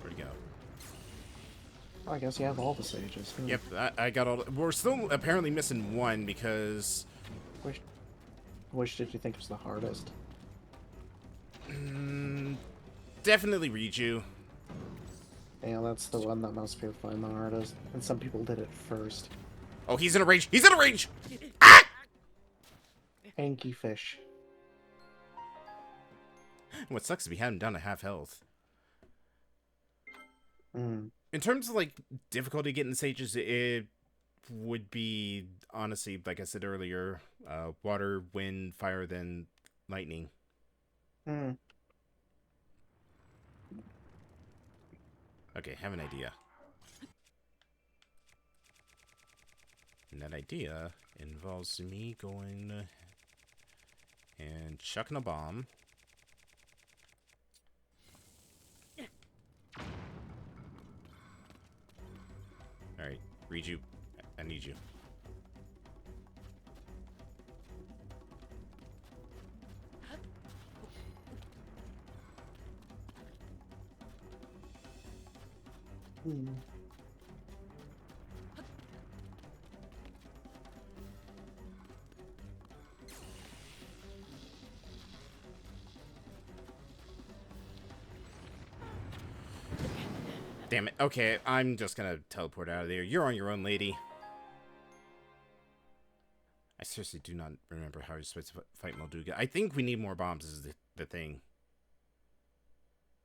[SPEAKER 1] Where'd he go?
[SPEAKER 8] I guess you have all the sages.
[SPEAKER 1] Yep, I got all. We're still apparently missing one because.
[SPEAKER 8] Which did you think was the hardest?
[SPEAKER 1] Definitely Riju.
[SPEAKER 8] Yeah, that's the one that most people find the hardest. And some people did it first.
[SPEAKER 1] Oh, he's in a rage. He's in a rage.
[SPEAKER 8] Hanky fish.
[SPEAKER 1] What sucks is we had him down to half health.
[SPEAKER 8] Mm.
[SPEAKER 1] In terms of like difficulty getting the sages, it would be honestly, like I said earlier, water, wind, fire, then lightning.
[SPEAKER 8] Mm.
[SPEAKER 1] Okay, have an idea. And that idea involves me going and chucking a bomb. Alright, Riju, I need you.
[SPEAKER 8] Mm.
[SPEAKER 1] Damn it. Okay, I'm just gonna teleport out of there. You're on your own, lady. I seriously do not remember how you're supposed to fight Molduga. I think we need more bombs is the thing.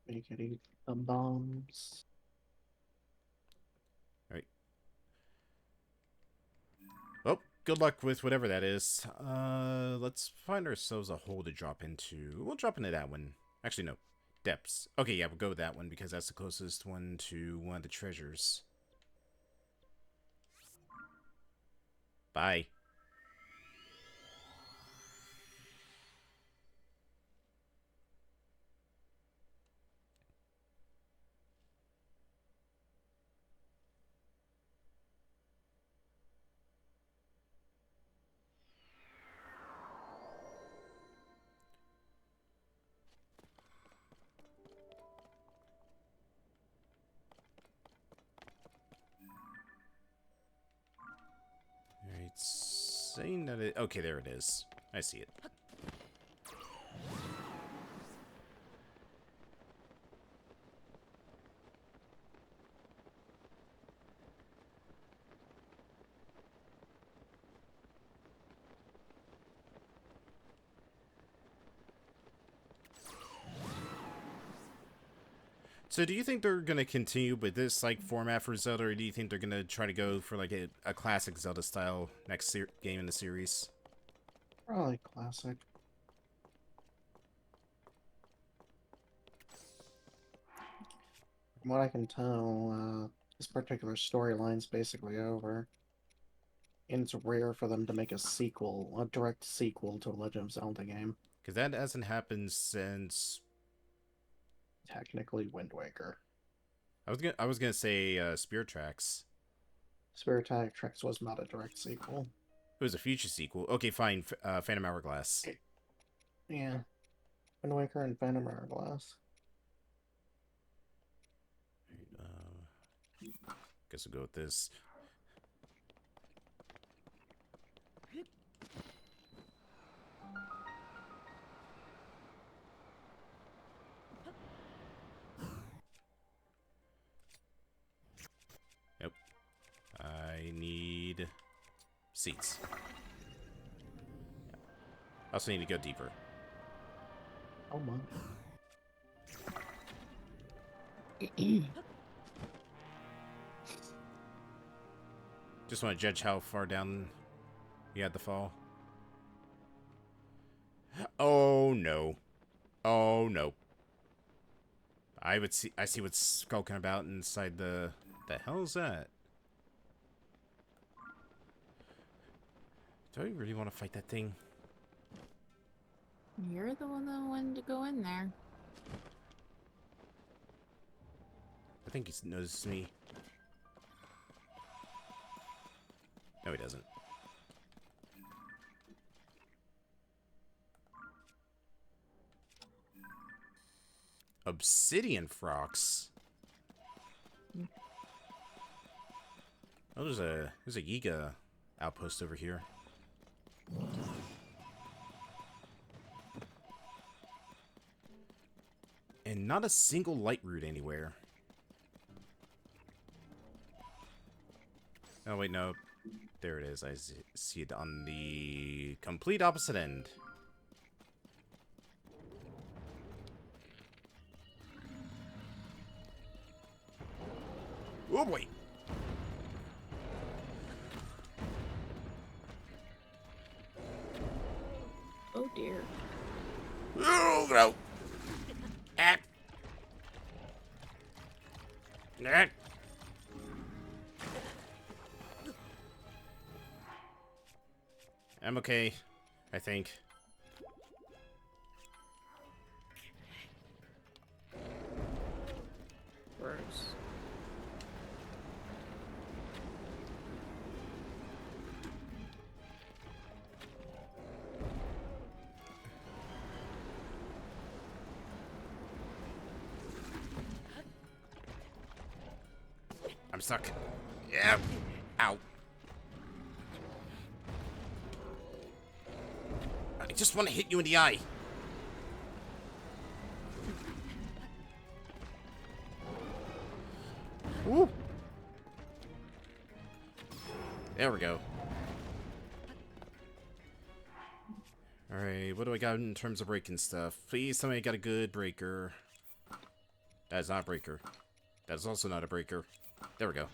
[SPEAKER 8] You could eat some bombs.
[SPEAKER 1] Alright. Well, good luck with whatever that is. Let's find ourselves a hole to drop into. We'll drop into that one. Actually, no. Depths. Okay, yeah, we'll go with that one because that's the closest one to one of the treasures. Bye. Alright, saying that it... Okay, there it is. I see it. So do you think they're going to continue with this like format for Zelda, or do you think they're going to try to go for like a classic Zelda style next game in the series?
[SPEAKER 8] Probably classic. From what I can tell, this particular storyline's basically over. And it's rare for them to make a sequel, a direct sequel to a Legend of Zelda game.
[SPEAKER 1] Because that hasn't happened since...
[SPEAKER 8] Technically, Wind Waker.
[SPEAKER 1] I was gonna say Spirit Tracks.
[SPEAKER 8] Spirit Tracks was not a direct sequel.
[SPEAKER 1] It was a future sequel. Okay, fine. Phantom Hourglass.
[SPEAKER 8] Yeah. Wind Waker and Phantom Hourglass.
[SPEAKER 1] Guess we'll go with this. Yep. I need seats. I also need to go deeper.
[SPEAKER 8] Oh my.
[SPEAKER 1] Just want to judge how far down you had to fall. Oh no. Oh no. I see what's skulking about inside the hell is that? Do I really want to fight that thing?
[SPEAKER 7] You're the one that wanted to go in there.
[SPEAKER 1] I think he's noticed me. No, he doesn't. Obsidian frogs. Oh, there's a Yiga outpost over here. And not a single light root anywhere. Oh wait, no. There it is. I see it on the complete opposite end. Oh boy!
[SPEAKER 7] Oh dear.
[SPEAKER 1] Oh no! Ah. Ah. I'm okay, I think.
[SPEAKER 7] Gross.
[SPEAKER 1] I'm stuck. Yeah. Ow. I just want to hit you in the eye. Woo. There we go. Alright, what do I got in terms of breaking stuff? Please, somebody got a good breaker. That is not a breaker. That is also not a breaker. There we go.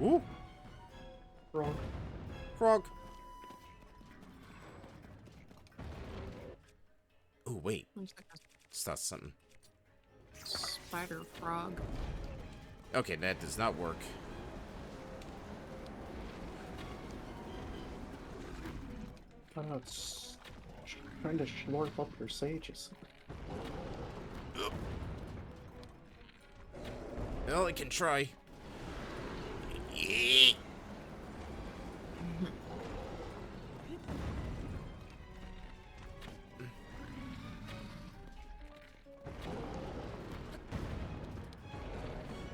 [SPEAKER 1] Ooh!
[SPEAKER 8] Frog.
[SPEAKER 1] Frog! Ooh, wait.
[SPEAKER 7] Looks like
[SPEAKER 1] That's something.
[SPEAKER 7] a spider frog.
[SPEAKER 1] Okay, that does not work.
[SPEAKER 8] It's trying to slurp up your sages.
[SPEAKER 1] Well, I can try. Yeet.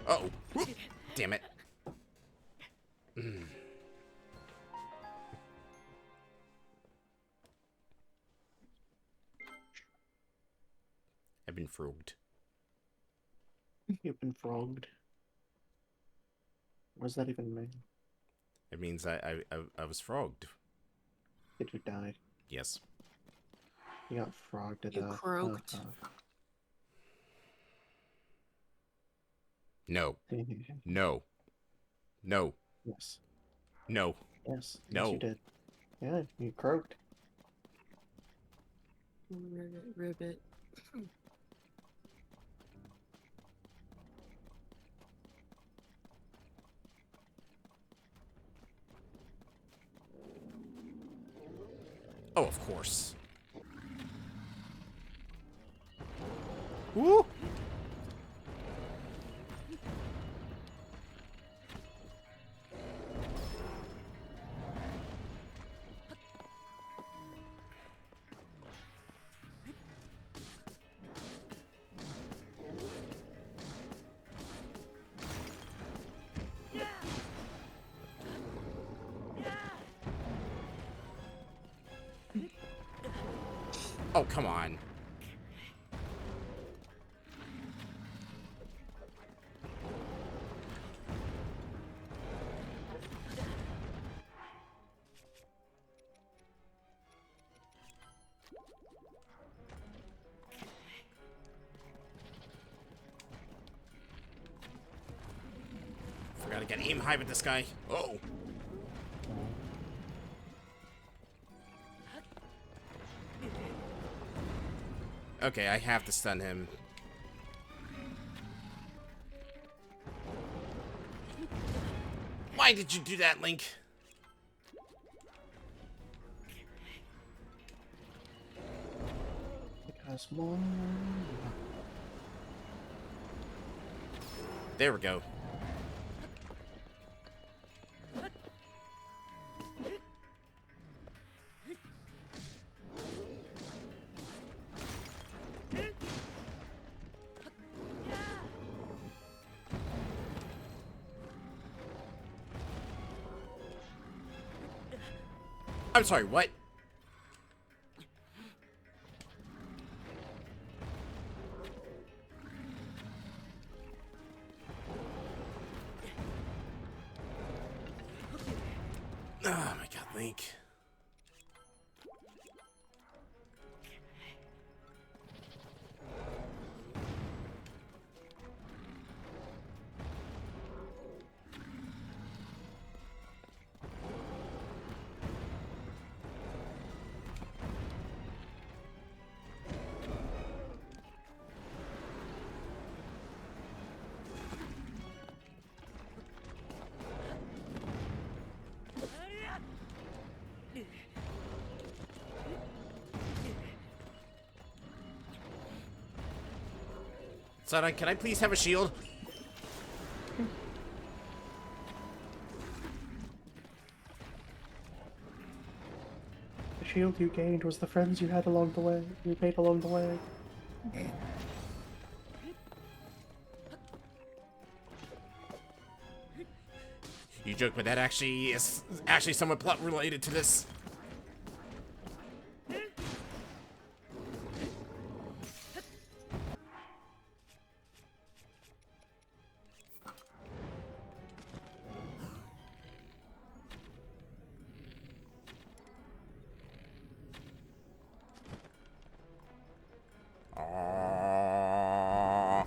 [SPEAKER 1] Uh-oh. Whoop. Damn it. I've been frogged.
[SPEAKER 8] You've been frogged. What does that even mean?
[SPEAKER 1] It means I was frogged.
[SPEAKER 8] Did you die?
[SPEAKER 1] Yes.
[SPEAKER 8] You got frogged to
[SPEAKER 7] You
[SPEAKER 8] death.
[SPEAKER 7] croaked.
[SPEAKER 1] No. No. No.
[SPEAKER 8] Yes.
[SPEAKER 1] No.
[SPEAKER 8] Yes. Yes,
[SPEAKER 1] No.
[SPEAKER 8] you did. Yeah, you croaked.
[SPEAKER 7] Ribbit, ribbit.
[SPEAKER 1] Oh, of course. Woo! Oh, come on. Forgot to get aim high with this guy. Oh. Okay, I have to stun him. Why did you do that, Link?
[SPEAKER 8] Because more.
[SPEAKER 1] There we go. I'm sorry, what? Oh my god, Link. Sada, can I please have a shield?
[SPEAKER 8] The shield you gained was the friends you had along the way. You made along the way.
[SPEAKER 1] You joke, but that actually is actually somewhat plot related to this. Aww.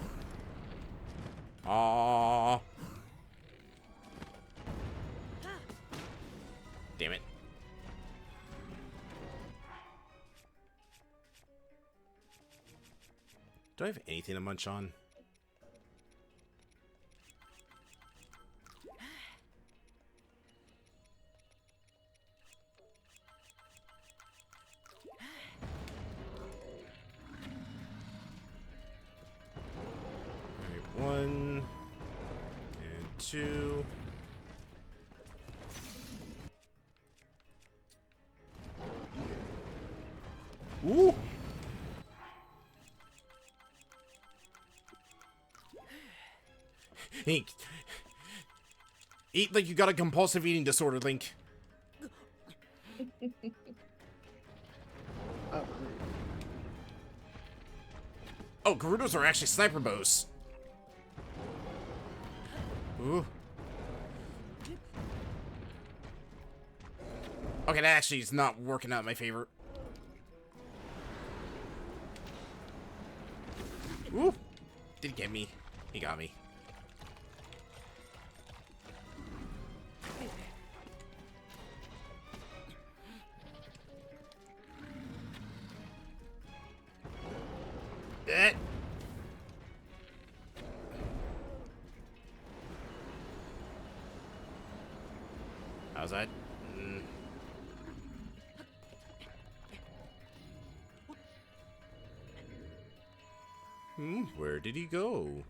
[SPEAKER 1] Aww. Damn it. Do I have anything to munch on? Alright, 1 and 2. Ooh! Link. Eat like you got a compulsive eating disorder, Link.
[SPEAKER 8] Oh,
[SPEAKER 1] Oh, Gerudos are actually sniper bows. Ooh. Okay, that actually is not working out in my favor. Ooh. Did he get me? He got me. How's that? Mm. Where did he go?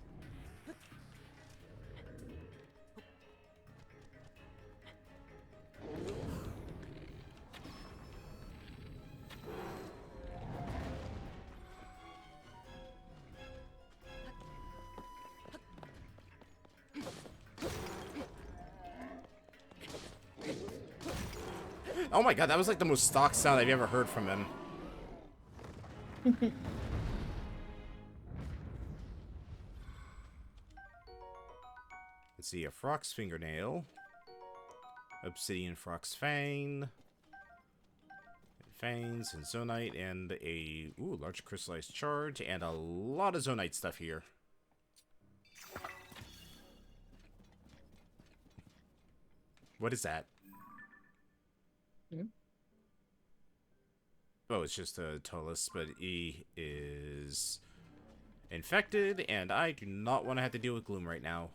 [SPEAKER 1] Oh my god, that was like the most stock sound I've ever heard from him. Let's see, a frog's fingernail, obsidian frog's fang, fangs and zonite, and a large crystallized charge, and a lot of zonite stuff here. What is that? Oh, it's just a Tullus, but he is infected, and I do not want to have to deal with Gloom right now.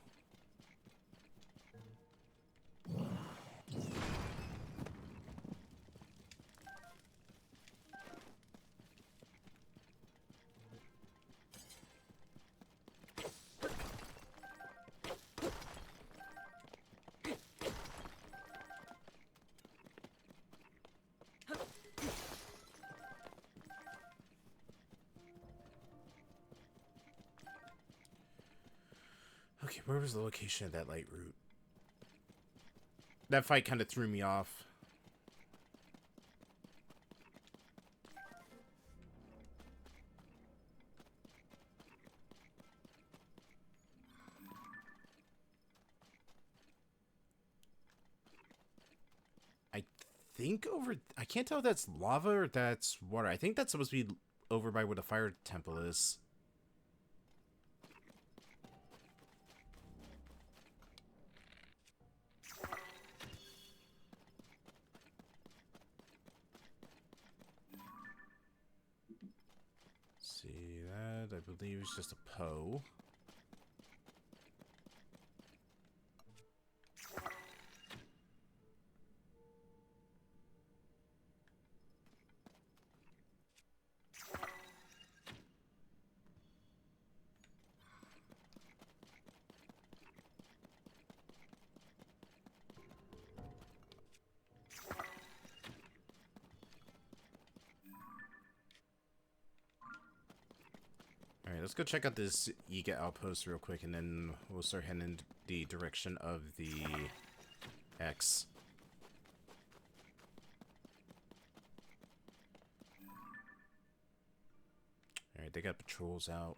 [SPEAKER 1] Okay, where was the location of that light route? That fight kind of threw me off. I can't tell if that's lava or that's water. I think that's supposed to be over by where the fire temple is. See that? I believe it's just a Poe. Alright, let's go check out this Yiga outpost real quick, and then we'll start heading in the direction of the X. Alright, they got patrols out.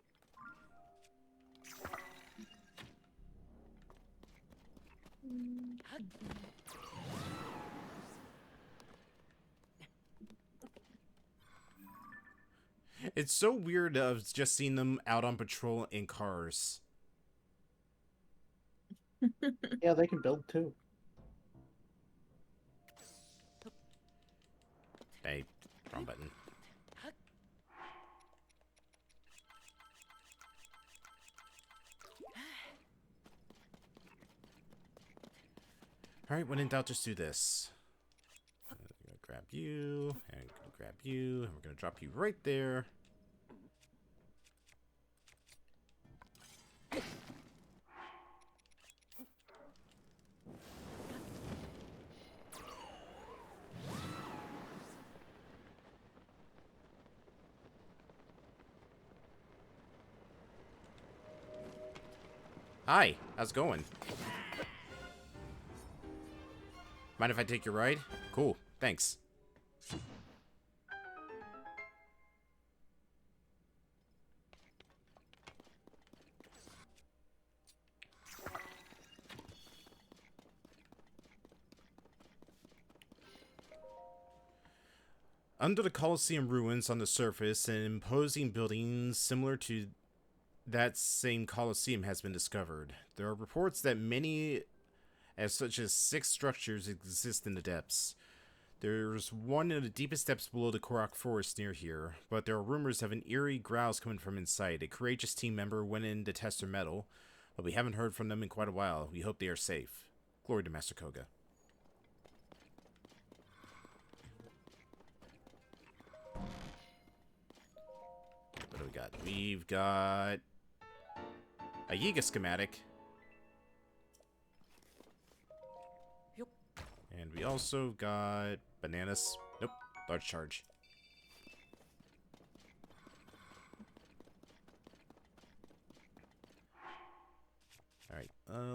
[SPEAKER 1] It's so weird of just seeing them out on patrol in cars.
[SPEAKER 8] Yeah, they can build too.
[SPEAKER 1] Hey, wrong button. Alright, when in doubt, just do this. I'm gonna grab you, and I'm gonna grab you, and we're gonna drop you right there. Hi, how's it going? Mind if I take your ride? Cool, thanks. Under the Colosseum ruins on the surface, an imposing building similar to that same Colosseum has been discovered. There are reports that many, as such as 6 structures, exist in the depths. There's one in the deepest depths below the Korok Forest near here, but there are rumors of an eerie growls coming from inside. A courageous team member went in to test their metal, but we haven't heard from them in quite a while. We hope they are safe. Glory to Master Koga. What we got? We've got a Yiga schematic.
[SPEAKER 5] Yup.
[SPEAKER 1] And we also got bananas. Nope. Large charge. Alright,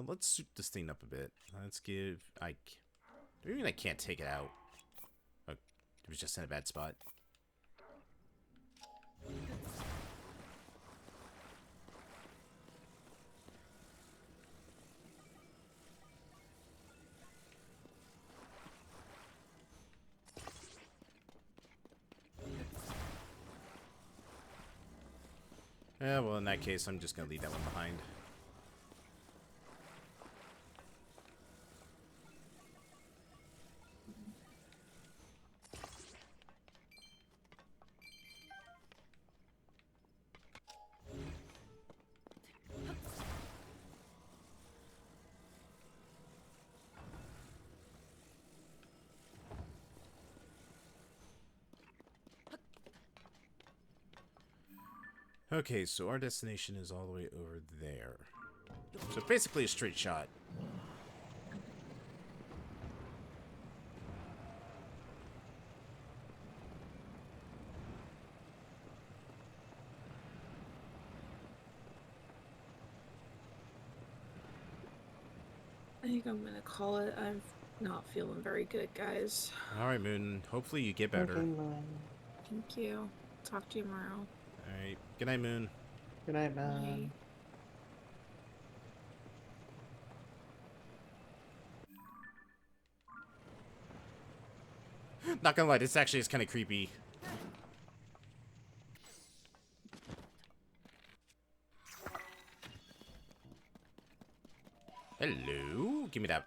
[SPEAKER 1] let's soup this thing up a bit. Let's give... Do you mean I can't take it out? Oh, it was just in a bad spot. Yeah, well, in that case, I'm just gonna leave that one behind. Okay, so our destination is all the way over there. So basically a straight shot.
[SPEAKER 7] I think I'm gonna call it. I'm not feeling very good, guys.
[SPEAKER 1] Alright, Moon. Hopefully you get better.
[SPEAKER 8] Okay, man.
[SPEAKER 7] Thank you. Talk to you tomorrow.
[SPEAKER 1] Alright. Good night, Moon.
[SPEAKER 8] Good night,
[SPEAKER 7] Bye.
[SPEAKER 8] man.
[SPEAKER 1] Not gonna lie, this actually is kind of creepy. Hello? Give me that.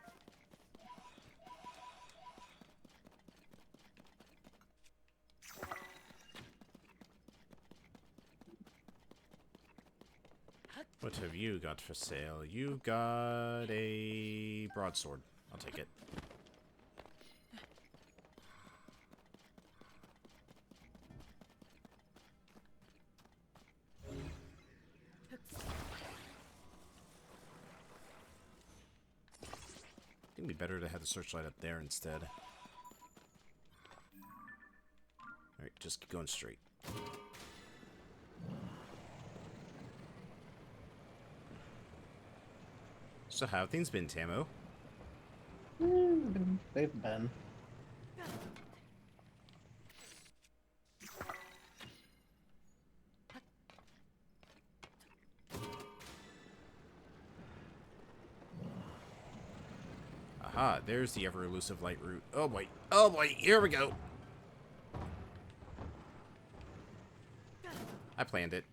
[SPEAKER 1] What have you got for sale? You got a broadsword. I'll take it. I think it'd be better to have the searchlight up there instead. Alright, just keep going straight. So how have things been, Tamo?
[SPEAKER 8] They've been.
[SPEAKER 1] Aha, there's the ever-elusive light route. Oh boy, oh boy, here we go! I planned it.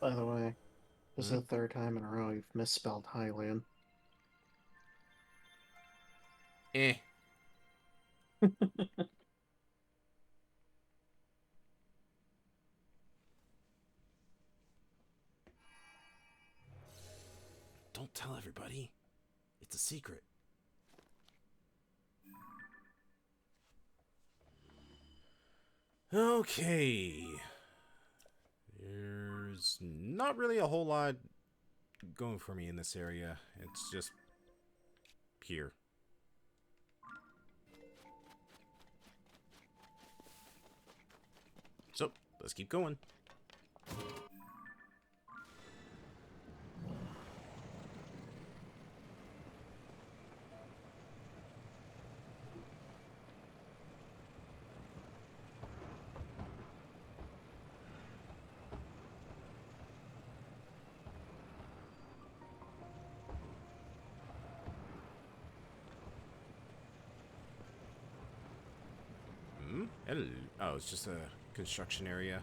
[SPEAKER 8] By the way, this is the third time in a row you've misspelled Highland.
[SPEAKER 1] Eh. Don't tell everybody. It's a secret. Okay. There's not really a whole lot going for me in this area. It's just here. So, let's keep going. Hello. Oh, it's just a construction area.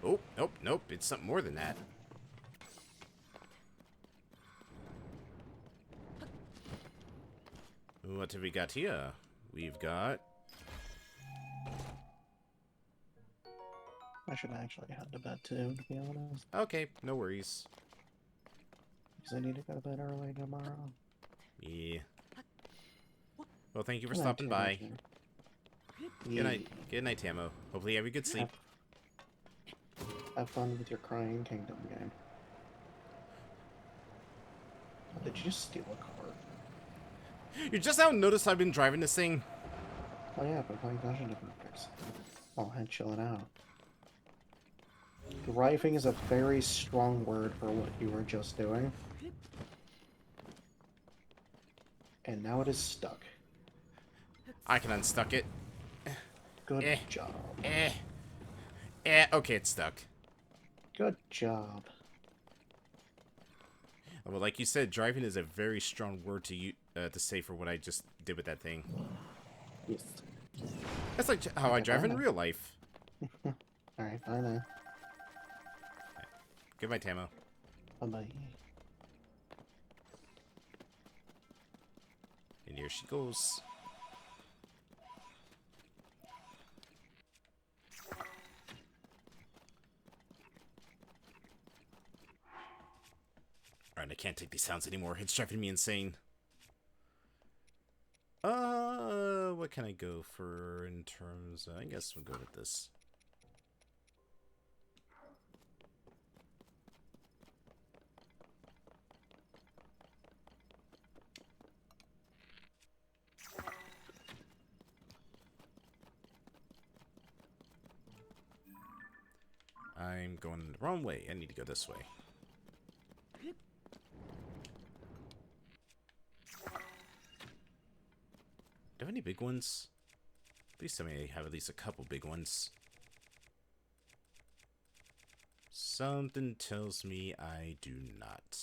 [SPEAKER 1] Oh, nope, nope. It's something more than that. What have we got here? We've got...
[SPEAKER 8] I should actually head to bed too, to be honest.
[SPEAKER 1] Okay, no worries.
[SPEAKER 8] Because I need to go to bed early tomorrow.
[SPEAKER 1] Yeah. Well, thank you for
[SPEAKER 8] Good night,
[SPEAKER 1] stopping by.
[SPEAKER 8] Tammo.
[SPEAKER 1] Good night. Good night, Tammo. Hopefully you have a good sleep.
[SPEAKER 8] Have fun with your Crying Kingdom game. Oh, did you just steal a car?
[SPEAKER 1] You just now noticed I've been driving this thing?
[SPEAKER 8] Oh yeah, I've been playing Dungeon Defenders. Oh, and chilling out. Driving is a very strong word for what you were just doing. And now it is stuck.
[SPEAKER 1] I can unstuck it.
[SPEAKER 8] Good job.
[SPEAKER 1] Okay, it's stuck.
[SPEAKER 8] Good job.
[SPEAKER 1] Well, like you said, driving is a very strong word to say for what I just did with that thing.
[SPEAKER 8] Yes.
[SPEAKER 1] That's like how I drive in real life.
[SPEAKER 8] Alright, bye now.
[SPEAKER 1] Goodbye, Tammo.
[SPEAKER 8] Bye-bye.
[SPEAKER 1] And here she goes. Alright, I can't take these sounds anymore. It's driving me insane. What can I go for in terms of... I guess we'll go with this. I'm going the wrong way. I need to go this way. Do I have any big ones? At least I may have at least a couple big ones. Something tells me I do not.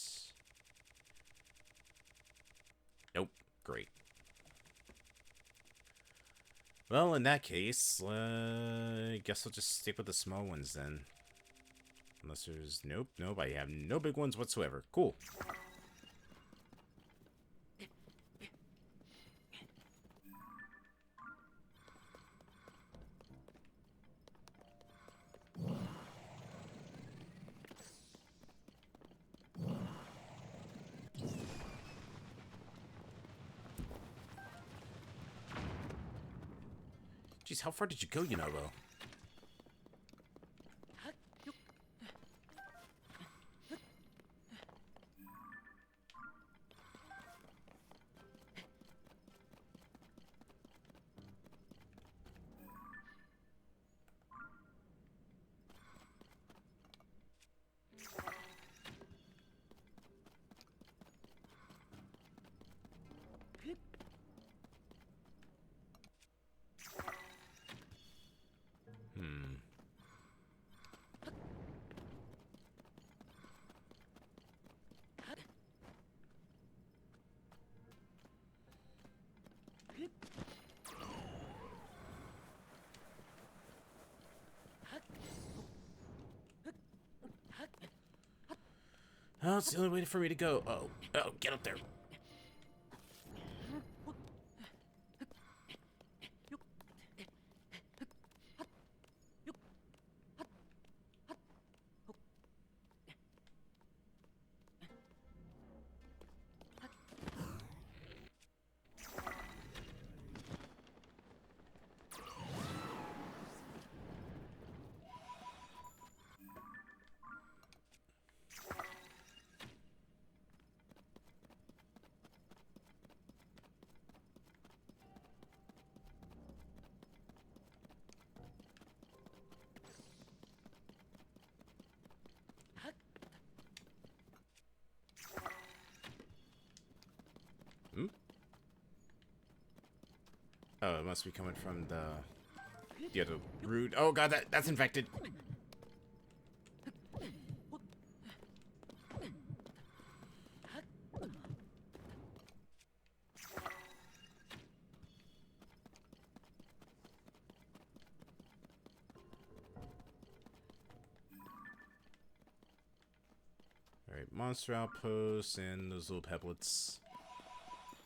[SPEAKER 1] Nope. Great. Well, in that case, I guess I'll just stick with the small ones then. Unless there's... Nope, nope, I have no big ones whatsoever. Cool. Jeez, how far did you go, Yunobo? Oh, it's the only way for me to go. Oh, get up there. Oh, it must be coming from the other root. Oh god, that's infected. Alright, monster outposts and those little pebblets.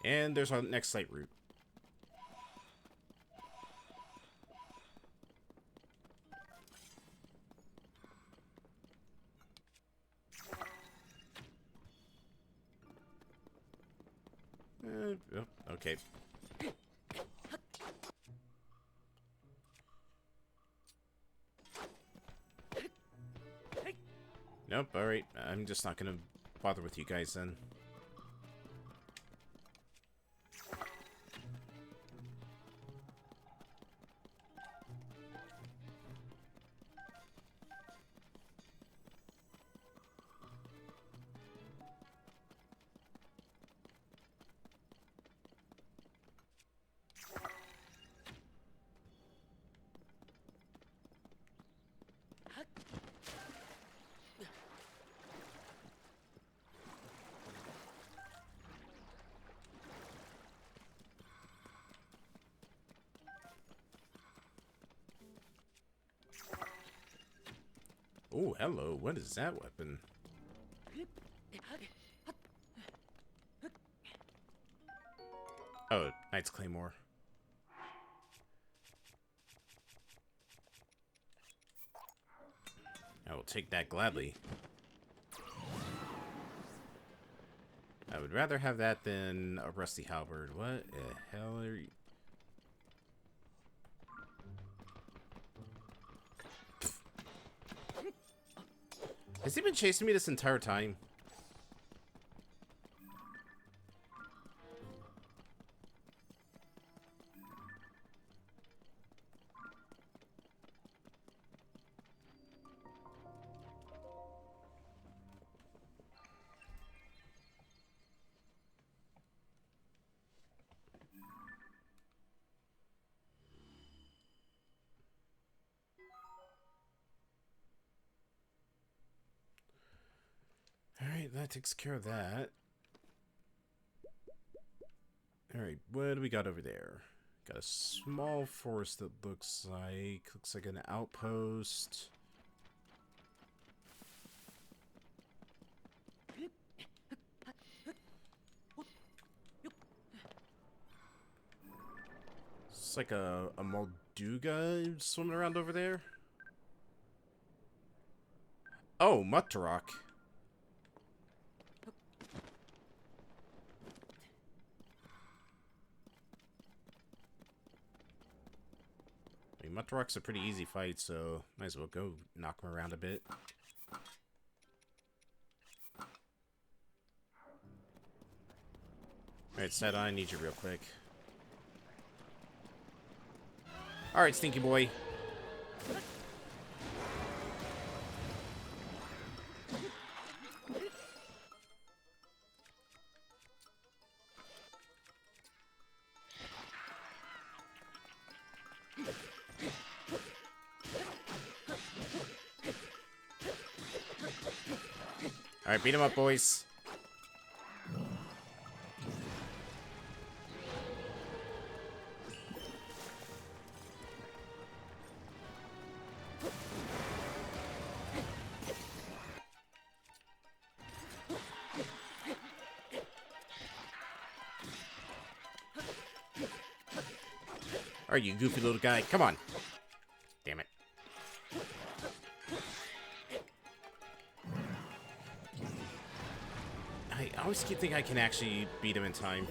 [SPEAKER 1] And there's our next site route. Oh, okay. Nope, alright. I'm just not gonna bother with you guys then. Oh, hello. What is that weapon? Oh, Knight's Claymore. I will take that gladly. I would rather have that than a rusty halberd. What the hell are you? Has he been chasing me this entire time? Alright, that takes care of that. Alright, what do we got over there? Got a small forest that looks like an outpost. It's like a Molduga swimming around over there. Oh, Muttarok. I mean, Muttarok's a pretty easy fight, so might as well go knock him around a bit. Alright, Set, I need you real quick. Alright, Stinky Boy. Alright, beat him up, boys. Alright, you goofy little guy. Come on. Damn it. I always keep thinking I can actually beat him in time.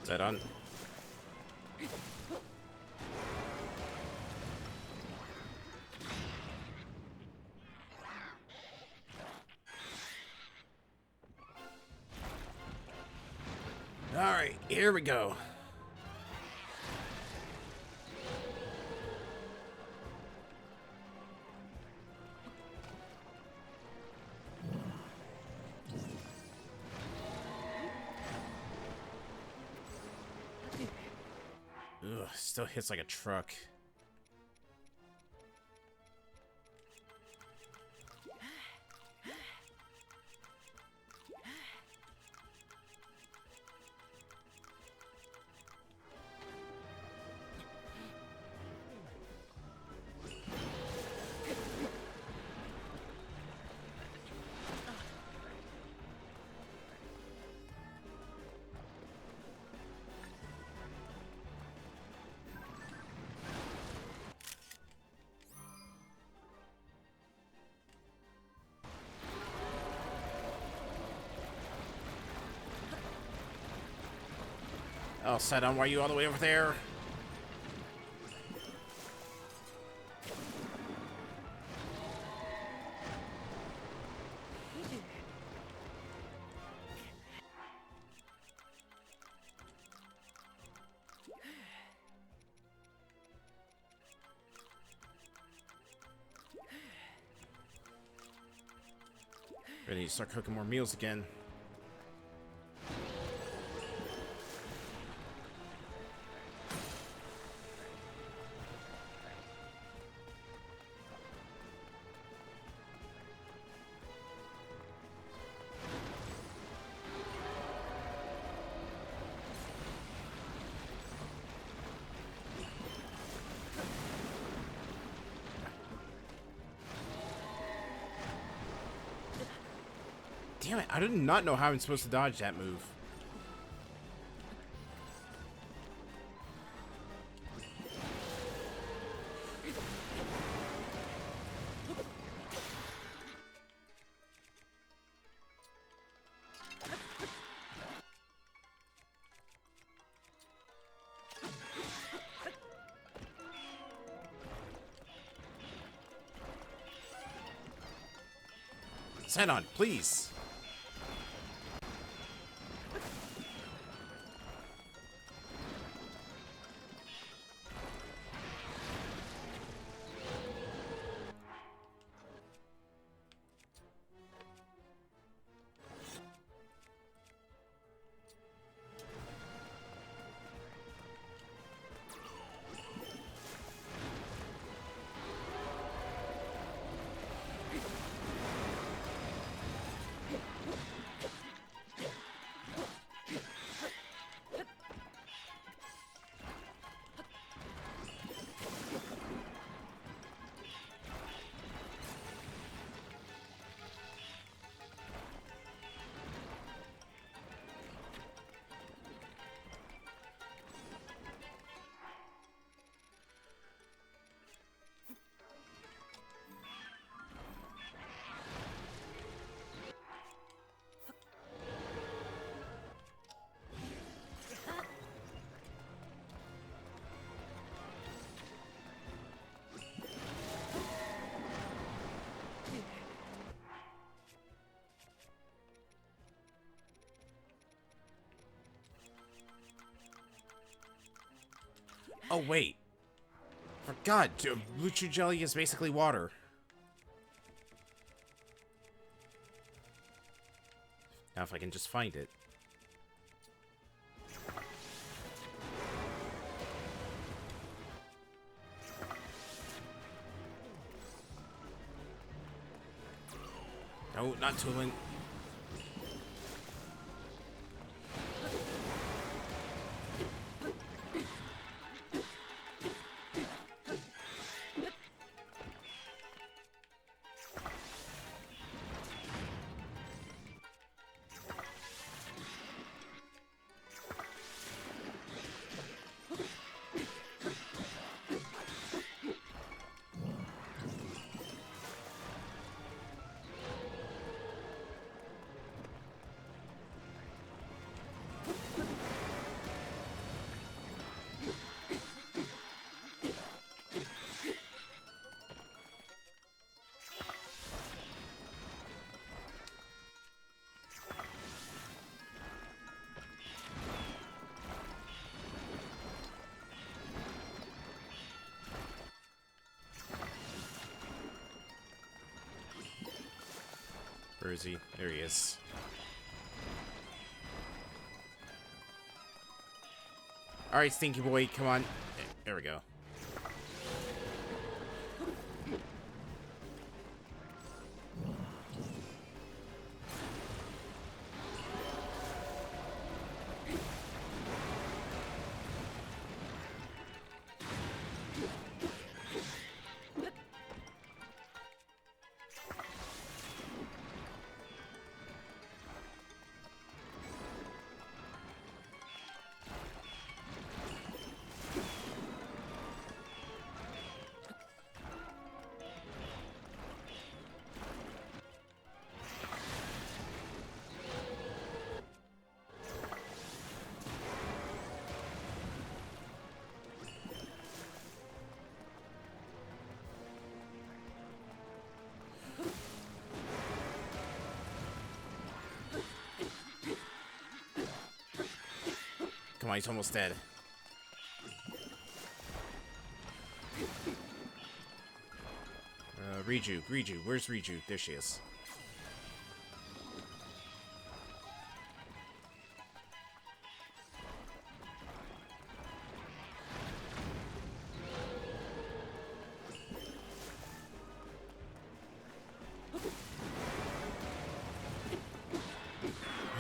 [SPEAKER 1] Is that on? Alright, here we go. Ugh, still hits like a truck. Oh, Sidon, why are you all the way over there? Ready to start cooking more meals again. Damn it, I did not know how I'm supposed to dodge that move. Sidon, please. Oh, wait. Forgot, blue chew jelly is basically water. Now if I can just find it. No, not Tulin. Where is he? There he is. Alright, Stinky Boy, come on. There we go. on, he's almost dead. Riju, where's Riju? There she is.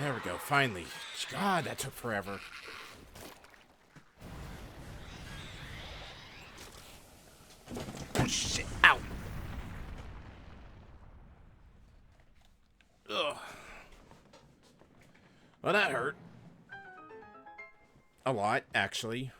[SPEAKER 1] There we go, finally. God, that took forever. Oh shit, ow! Ugh. Well, that hurt. A lot, actually.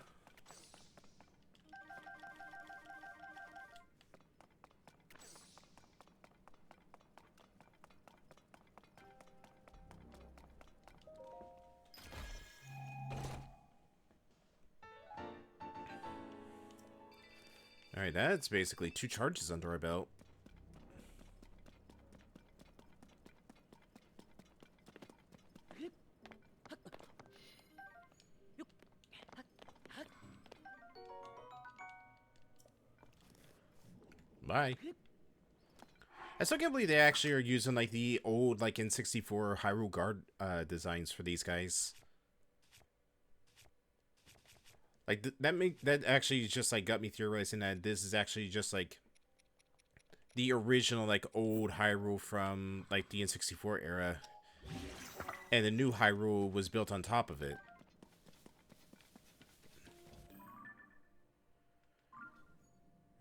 [SPEAKER 1] Alright, that's basically 2 charges under our belt. Bye. I still can't believe they actually are using, like, the old, like, N64 Hyrule Guard designs for these guys. Like, that actually just, like, got me theorizing that this is actually just, like, the original, like, old Hyrule from, like, the N64 era. And the new Hyrule was built on top of it.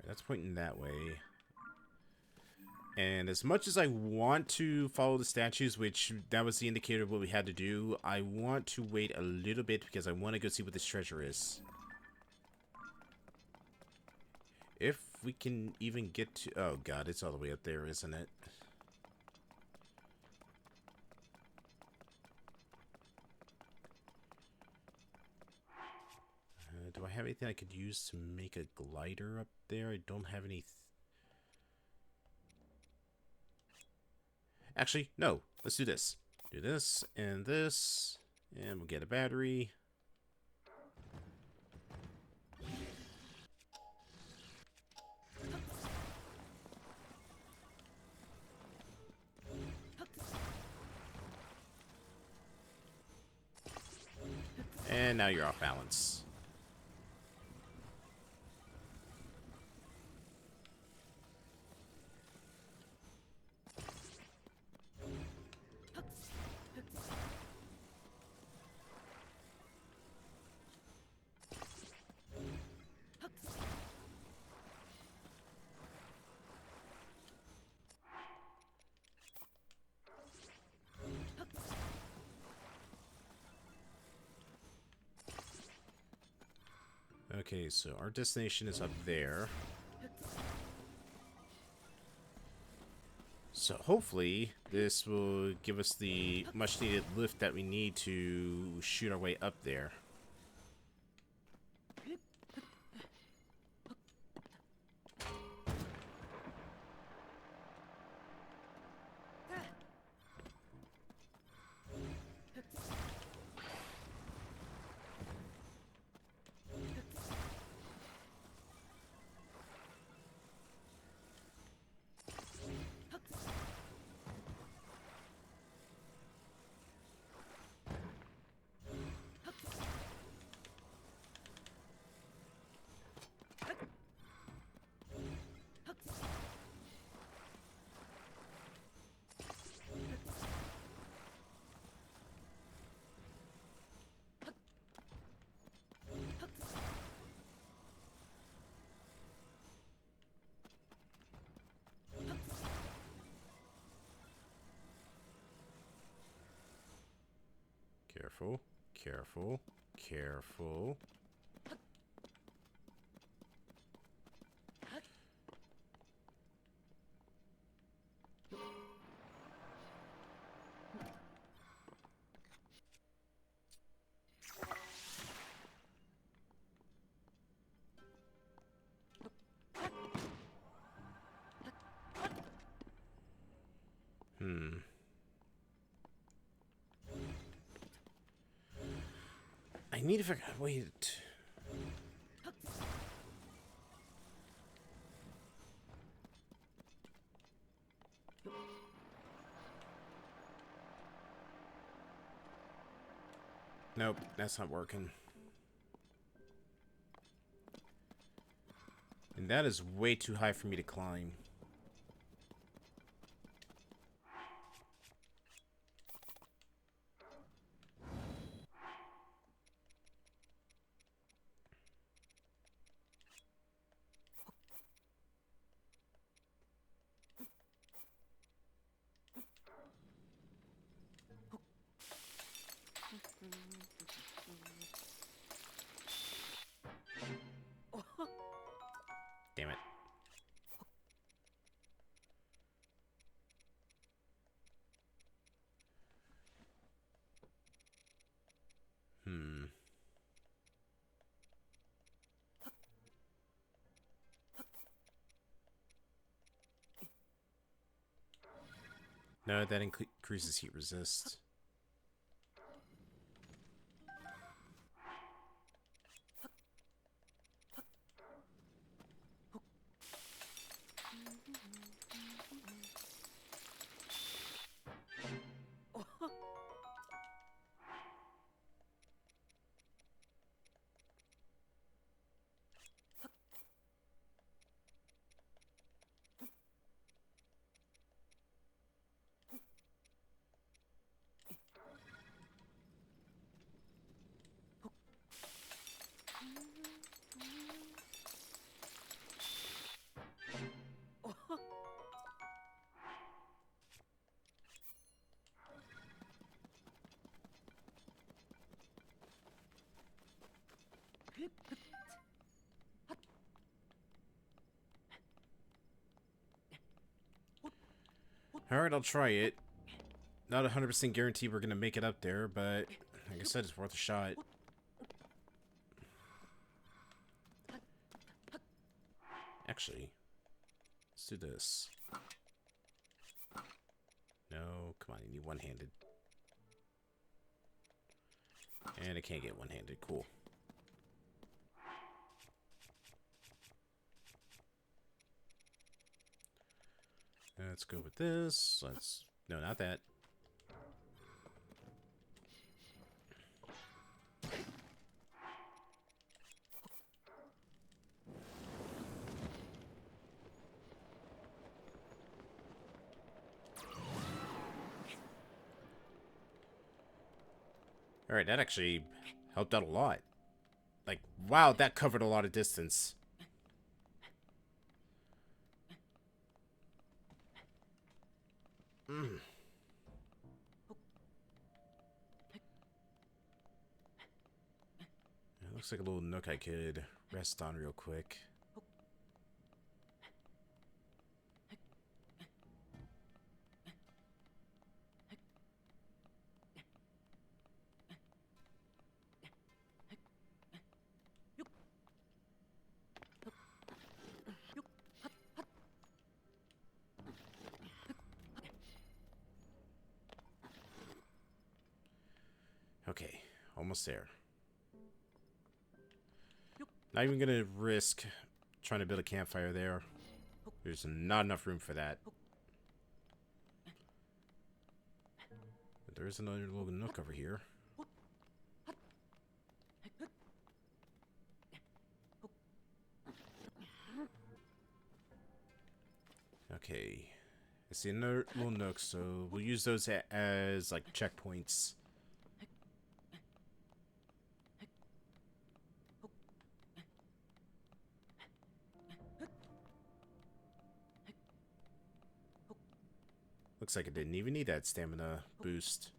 [SPEAKER 1] That's pointing that way. And as much as I want to follow the statues, which that was the indicator of what we had to do, I want to wait a little bit because I want to go see what this treasure is. If we can even get to... Oh god, it's all the way up there, isn't it? Do I have anything I could use to make a glider up there? I don't have any... Actually, no. Let's do this. Do this, and we'll get a battery. And now you're off balance. Okay, so our destination is up there. So hopefully this will give us the much needed lift that we need to shoot our way up there. Careful, careful, careful. I need to figure out. Wait. Nope, that's not working. And that is way too high for me to climb. Damn it. No, that increases heat resist. Alright, I'll try it. Not 100% guarantee we're gonna make it up there, but like I said, it's worth a shot. Actually, let's do this. No, come on, you need one-handed. And I can't get one-handed, cool. Let's go with this. No, not that. Alright, that actually helped out a lot. Like, wow, that covered a lot of distance. It looks like a little nook I could rest on real quick. Okay, almost there. Not even gonna risk trying to build a campfire there. There's not enough room for that. But there is another little nook over here. Okay. I see another little nook, so we'll use those as like checkpoints. Looks like I didn't even need that stamina boost.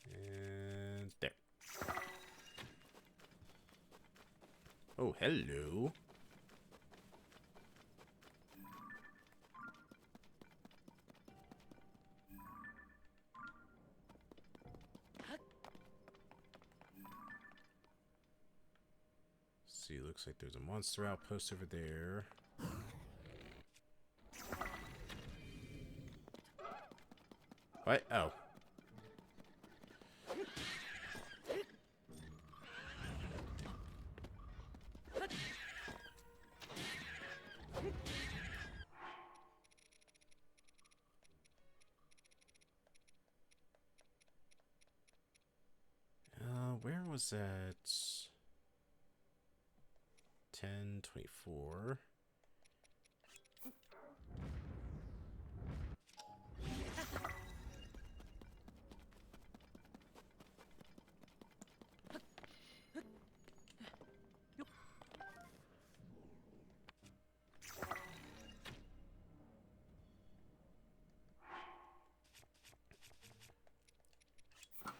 [SPEAKER 1] And there. Oh, hello. see, looks like there's a monster outpost over there. What? Oh. Where was that? 10:24.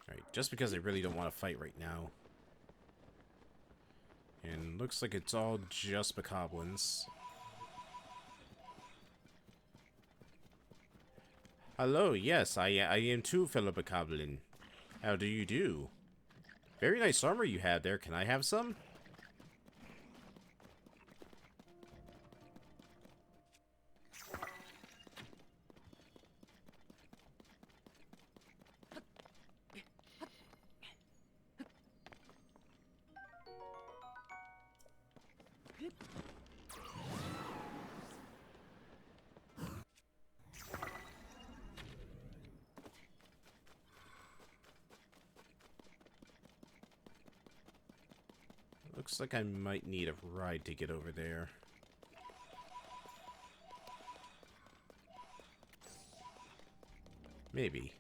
[SPEAKER 1] Alright, just because I really don't want to fight right now. And looks like it's all just bokoblins. Hello, yes, I am too, fellow bokoblin. How do you do? Very nice armor you have there. Can I have some? Looks like I might need a ride to get over there. Maybe.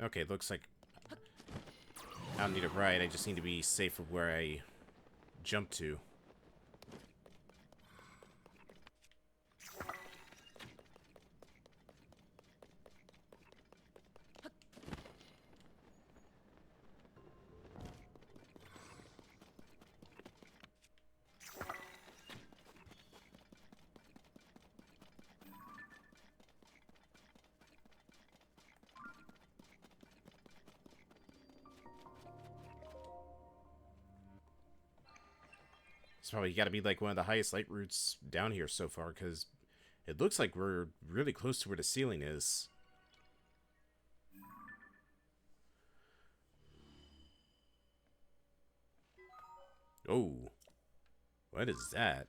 [SPEAKER 1] Okay, looks like I don't need a ride, I just need to be safe of where I jump to. It's probably got to be like one of the highest light routes down here so far, because it looks like we're really close to where the ceiling is. Oh, what is that?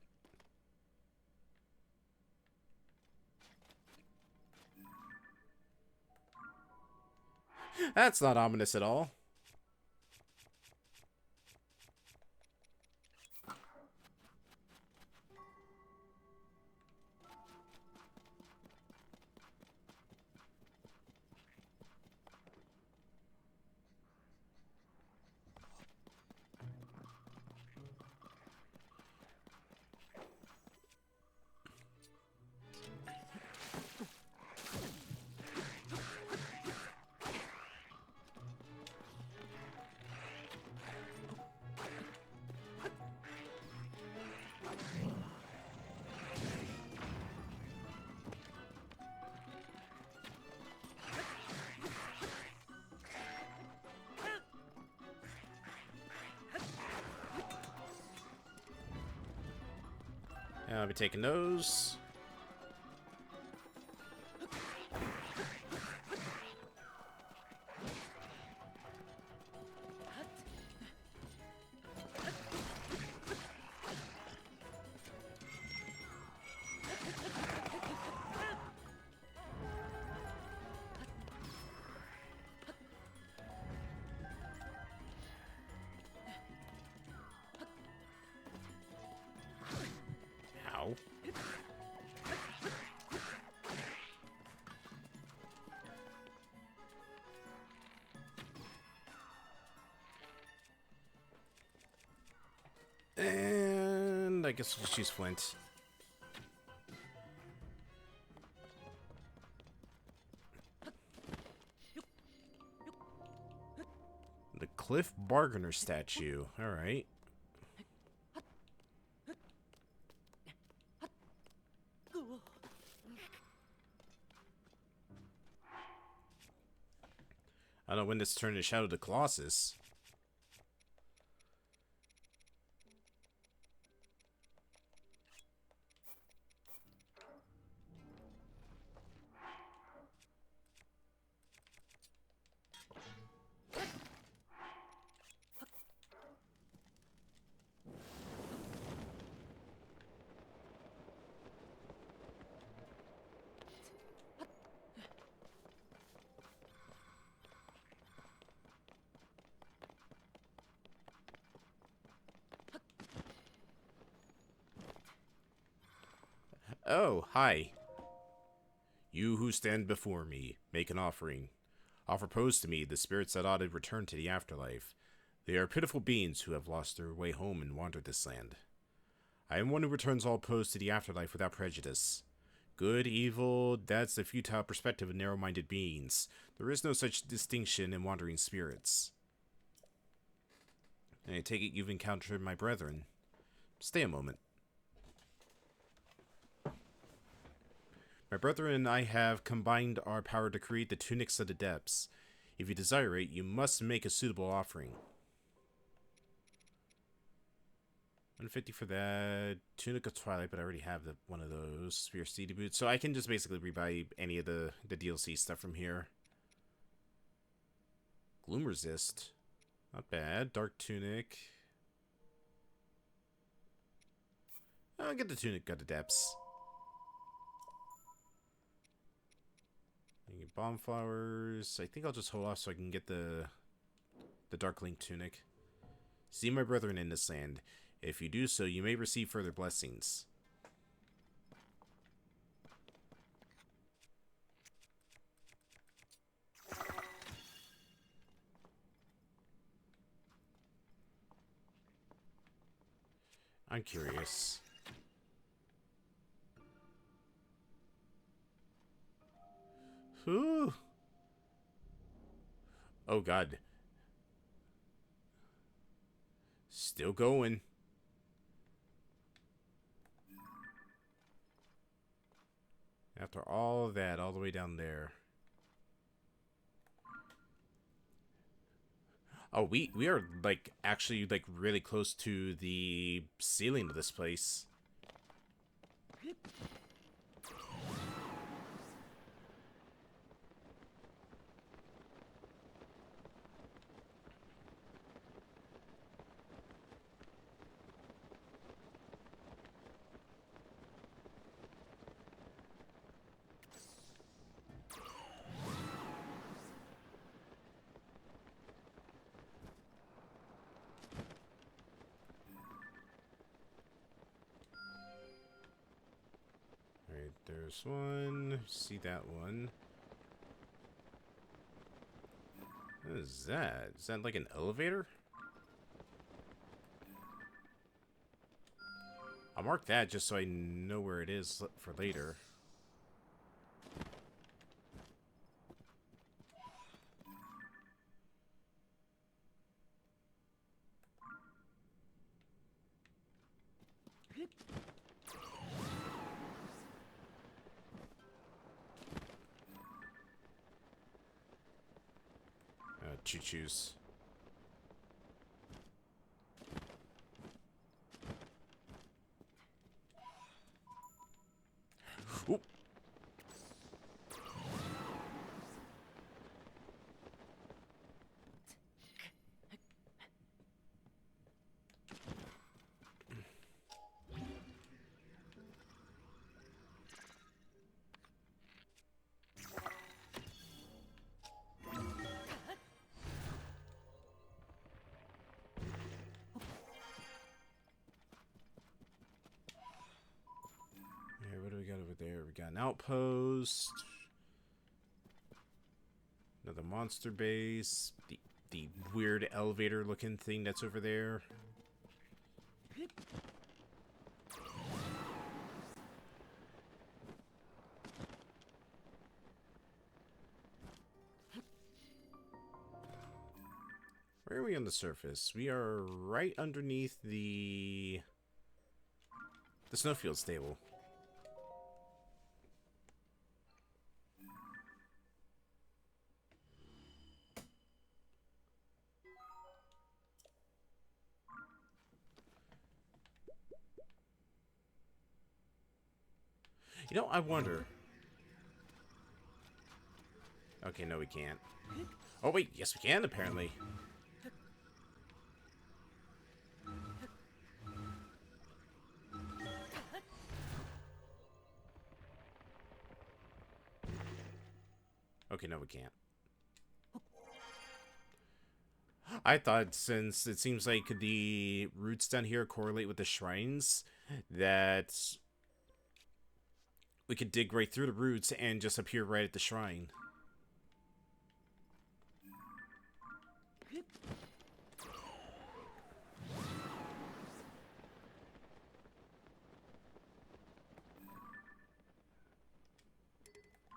[SPEAKER 1] That's not ominous at all. I'll be taking those. Ow. And I guess we'll just use flint. The Cliff Bargainer statue. Alright. I don't know when this turned to Shadow of the Colossus. Oh, hi. You who stand before me, make an offering. Offer pose to me the spirits that ought to return to the afterlife. They are pitiful beings who have lost their way home and wandered this land. I am one who returns all pose to the afterlife without prejudice. Good, evil, that's the futile perspective of narrow-minded beings. There is no such distinction in wandering spirits. I take it you've encountered my brethren. Stay a moment. My brethren and I have combined our power to create the tunics of the depths. If you desire it, you must make a suitable offering. 150 for that. Tunic of Twilight, but I already have one of those. Spear Steedy Boots. So I can just basically rebuy any of the DLC stuff from here. Gloom Resist. Not bad. Dark Tunic. I'll get the Tunic of the Depths. Bomb Flowers. I think I'll just hold off so I can get the Darklink Tunic. See my brethren in this land. If you do so, you may receive further blessings. I'm curious. Whew. Oh god. Still going. After all of that, all the way down there. Oh, we are like actually like really close to the ceiling of this place. There's one. See that one. What is that? Is that like an elevator? I'll mark that just so I know where it is for later. Choo-choos. Oop. What do we got over there? We got an outpost. Another monster base. The weird elevator looking thing that's over there. Where are we on the surface? We are right underneath the snowfield stable. You know, I wonder. Okay, no, we can't. Oh, wait, yes, we can, apparently. Okay, no, we can't. I thought since it seems like the roots down here correlate with the shrines, that we could dig right through the roots and just appear right at the shrine.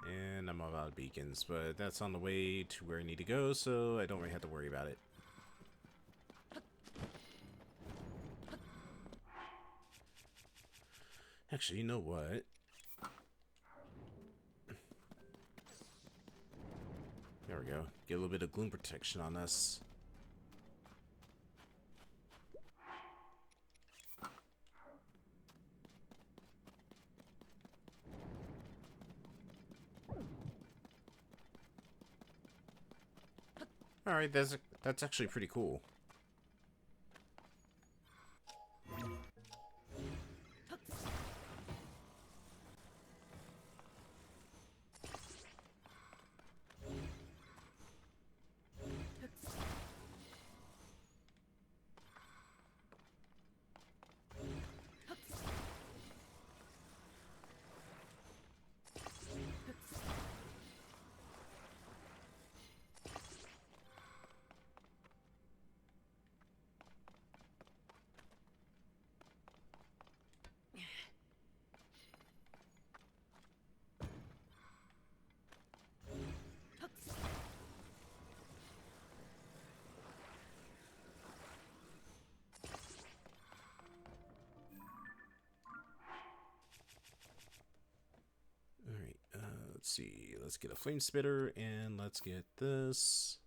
[SPEAKER 1] And I'm all out of beacons, but that's on the way to where I need to go, so I don't really have to worry about it. Actually, you know what? There we go. Get a little bit of gloom protection on us. Alright, that's actually pretty cool. Alright, let's see. Let's get a flame spitter, and let's get this.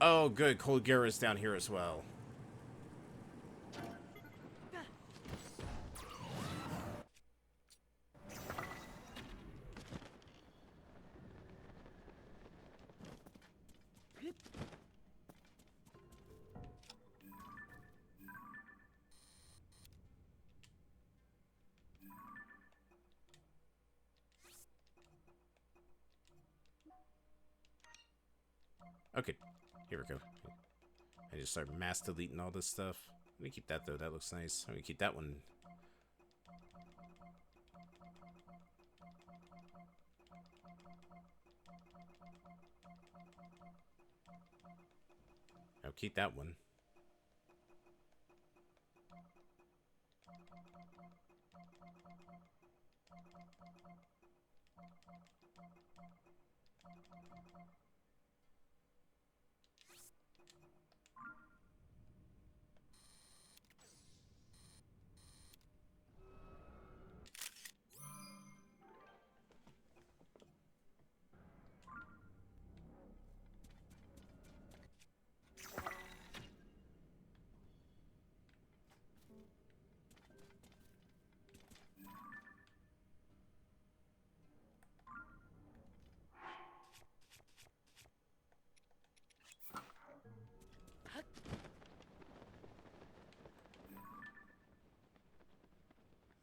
[SPEAKER 1] Oh, good. Colgera's down here as well. Okay, here we go. I just start mass deleting all this stuff. Let me keep that though, that looks nice. I'm gonna keep that one. I'll keep that one.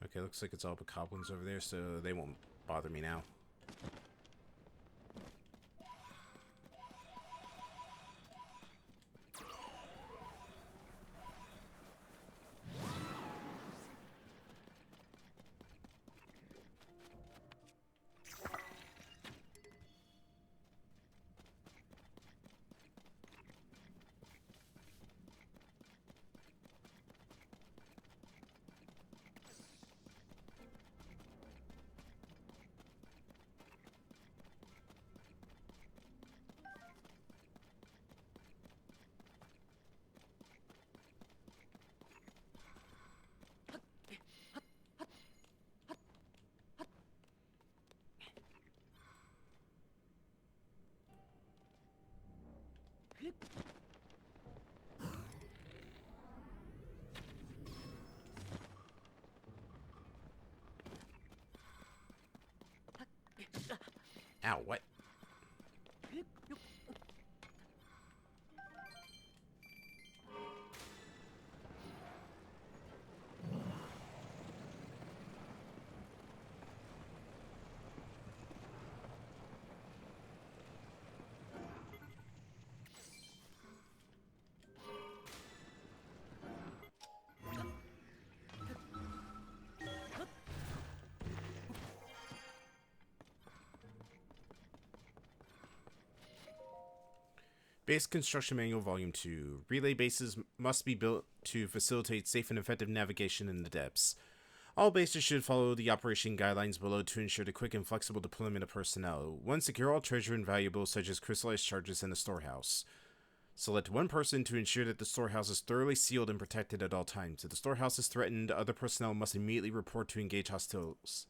[SPEAKER 1] Okay, looks like it's all bokoblins over there, so they won't bother me now. Ow, what? Base Construction Manual Volume 2. Relay bases must be built to facilitate safe and effective navigation in the depths. All bases should follow the operation guidelines below to ensure the quick and flexible deployment of personnel. 1. Secure all treasure and valuables such as crystallized charges in the storehouse. Select one person to ensure that the storehouse is thoroughly sealed and protected at all times. If the storehouse is threatened, other personnel must immediately report to engage hostiles.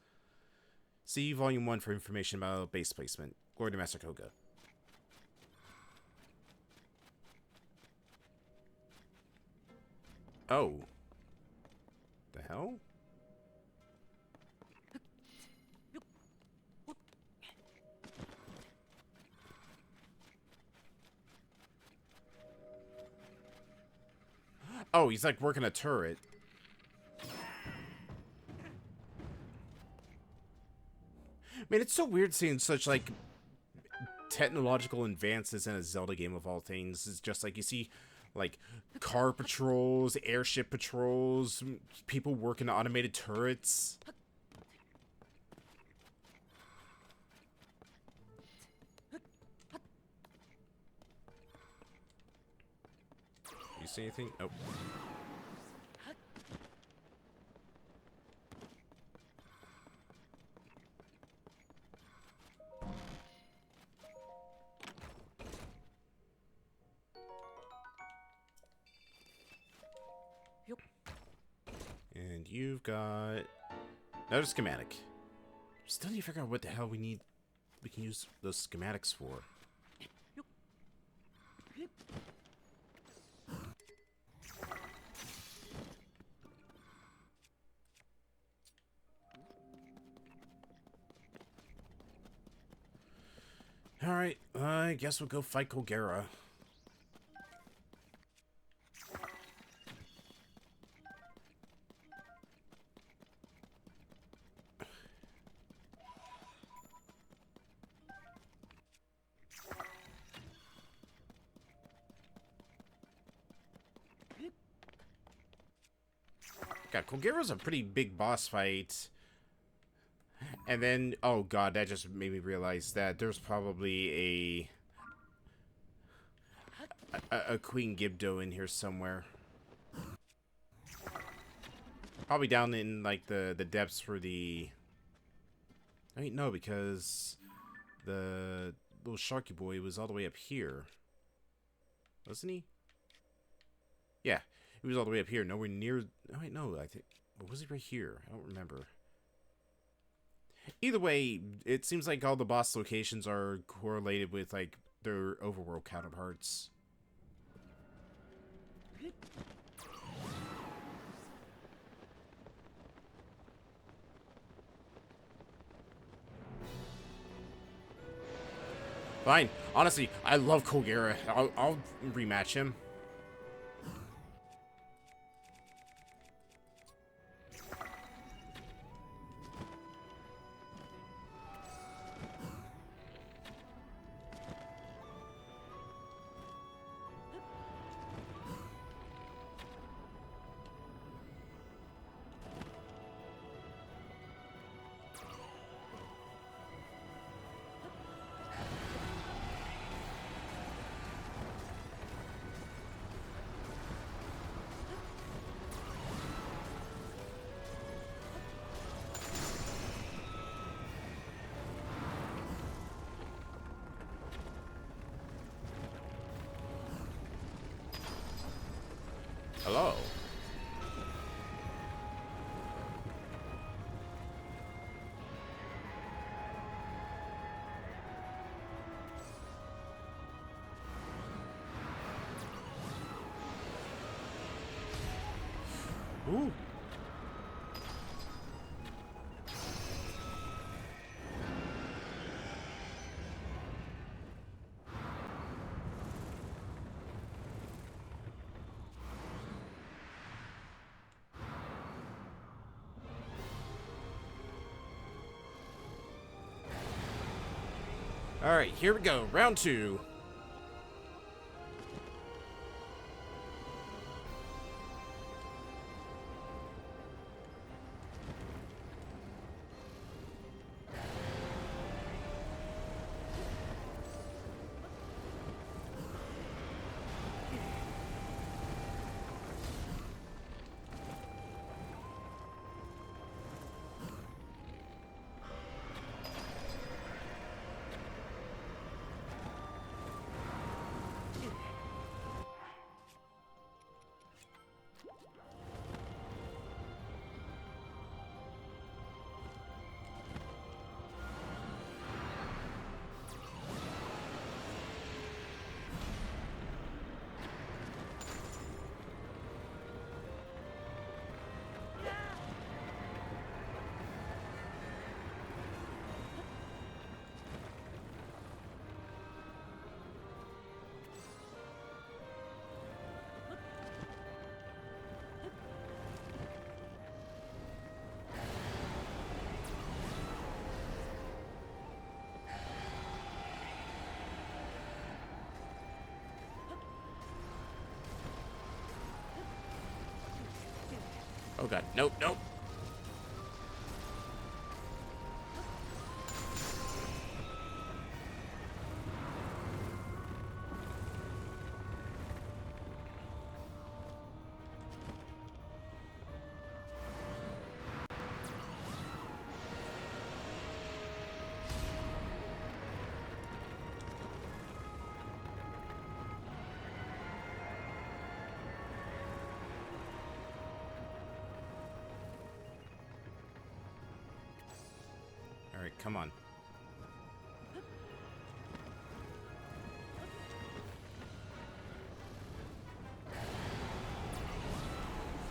[SPEAKER 1] See Volume 1 for information about base placement. Glory to Master Koga. Oh. The hell? Oh, he's like working a turret. Man, it's so weird seeing such like technological advances in a Zelda game of all things. It's just like you see like car patrols, airship patrols, people working automated turrets. You see anything? Oh. And you've got another schematic. Still need to figure out what the hell we can use those schematics for. Alright, I guess we'll go fight Colgera. God, Colgera's a pretty big boss fight. And then, oh god, that just made me realize that there's probably a Queen Gibdo in here somewhere. Probably down in, like, the depths for the... I mean, no, because the little Sharky boy was all the way up here. Wasn't he? Yeah, he was all the way up here, nowhere near... Oh, wait, no, I think... Or was he right here? I don't remember. Either way, it seems like all the boss locations are correlated with, like, their overworld counterparts. Fine. Honestly, I love Colgera. I'll rematch him. Hello. Ooh. Alright, here we go. Round 2. Oh god, nope, nope. Alright, come on.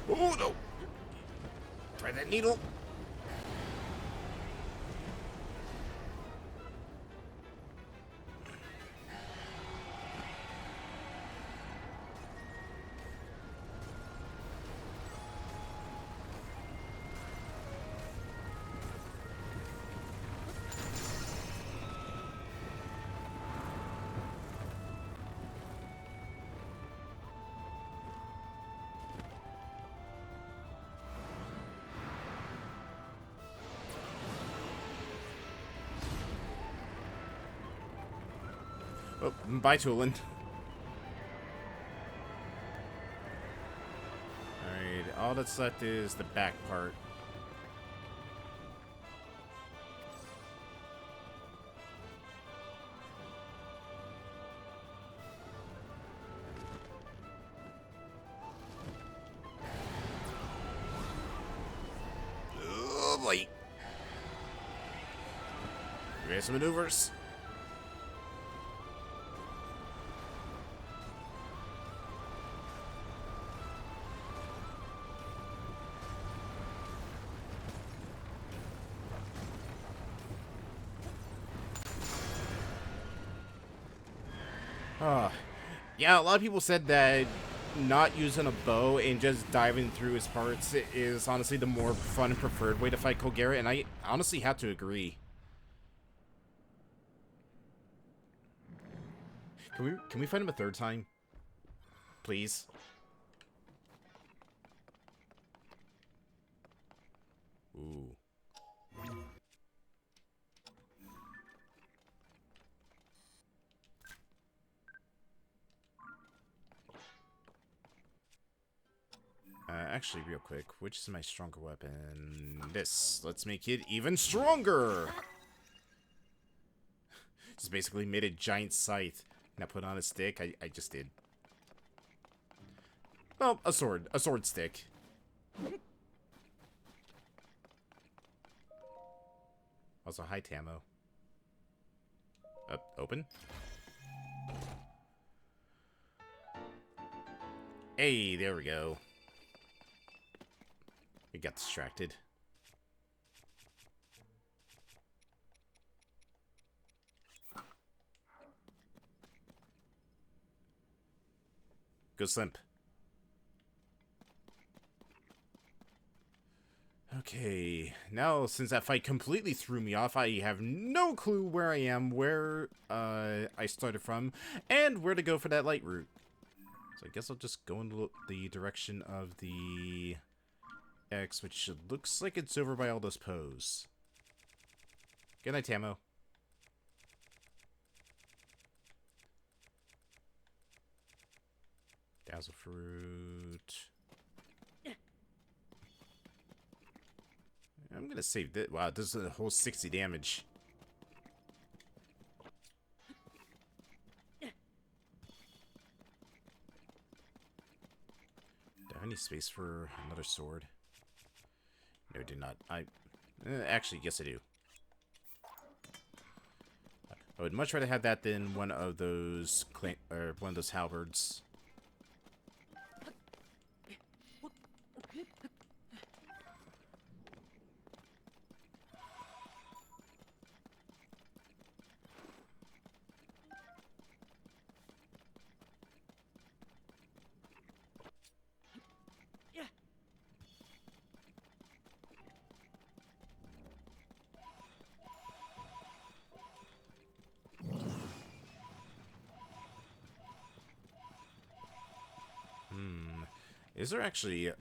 [SPEAKER 1] Oh no! Try that needle! Oh, bye, Toolin. Alright, all that's left is the back part. Oh boy. Here's some maneuvers. Yeah, a lot of people said that not using a bow and just diving through his parts is honestly the more fun and preferred way to fight Kogera, and I honestly have to agree. Can we fight him a third time? Please? Ooh. Actually, real quick, which is my stronger weapon? This. Let's make it even stronger! Just basically made a giant scythe. And I put on a stick. I just did. Well, a sword. A sword stick. Also, hi, Tamo. Open? Hey, there we go. We got distracted. Go Slimp. Okay, now since that fight completely threw me off, I have no clue where I am, where I started from, and where to go for that light route. So I guess I'll just go in the direction of the X, which looks like it's over by all those Poes. Good night, Tammo. Dazzle Fruit. I'm gonna save that. Wow, this is a whole 60 damage. Do I have any space for another sword? No, I do not. Actually, yes, I do. I would much rather have that than one of those halberds. Is there actually...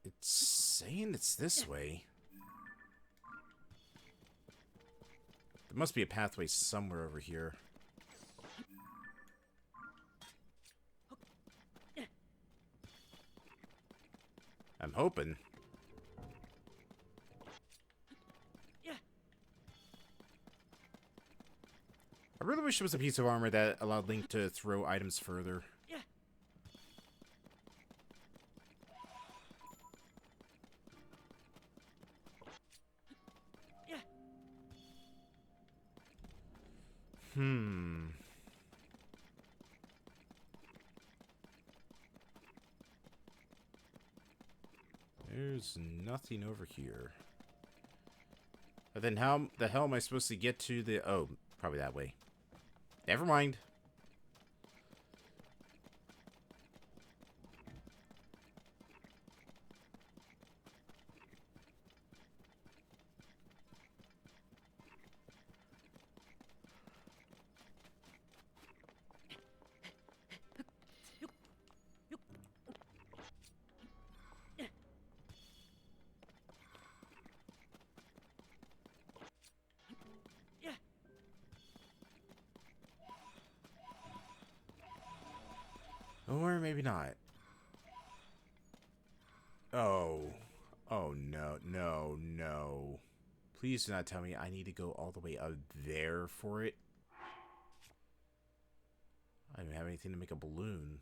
[SPEAKER 1] It's saying it's this way. There must be a pathway somewhere over here. I'm hoping. I really wish there was a piece of armor that allowed Link to throw items further. There's nothing over here. But then how the hell am I supposed to get to the... Oh, probably that way. Never mind. Or maybe not. Oh. Oh, no, no, no. Please do not tell me I need to go all the way up there for it. I don't even have anything to make a balloon.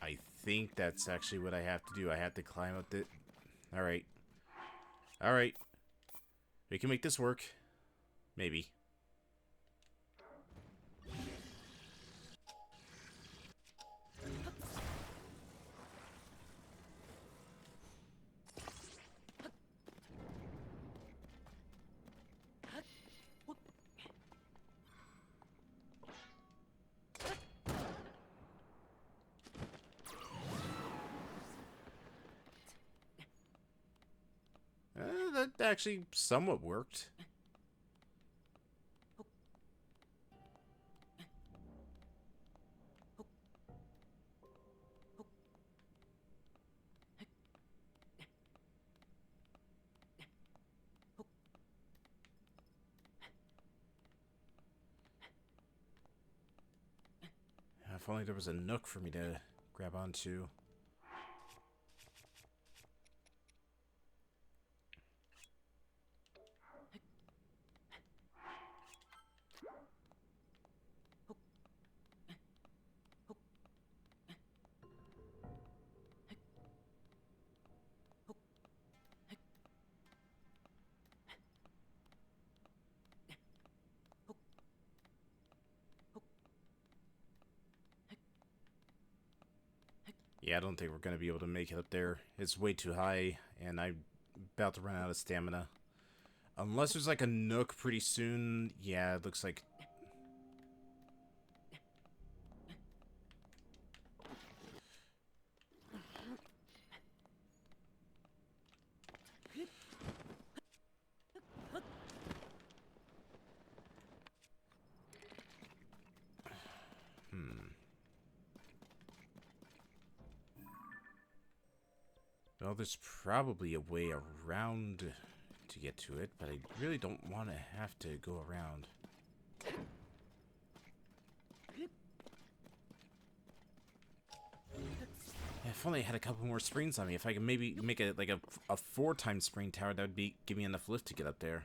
[SPEAKER 1] I think that's actually what I have to do. I have to climb up the... Alright. Alright. We can make this work. Maybe. That actually somewhat worked. If only there was a nook for me to grab onto. Yeah, I don't think we're going to be able to make it up there. It's way too high, and I'm about to run out of stamina. Unless there's like a nook pretty soon. Yeah, it looks like... Well, there's probably a way around to get to it, but I really don't want to have to go around. Yeah, if only I had a couple more springs on me. If I could maybe make it like a 4-time spring tower, that would be give me enough lift to get up there.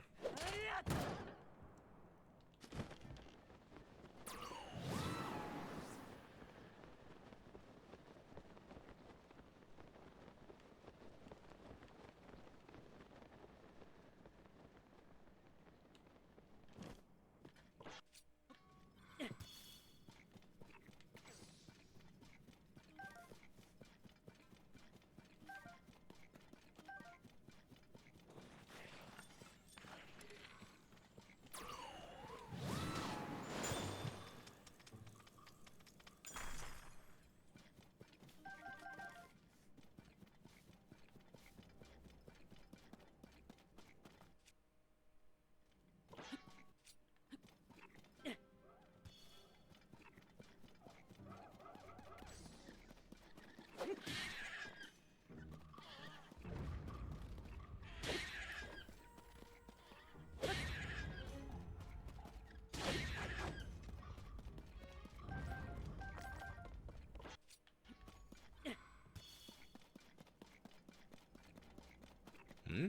[SPEAKER 1] Hmm?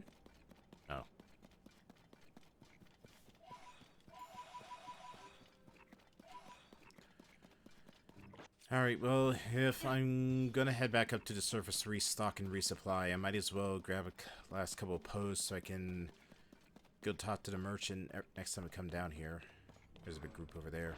[SPEAKER 1] Oh. Alright, well, if I'm gonna head back up to the surface to restock and resupply, I might as well grab a last couple of posts so I can go talk to the merchant next time I come down here. There's a big group over there.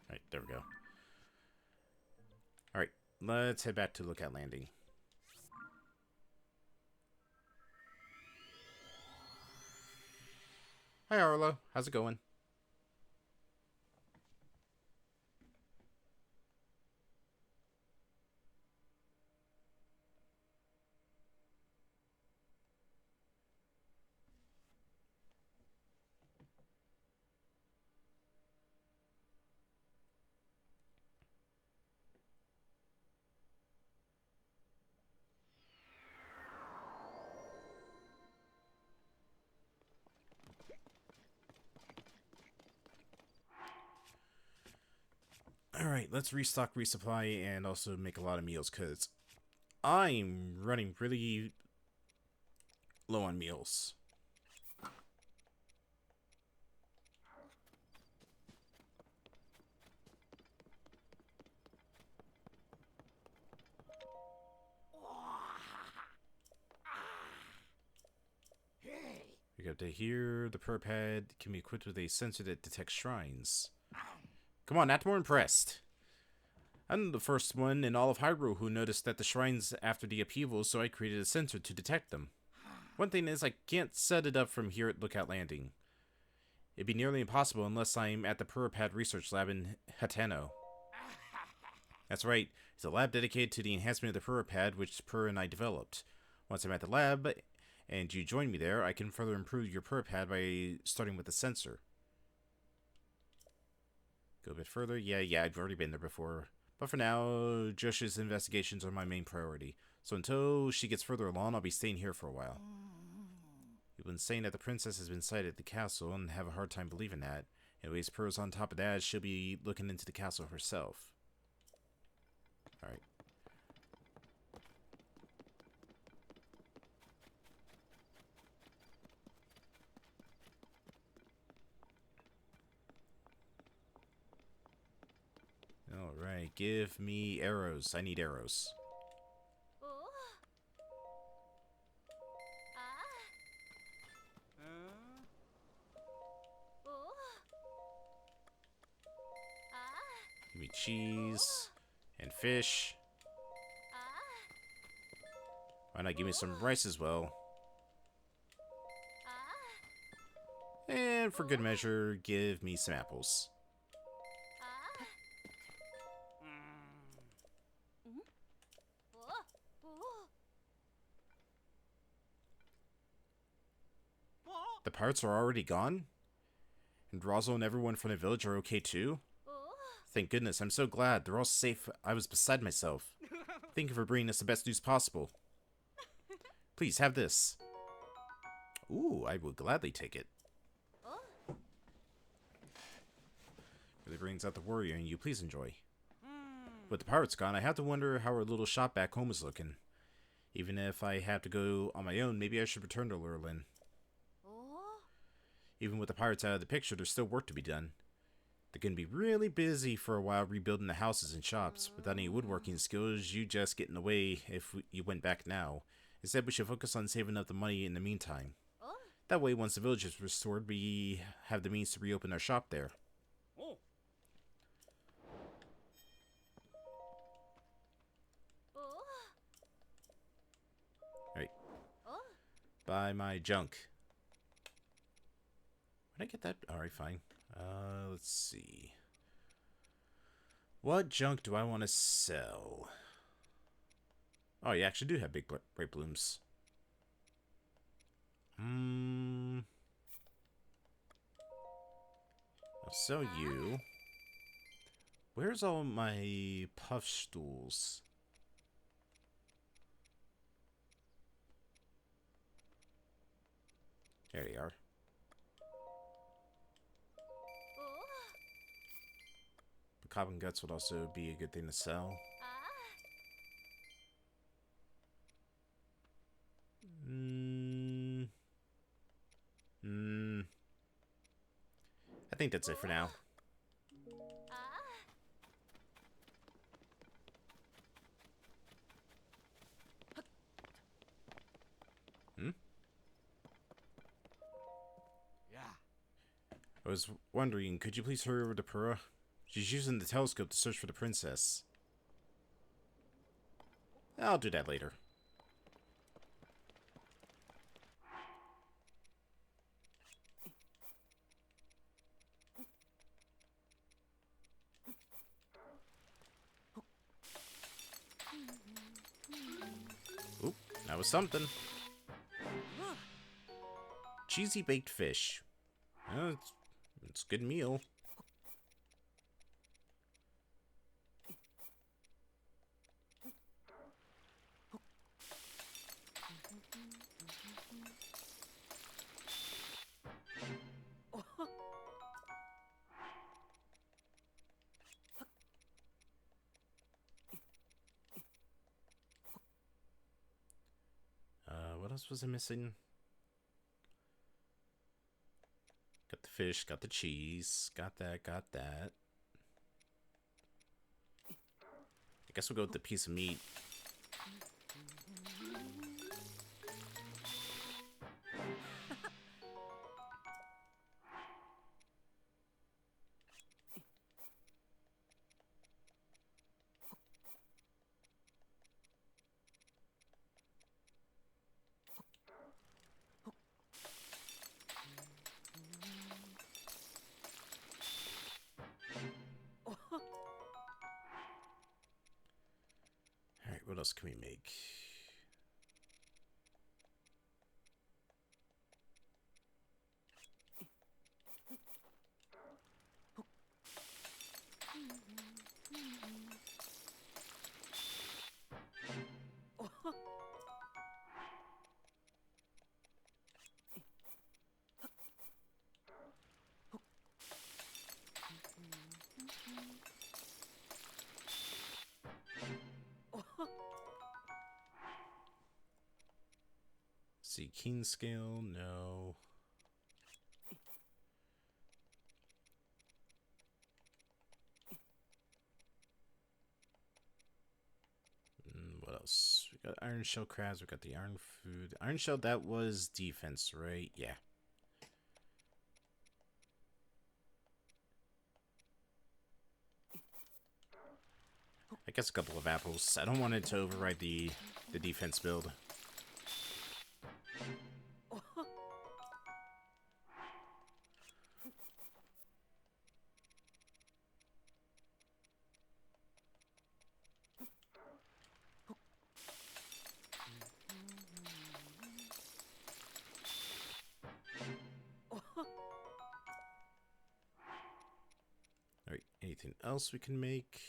[SPEAKER 1] Alright, there we go. Alright, let's head back to Lookout Landing. Hi Arlo, how's it going? Alright, let's restock, resupply, and also make a lot of meals, because I'm running really low on meals. We go to here. The perp pad can be equipped with a sensor that detects shrines. Come on, not more impressed. I'm the first one in all of Hyrule who noticed that the shrines after the upheaval, so I created a sensor to detect them. One thing is, I can't set it up from here at Lookout Landing. It'd be nearly impossible unless I'm at the Puripad Research Lab in Hateno. That's right, it's a lab dedicated to the enhancement of the Puripad, which Pur and I developed. Once I'm at the lab, and you join me there, I can further improve your Puripad by starting with the sensor. Go a bit further? Yeah, I've already been there before. But for now, Josh's investigations are my main priority. So until she gets further along, I'll be staying here for a while. You've been saying that the princess has been sighted at the castle and have a hard time believing that. Anyways, Pearl's on top of that, she'll be looking into the castle herself. Alright. Alright, give me arrows. I need arrows.
[SPEAKER 2] Oh. Oh.
[SPEAKER 1] Give me cheese and fish. Why not give me some rice as well? And for good measure, give me some apples. pirates are already gone? And Rosal and everyone from the village are okay too?
[SPEAKER 2] Oh,
[SPEAKER 1] Thank goodness, I'm so glad. They're all safe. I was beside myself. Thank you for bringing us the best news possible. Please, have this. Ooh, I will gladly take it.
[SPEAKER 2] oh.
[SPEAKER 1] Really brings out the warrior in you. Please enjoy. With the pirates gone, I have to wonder how our little shop back home is looking. Even if I have to go on my own, maybe I should return to Lurlin.
[SPEAKER 2] Oh,
[SPEAKER 1] Even with the pirates out of the picture, there's still work to be done. They're going to be really busy for a while rebuilding the houses and shops. Without any woodworking skills, you just get in the way if you went back now. Instead, we should focus on saving up the money in the meantime.
[SPEAKER 2] oh.
[SPEAKER 1] That way, once the village is restored, we have the means to reopen our shop there.
[SPEAKER 2] Oh.
[SPEAKER 1] Right.
[SPEAKER 2] Oh.
[SPEAKER 1] Buy my junk. Where'd I get that? Alright, fine. Let's see. What junk do I want to sell? Oh, you actually do have big bright blooms. I'll sell you. Where's all my puff stools? There they are.
[SPEAKER 2] Oh.
[SPEAKER 1] The cob and guts would also be a good thing to sell.
[SPEAKER 2] Ah.
[SPEAKER 1] I think that's it for now.
[SPEAKER 2] Ah.
[SPEAKER 1] I was wondering, could you please hurry over to Pura? She's using the telescope to search for the princess. I'll do that later. Oop, that was something. Cheesy baked fish. It's a good meal. What else was I missing? Got the fish, got the cheese, got that, got that. I guess we'll go with the piece of meat. Alright, what else can we make? See, keen scale, no. What else? We got iron shell crabs, we got the iron food. Iron shell, that was defense, right? Yeah. I guess a couple of apples. I don't want it to override the defense build. anything else we can make?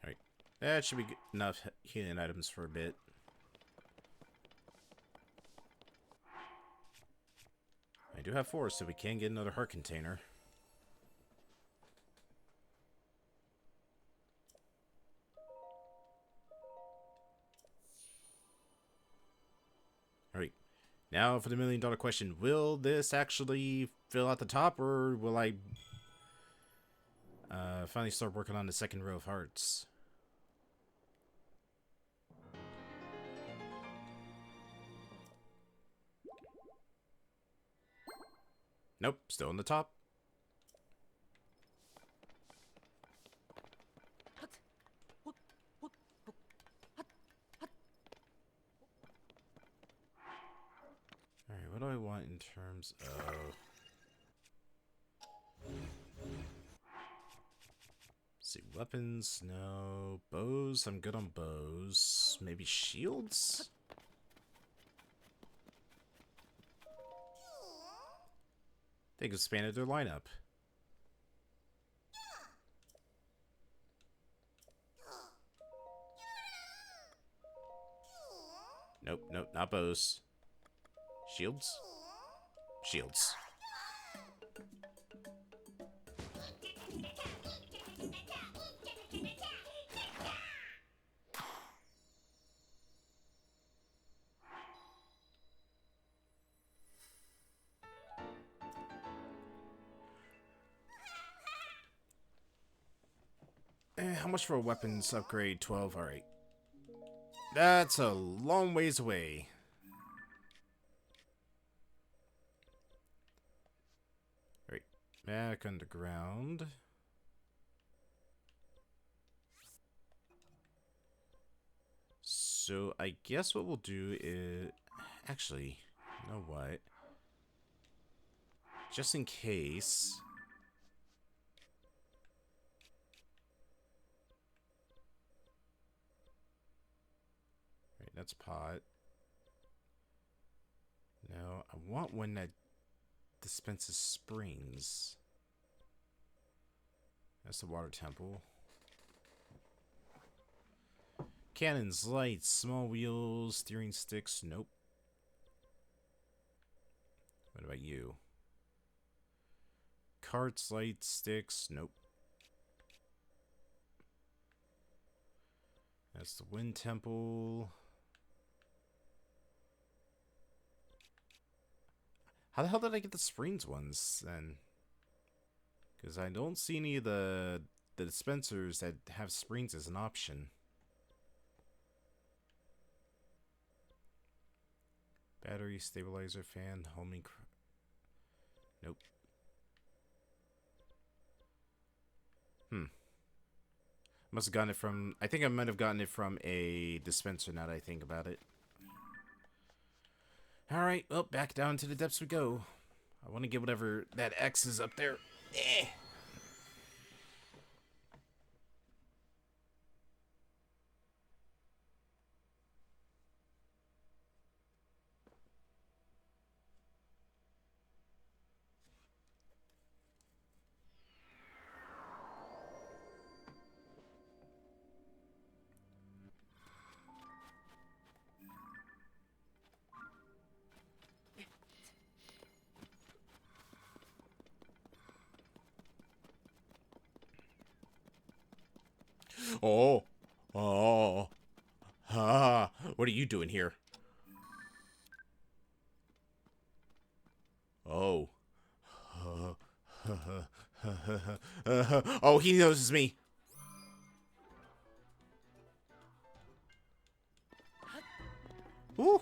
[SPEAKER 1] Alright. That should be enough healing items for a bit. I do have 4, so we can get another heart container. Alright. Now for the $1,000,000 question. Will this actually fill out the top, or will I finally start working on the second row of hearts? Nope, still on the top. Alright, what do I want in terms of... Let's see, weapons, no. Bows, I'm good on bows. Maybe shields? They've expanded their lineup. Nope, nope, not bows. Shields? Shields. How much for a weapons upgrade? 12, alright. That's a long ways away. Alright, back underground. So I guess what we'll do is... Actually, you know what? Just in case... Right, that's pot. No, I want one that dispenses springs. That's the water temple. Cannons, lights, small wheels, steering sticks. Nope. What about you? Carts, lights, sticks. Nope. That's the wind temple. How the hell did I get the springs ones then? Because I don't see any of the dispensers that have springs as an option. Battery, stabilizer, fan, homing... Nope. Must have gotten it from... I think I might have gotten it from a dispenser now that I think about it. Alright, well, back down to the depths we go. I want to get whatever that X is up there. Eh. Oh. Oh. Ah. What are you doing here? Oh. Oh, he knows it's me. Ooh.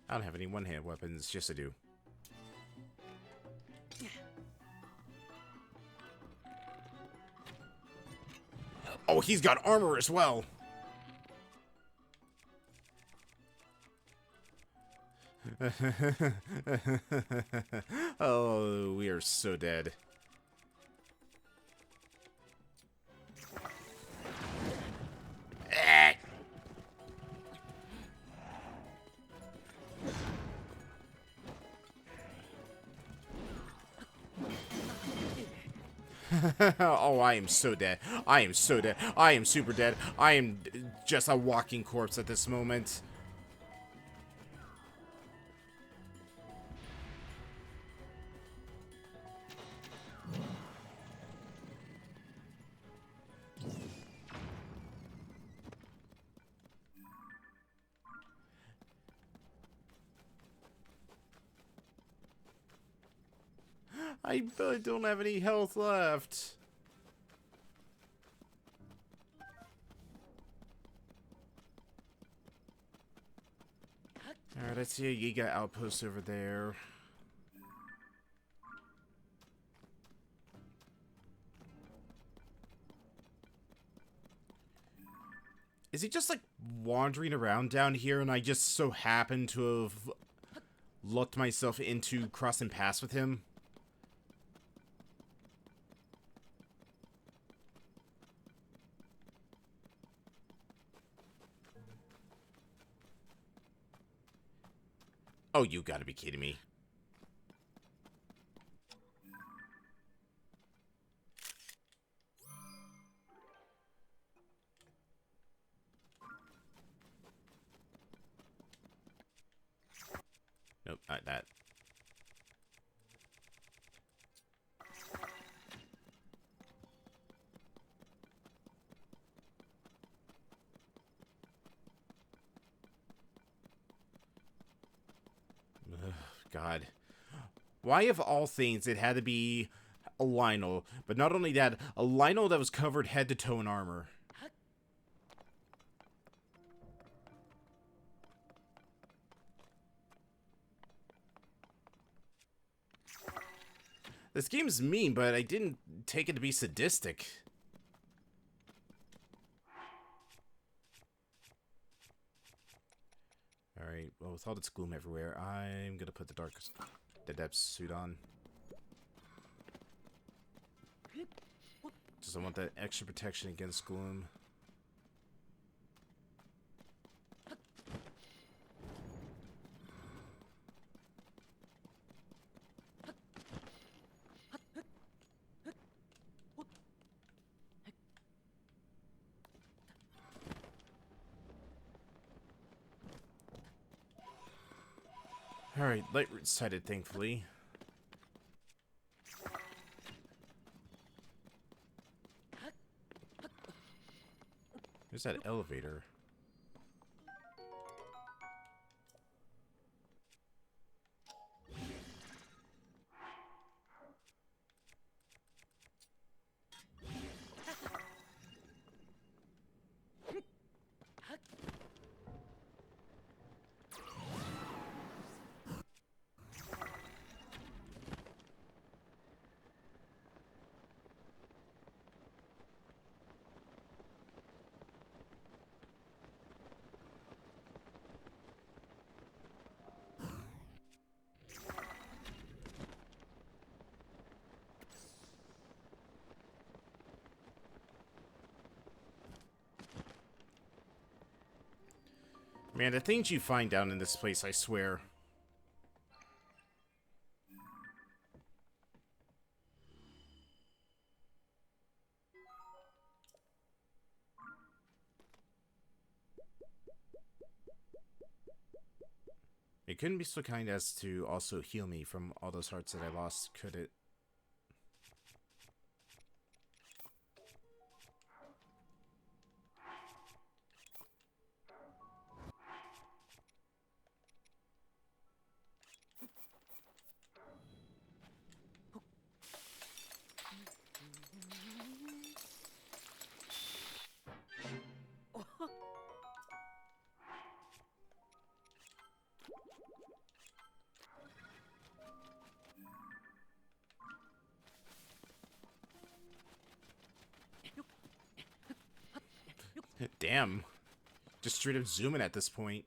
[SPEAKER 1] I don't have any one-hand weapons. Yes, I do. Oh, he's got armor as well. Oh, we are so dead. Oh, I am so dead. I am so dead. I am super dead. I am just a walking corpse at this moment. I don't have any health left. Alright, I see a Yiga outpost over there. Is he just like wandering around down here and I just so happen to have looked myself into crossing paths with him? Oh, you gotta be kidding me. Nope, not that. Ugh, God. Why, of all things, it had to be a Lionel? But not only that, a Lionel that was covered head to toe in armor. This game's mean, but I didn't take it to be sadistic. Alright, well, with all its gloom everywhere, I'm gonna put the depth suit on. Just I want that extra protection against gloom. Alright, light sighted, thankfully. There's that elevator. Man, the things you find down in this place, I swear. It couldn't be so kind as to also heal me from all those hearts that I lost, could it? Damn. Just straight up zooming at this point.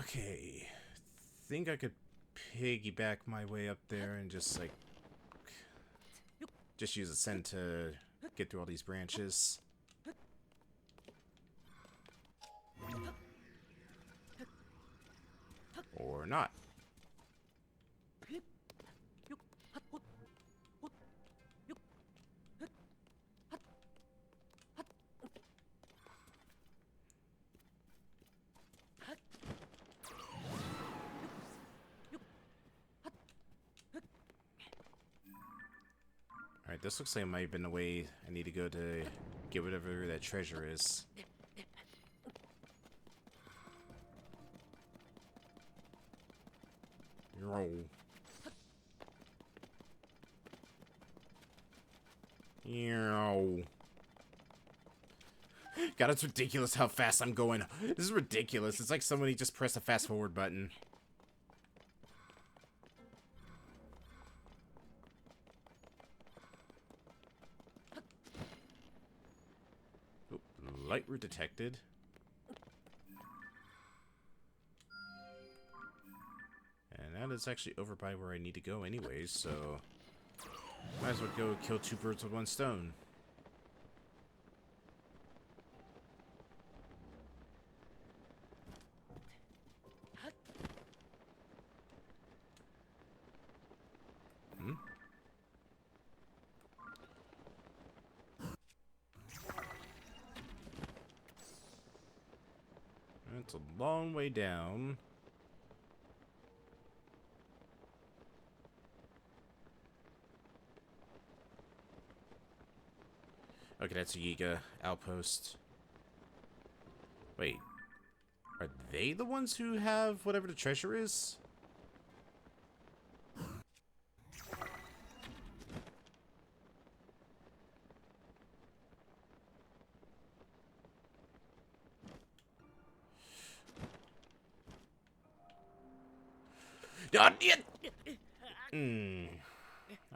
[SPEAKER 1] Okay. Think I could piggyback my way up there and just, like, just use Ascend to get through all these branches. Or not. Alright, this looks like it might have been the way I need to go to get whatever that treasure is. Yo. Yo. God, it's ridiculous how fast I'm going. This is ridiculous. It's like somebody just pressed a fast forward button. Oop, light route detected. And that is actually over by where I need to go anyways, so might as well go kill two birds with one stone. Hmm? That's a long way down. Okay, that's a Yiga outpost. Wait. Are they the ones who have whatever the treasure is?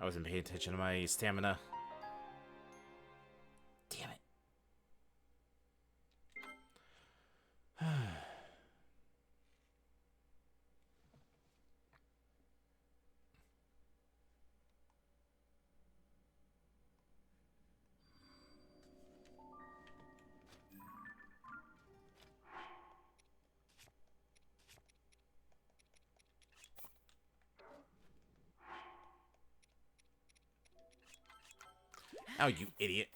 [SPEAKER 1] I wasn't paying attention to my stamina. Damn it. Oh, you idiot.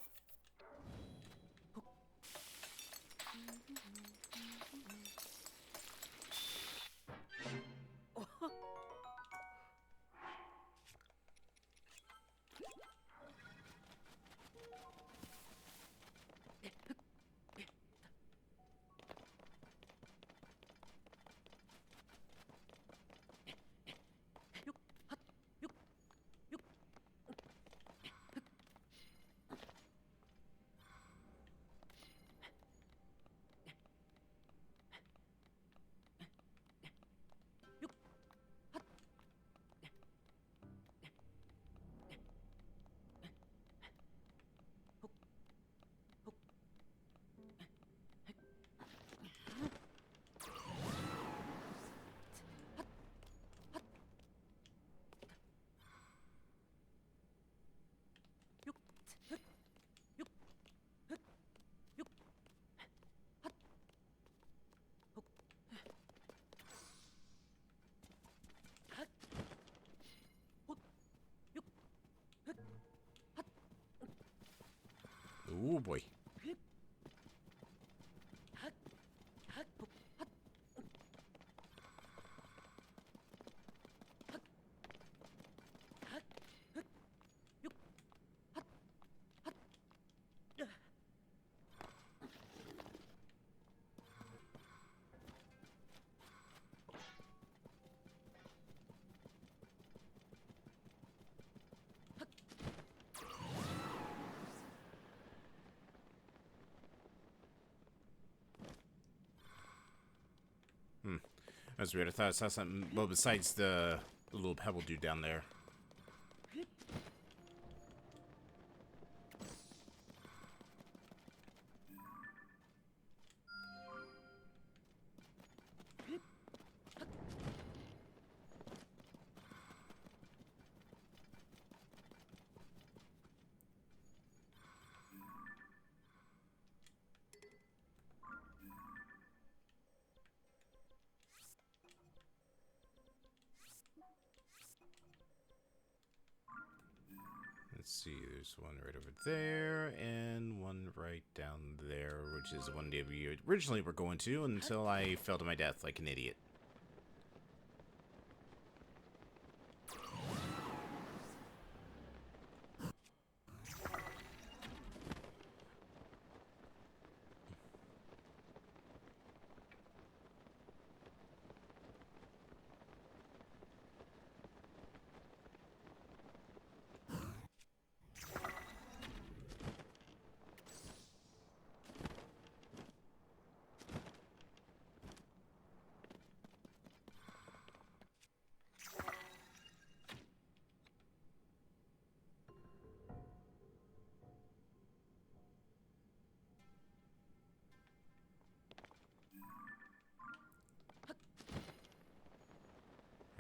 [SPEAKER 1] Oh boy. That's weird. I thought I saw something. Well, besides the little pebble dude down there. Let's see, there's one right over there, and one right down there, which is the one that we originally were going to until I fell to my death like an idiot.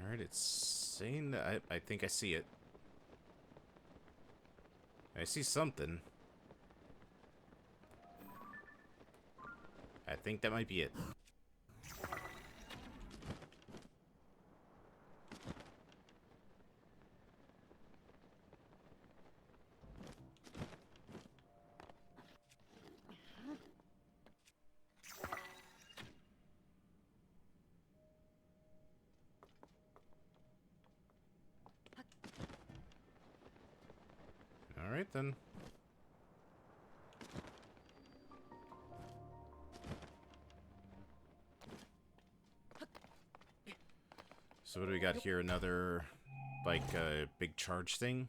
[SPEAKER 1] Alright, it's saying that I think I see it. I see something. I think that might be it. Alright then. So what do we got here? Another, like, big charge thing?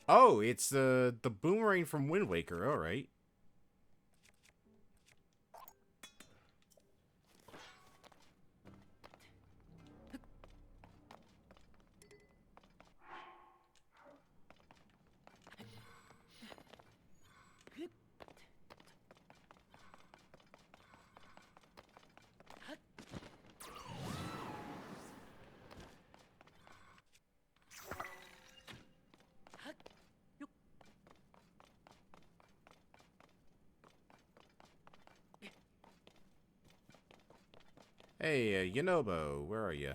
[SPEAKER 1] Oh, it's the boomerang from Wind Waker, alright. Hey, Yonobo, where are you?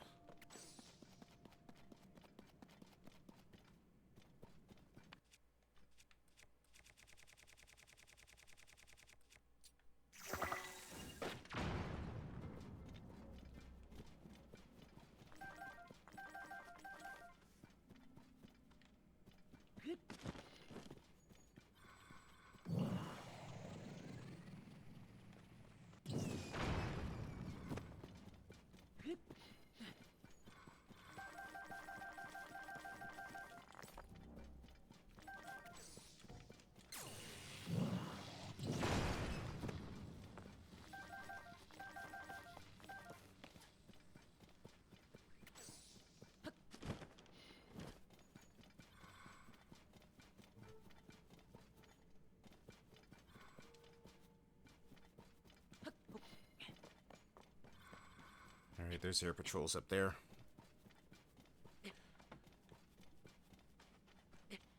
[SPEAKER 1] Alright, there's air patrols up there.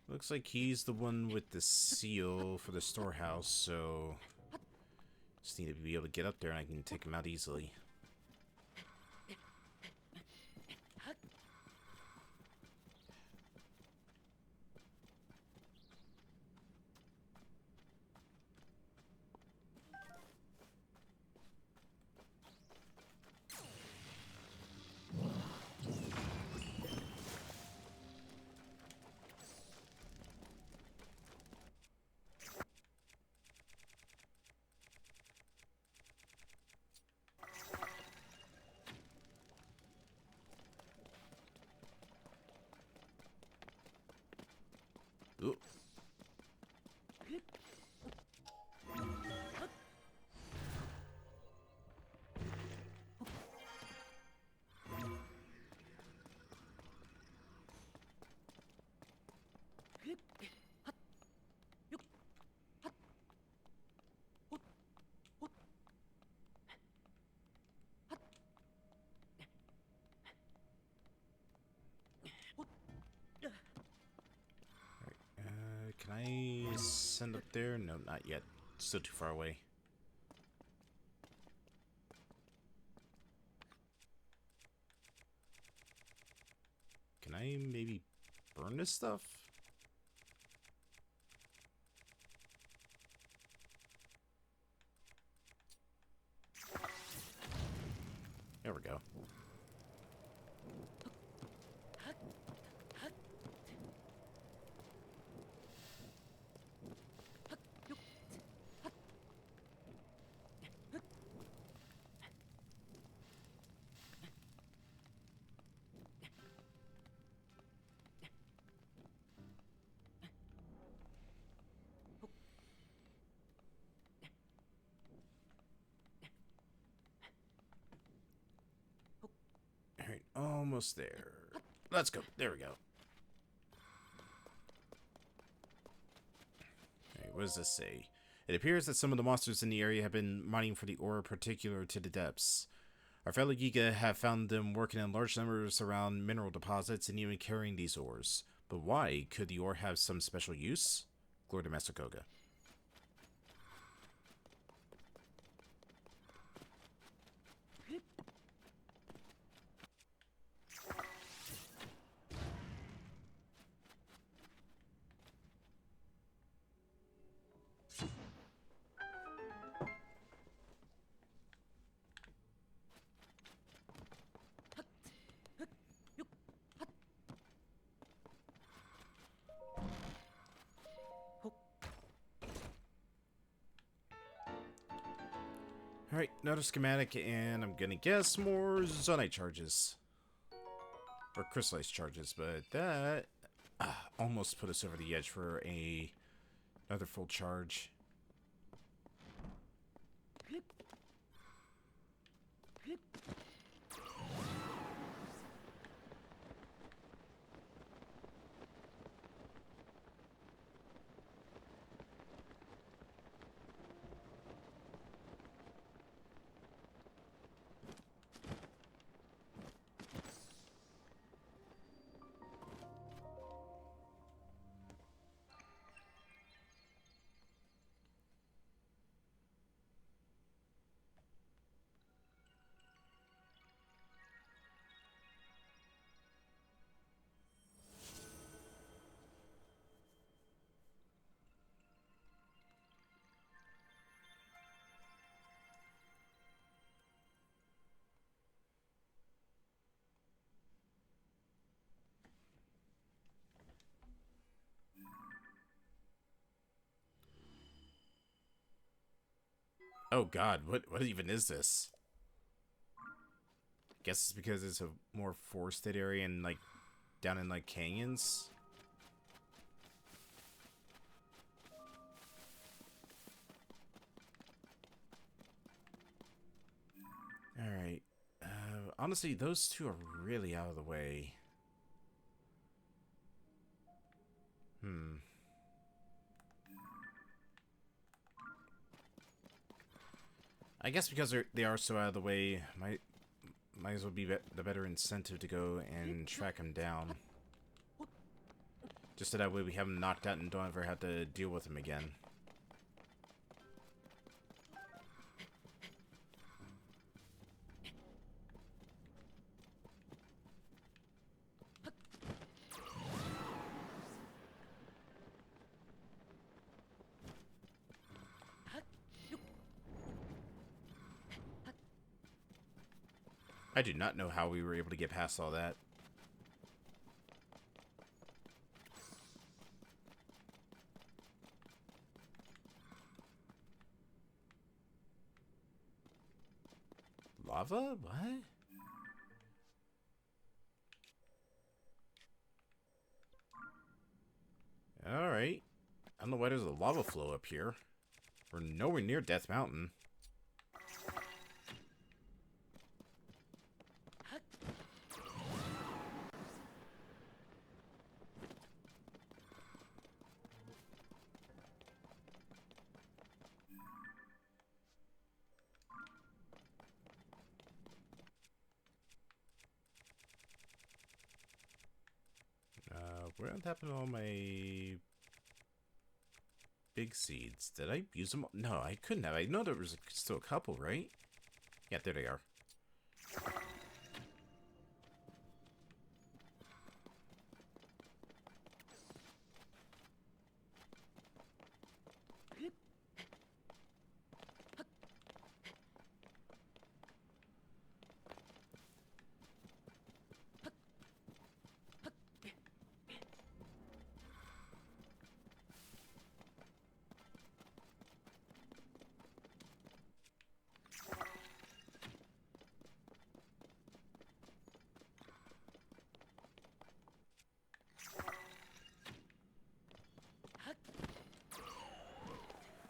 [SPEAKER 1] Looks like he's the one with the seal for the storehouse, so just need to be able to get up there and I can take him out easily. ascend up there? No, not yet. Still too far away. Can I maybe burn this stuff? There we go. Alright, almost there. Let's go. There we go. Alright, what does this say? It appears that some of the monsters in the area have been mining for the ore particular to the depths. Our fellow Giga have found them working in large numbers around mineral deposits and even carrying these ores. But why? Could the ore have some special use? Glory to Master Koga. Alright, another schematic, and I'm gonna guess more Zonite charges. Or crystallized charges, but that almost put us over the edge for another full charge. Oh god, what even is this? Guess it's because it's a more forested area and like down in like canyons. Alright. Honestly, those two are really out of the way. I guess because they are so out of the way, might as well be the better incentive to go and track them down. Just so that way we have them knocked out and don't ever have to deal with them again. I do not know how we were able to get past all that. Lava? What? Alright. I don't know why there's a lava flow up here. We're nowhere near Death Mountain. What happened to all my big seeds. Did I use them? No, I couldn't have. I know there was still a couple, right? Yeah, there they are.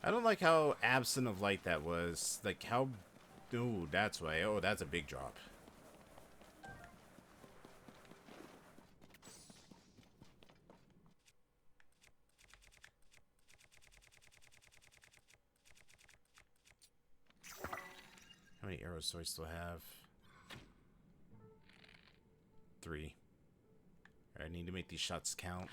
[SPEAKER 1] I don't like how absent of light that was. Like, how... Ooh, that's why. Oh, that's a big drop. How many arrows do I still have? 3. I need to make these shots count.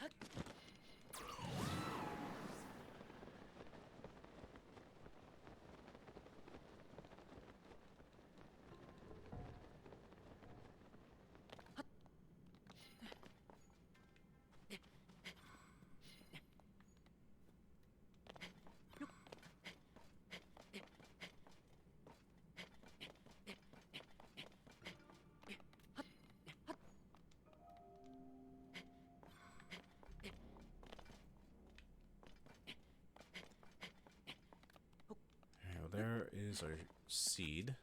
[SPEAKER 1] Well, there is our seed.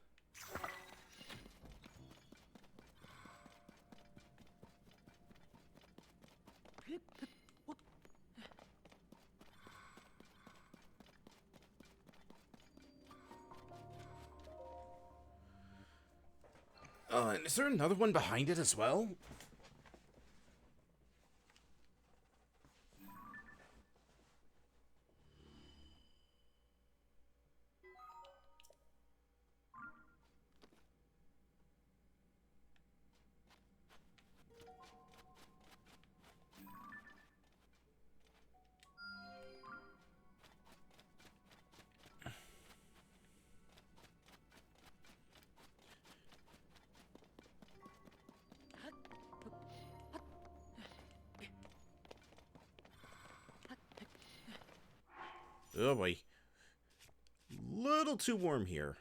[SPEAKER 1] And is there another one behind it as well? Oh boy. Little too warm here.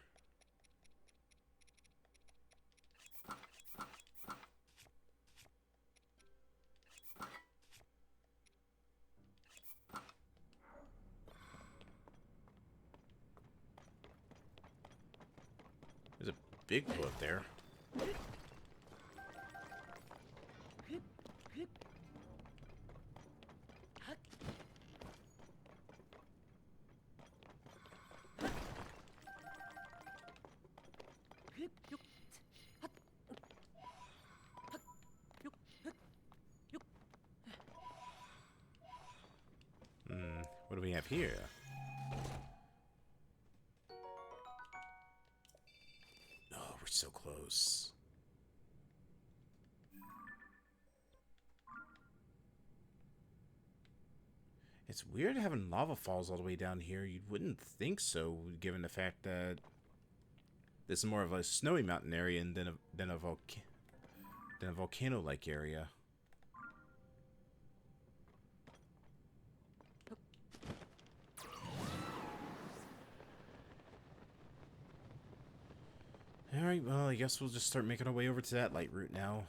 [SPEAKER 1] There's a big boat up there. What do we have here? Oh, we're so close. It's weird having lava falls all the way down here. You wouldn't think so, given the fact that this is more of a snowy mountain area than a volcano-like area. Alright, well, I guess we'll just start making our way over to that light route now.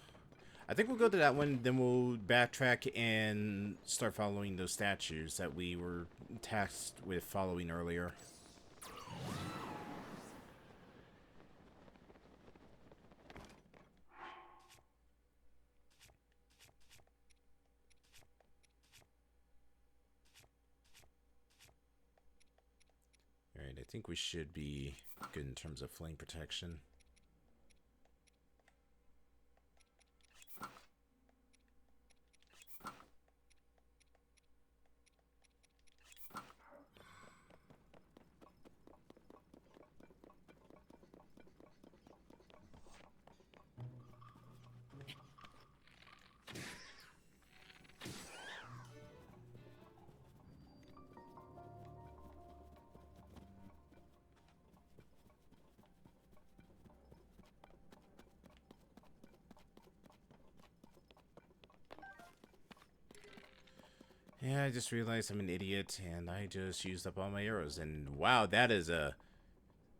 [SPEAKER 1] I think we'll go to that one, then we'll backtrack and start following those statues that we were tasked with following earlier. Alright, I think we should be good in terms of flame protection. Yeah, I just realized I'm an idiot, and I just used up all my arrows. And wow, that is a...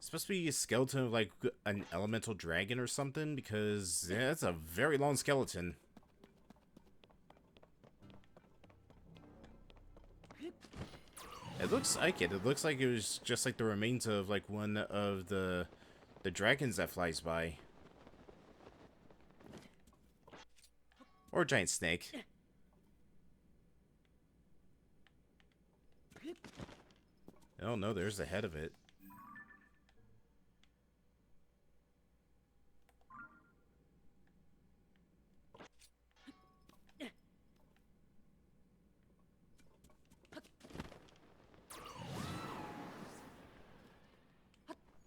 [SPEAKER 1] supposed to be a skeleton of, like, an elemental dragon or something, because, yeah, that's a very long skeleton. It looks like it. It looks like it was just, like, the remains of, like, one of the dragons that flies by. Or a giant snake. Oh no, there's the head of it.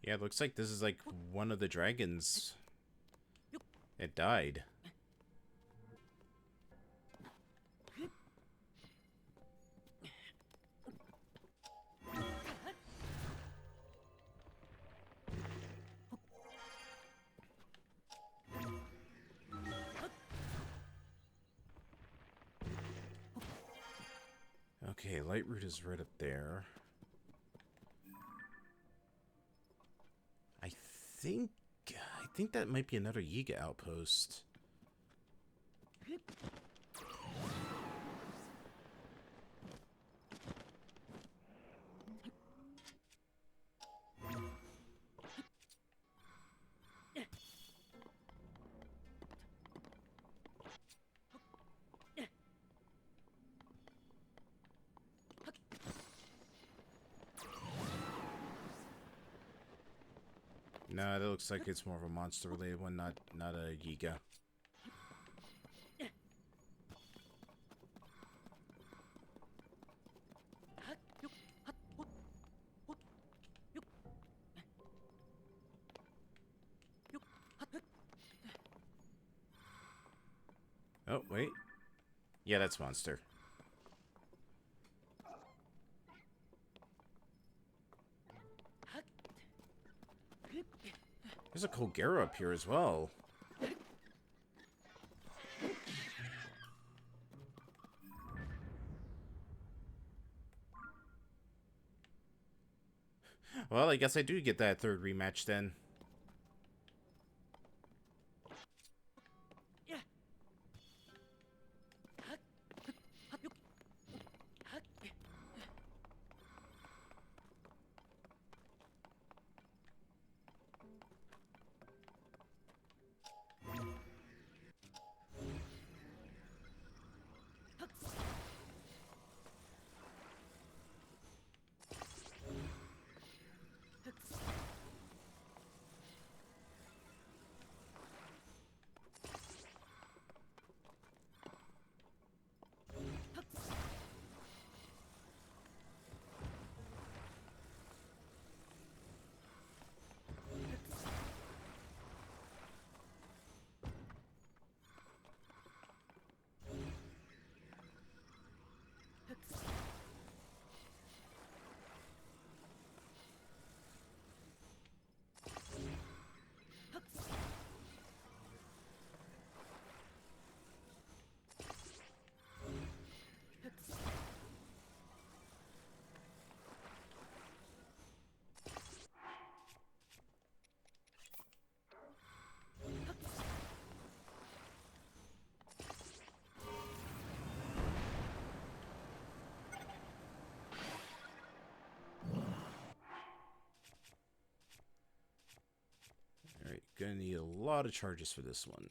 [SPEAKER 1] Yeah, it looks like this is like one of the dragons. It died. Okay, Lightroot is right up there. I think that might be another Yiga outpost. No, that looks like it's more of a monster-related one, not a Yiga. Oh, wait. Yeah, that's monster. There's a Colgera up here as well. Well, I guess I do get that third rematch then. Alright, gonna need a lot of charges for this one.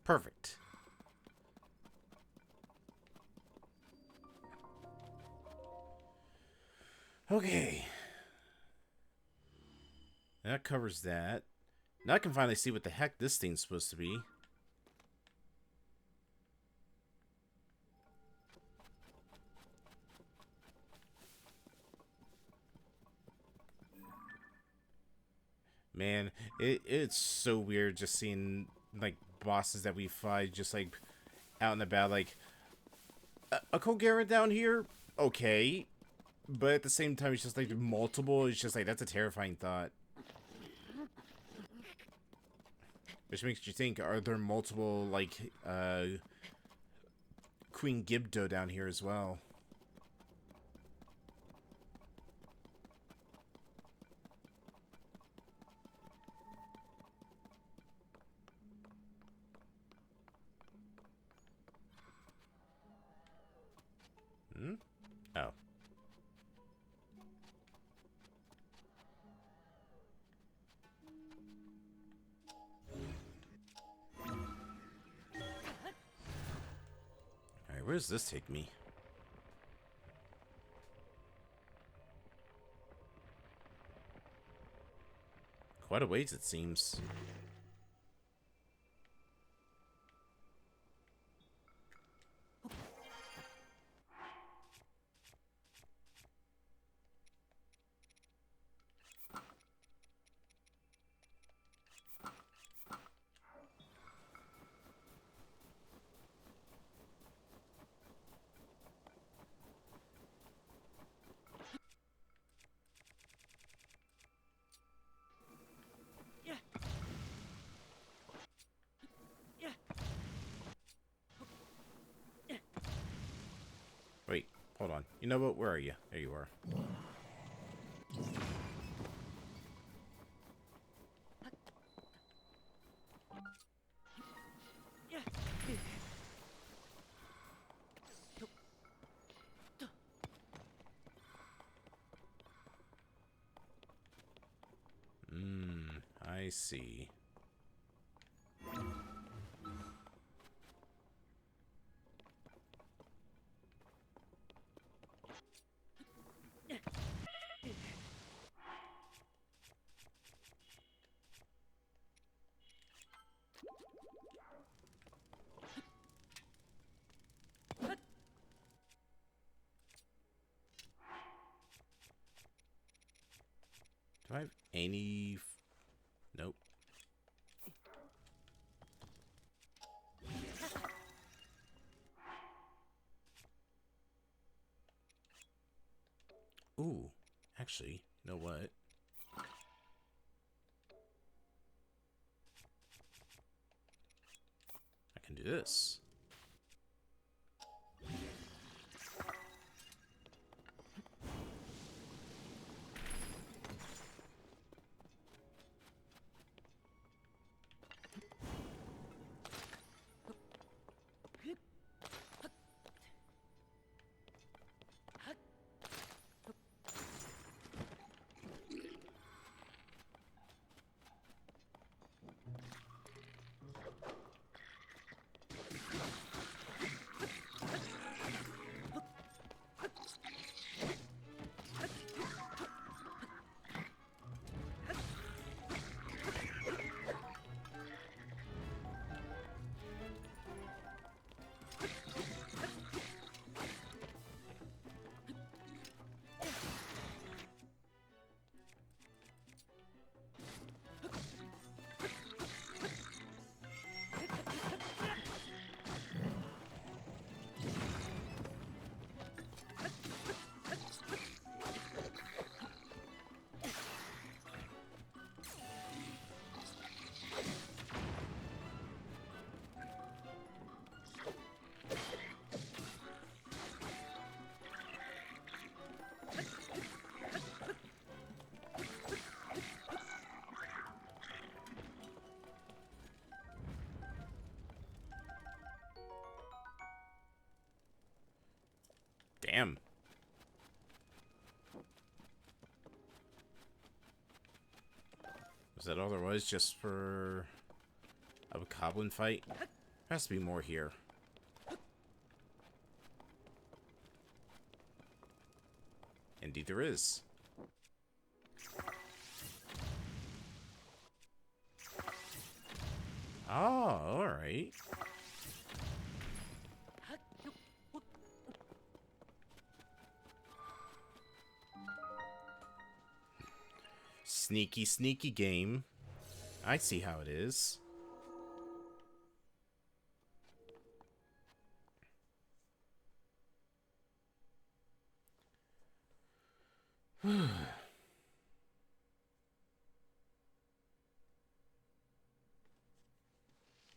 [SPEAKER 1] Perfect. Okay. That covers that. Now I can finally see what the heck this thing's supposed to be. Man, it's so weird just seeing, like, bosses that we fight just, like, out and about, like, a Kogera down here? Okay. But at the same time, it's just, like, multiple. It's just, like, that's a terrifying thought. Which makes you think, are there multiple, like, Queen Gibdo down here as well? Hmm? Oh. Alright, where does this take me? Quite a ways, it seems. Wait, hold on. You know what? Where are you? There you are. I see. Do I have any... Nope. Ooh, actually, you know what? I can do this. Damn. Was that all there was just for a goblin fight? Has to be more here. Indeed there is. Oh, alright. Sneaky, sneaky game. I see how it is.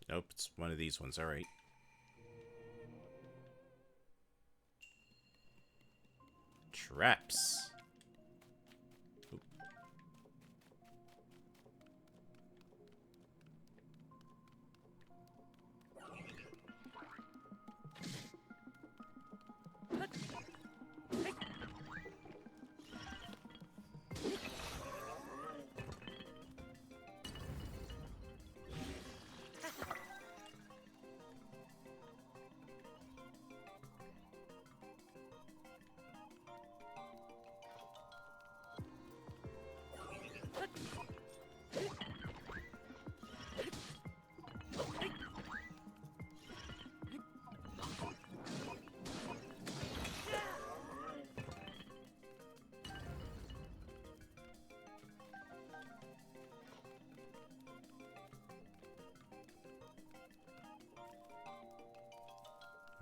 [SPEAKER 1] Nope, it's one of these ones. Alright. Traps. Oop.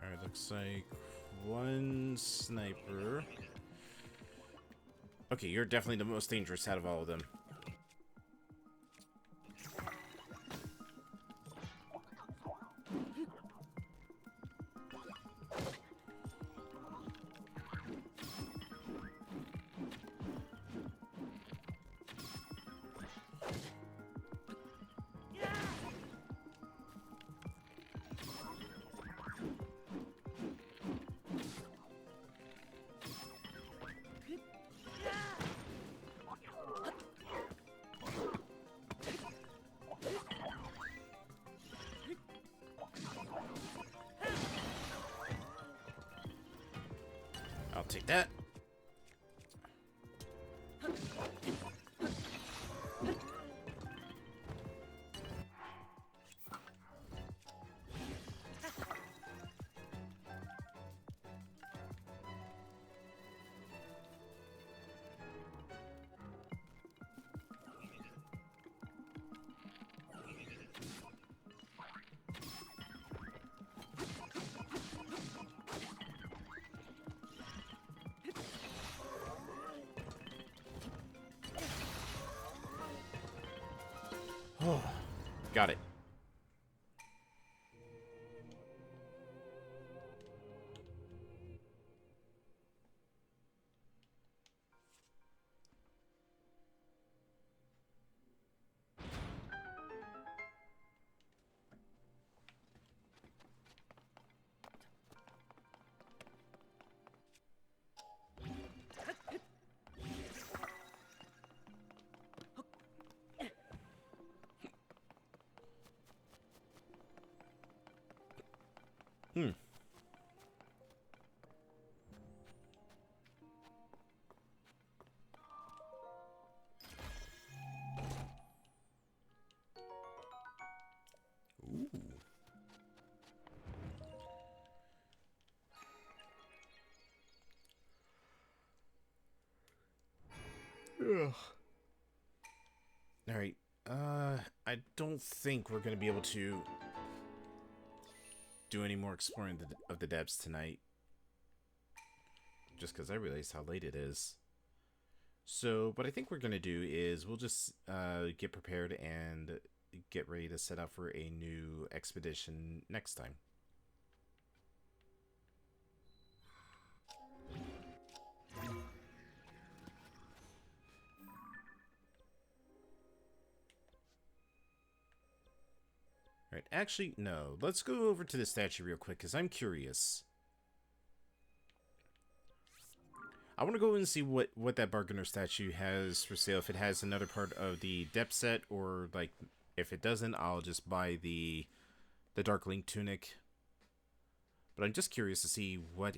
[SPEAKER 1] Alright, looks like one sniper. Okay, you're definitely the most dangerous out of all of them. I'll take that. Oh, got it. Hmm. Ooh. Ugh. All right. I don't think we're gonna be able to do any more exploring of the depths tonight. Just because I realized how late it is. So, what I think we're going to do is we'll just get prepared and get ready to set up for a new expedition next time. Alright, actually, no. Let's go over to the statue real quick, because I'm curious. I want to go and see what that bargainer statue has for sale. If it has another part of the depth set, or, like, if it doesn't, I'll just buy the the Darkling Tunic. But I'm just curious to see what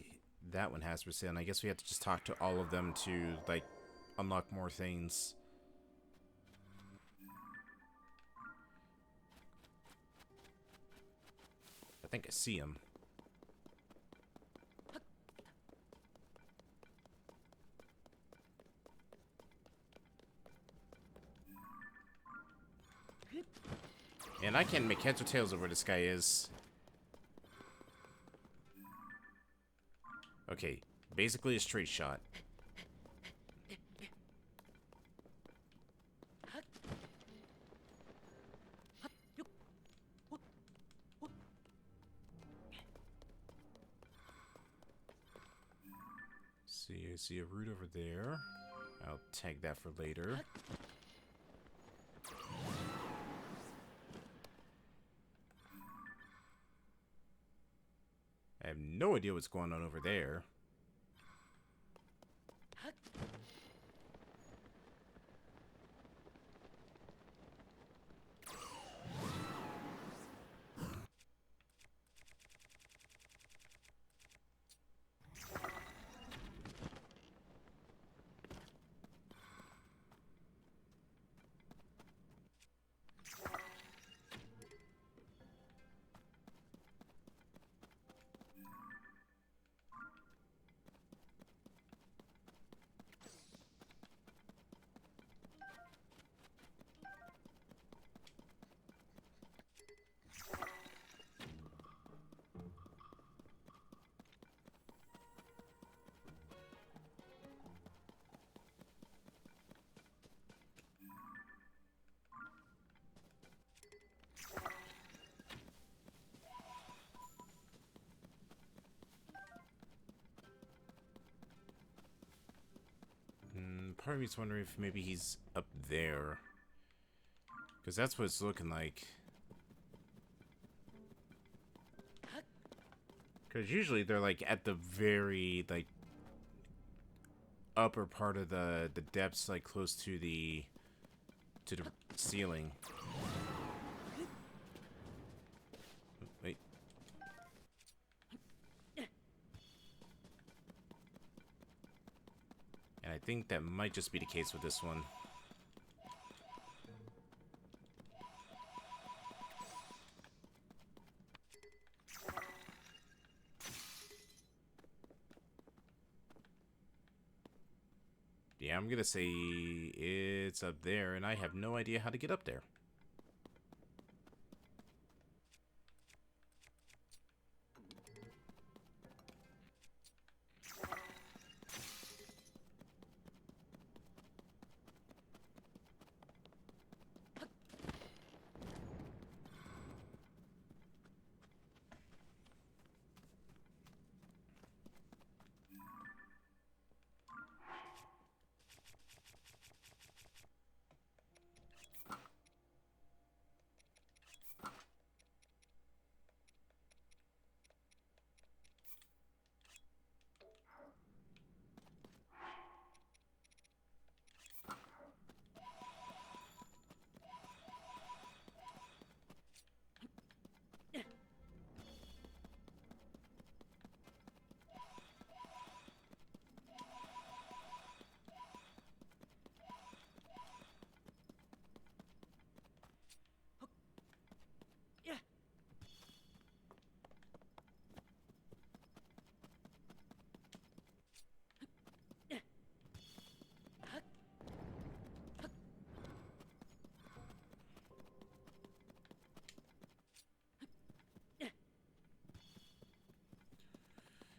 [SPEAKER 1] that one has for sale. And I guess we have to just talk to all of them to, like, unlock more things. I think I see him. And I can't make heads or tails of where this guy is. Okay, basically a straight shot. See, I see a root over there. I'll tag that for later. I have no idea what's going on over there. Part of me's wondering if maybe he's up there. Because that's what it's looking like. Because usually they're like at the very like upper part of the depths, like close to the ceiling. Wait. And I think that might just be the case with this one. Yeah, I'm gonna say it's up there, and I have no idea how to get up there.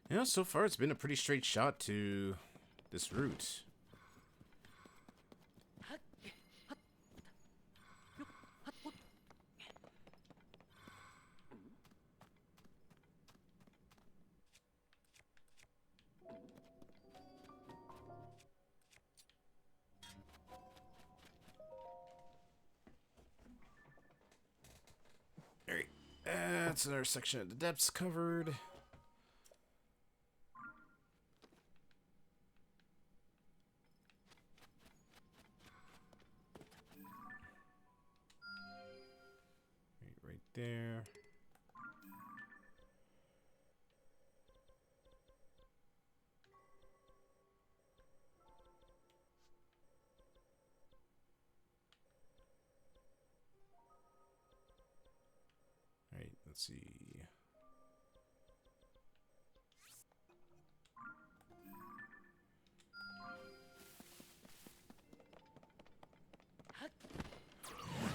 [SPEAKER 1] You know, so far it's been a pretty straight shot to this route. Alright, that's another section of the depths covered. Right there. let's see.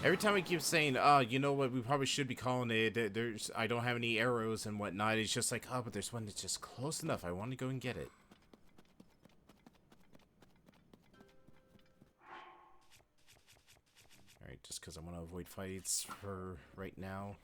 [SPEAKER 1] Every time I keep saying, you know what, we probably should be calling it, I don't have any arrows and whatnot, it's just like, oh, but there's one that's just close enough, I want to go and get it. Alright, just because I want to avoid fights for right now.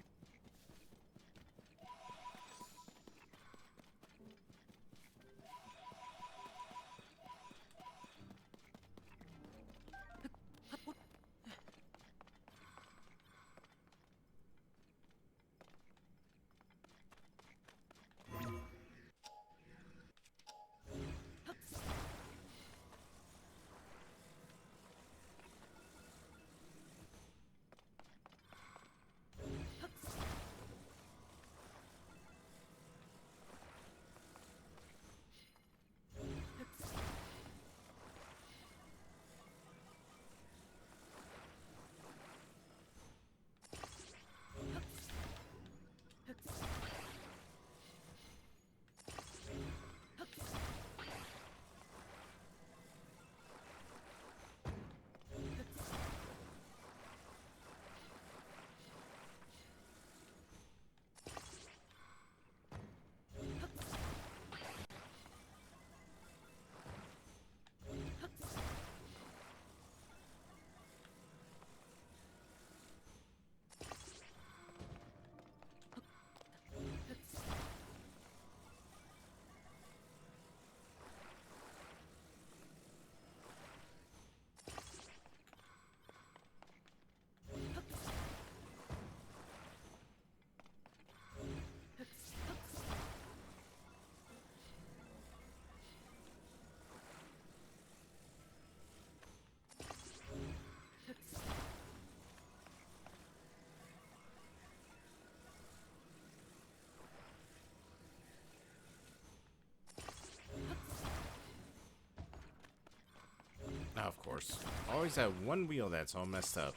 [SPEAKER 1] Now, of course, always that one wheel that's all messed up.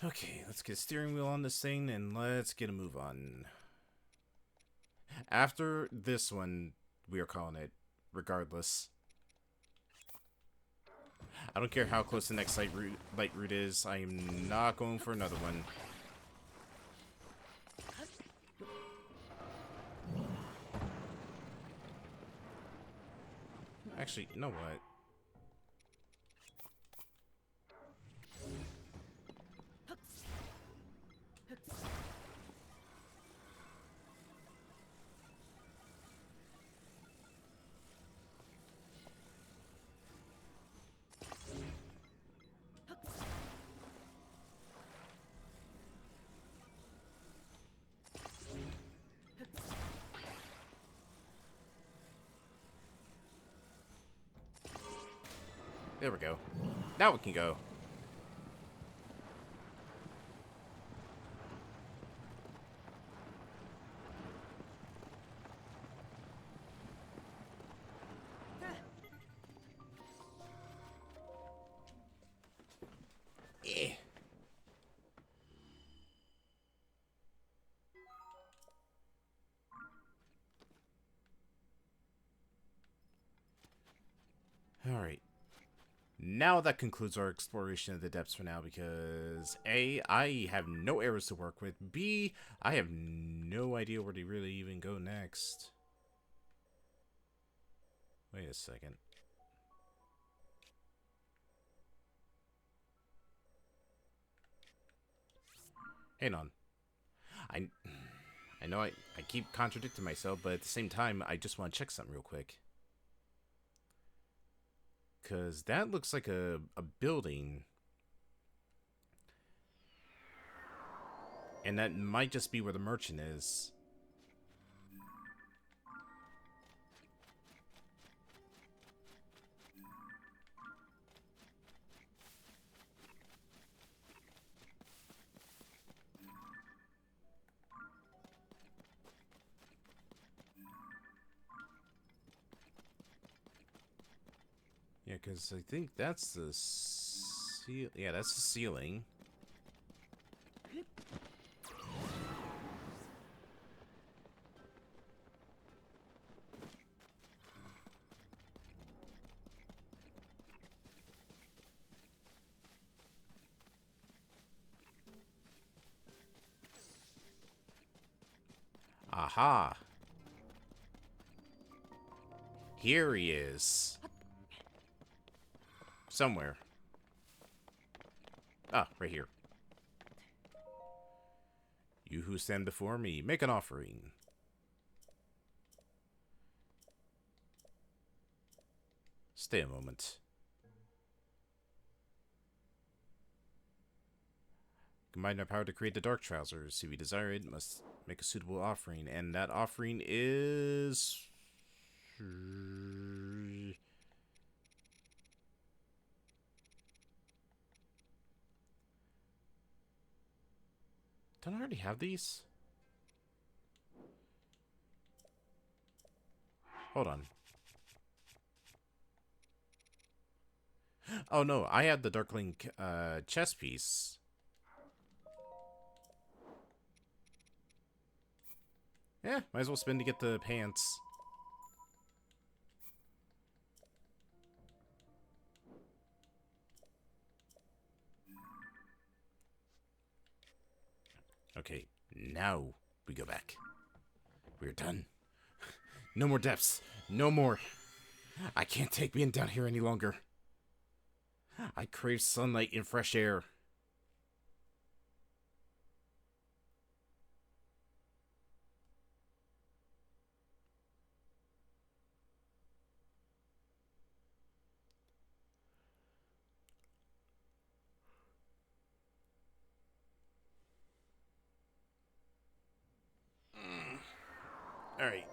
[SPEAKER 1] Okay, let's get a steering wheel on this thing and let's get a move on. After this one, we are calling it, regardless. I don't care how close the next light route is, I am not going for another one. Actually, you know what? There we go. Now we can go. Eh. Alright. Now that concludes our exploration of the depths for now, because A, I have no arrows to work with, B, I have no idea where to really even go next. Wait a second. Hang on. I know I keep contradicting myself, but at the same time, I just want to check something real quick. Because that looks like a building. And that might just be where the merchant is. Yeah, because I think that's the Yeah, that's the ceiling. Aha! Here he is. Somewhere. Ah, right here. You who stand before me, make an offering. Stay a moment. Combine our power to create the dark trousers. If we desire it, must make a suitable offering. And that offering is... Don't I already have these? Hold on. Oh no, I had the Darkling chess piece. Yeah, might as well spend to get the pants. Okay, now we go back. We're done. No more depths. No more. I can't take being down here any longer. I crave sunlight and fresh air. Alright.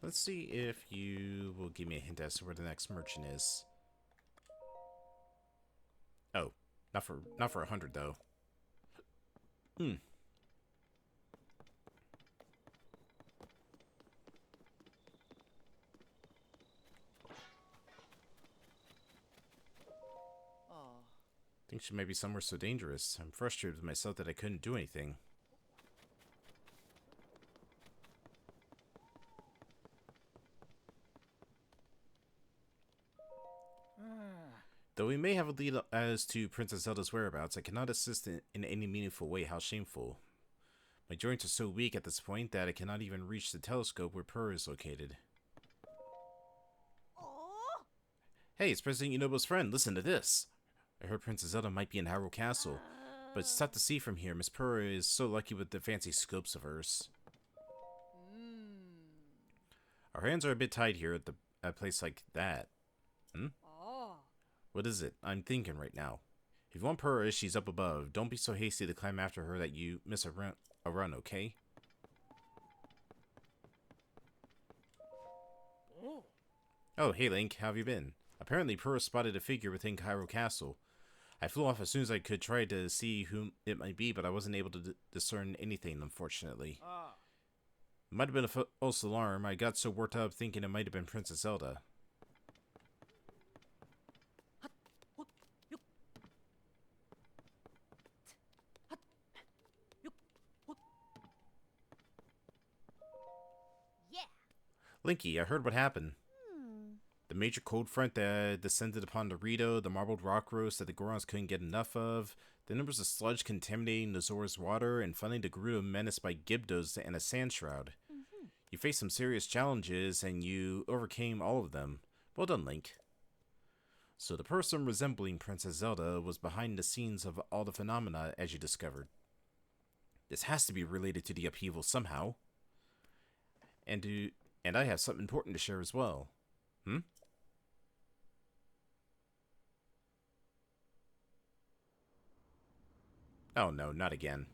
[SPEAKER 1] Let's see if you will give me a hint as to where the next merchant is. Oh, not for 100 though. Hmm. Think she might be somewhere so dangerous. I'm frustrated with myself that I couldn't do anything. Though we may have a lead as to Princess Zelda's whereabouts, I cannot assist in any meaningful way. How shameful. My joints are so weak at this point that I cannot even reach the telescope where Purr is located. Hey, it's President Yunobo's friend. Listen to this. I heard Princess Zelda might be in Hyrule Castle, but it's tough to see from here. Miss Purr is so lucky with the fancy scopes of hers. Our hands are a bit tied here at a place like that. Hmm? What is it? I'm thinking right now. If you want Purr, she's up above. Don't be so hasty to climb after her that you miss a run, okay? Oh, hey Link, how have you been? Apparently Purr spotted a figure within Hyrule Castle. I flew off as soon as I could try to see whom it might be, but I wasn't able to discern anything, unfortunately. It might have been a false alarm. I got so worked up thinking it might have been Princess Zelda.
[SPEAKER 3] Yeah.
[SPEAKER 1] Linky, I heard what happened. The major cold front that descended upon Dorito, the marbled rock roast that the Gorons couldn't get enough of, then there was a sludge contaminating the Zora's water, and finally the Gerudo menaced by Gibdos and a sand shroud. You faced some serious challenges, and you overcame all of them. Well done, Link. So the person resembling Princess Zelda was behind the scenes of all the phenomena, as you discovered. This has to be related to the upheaval somehow. And I have something important to share as well. Hmm? Oh no, not again.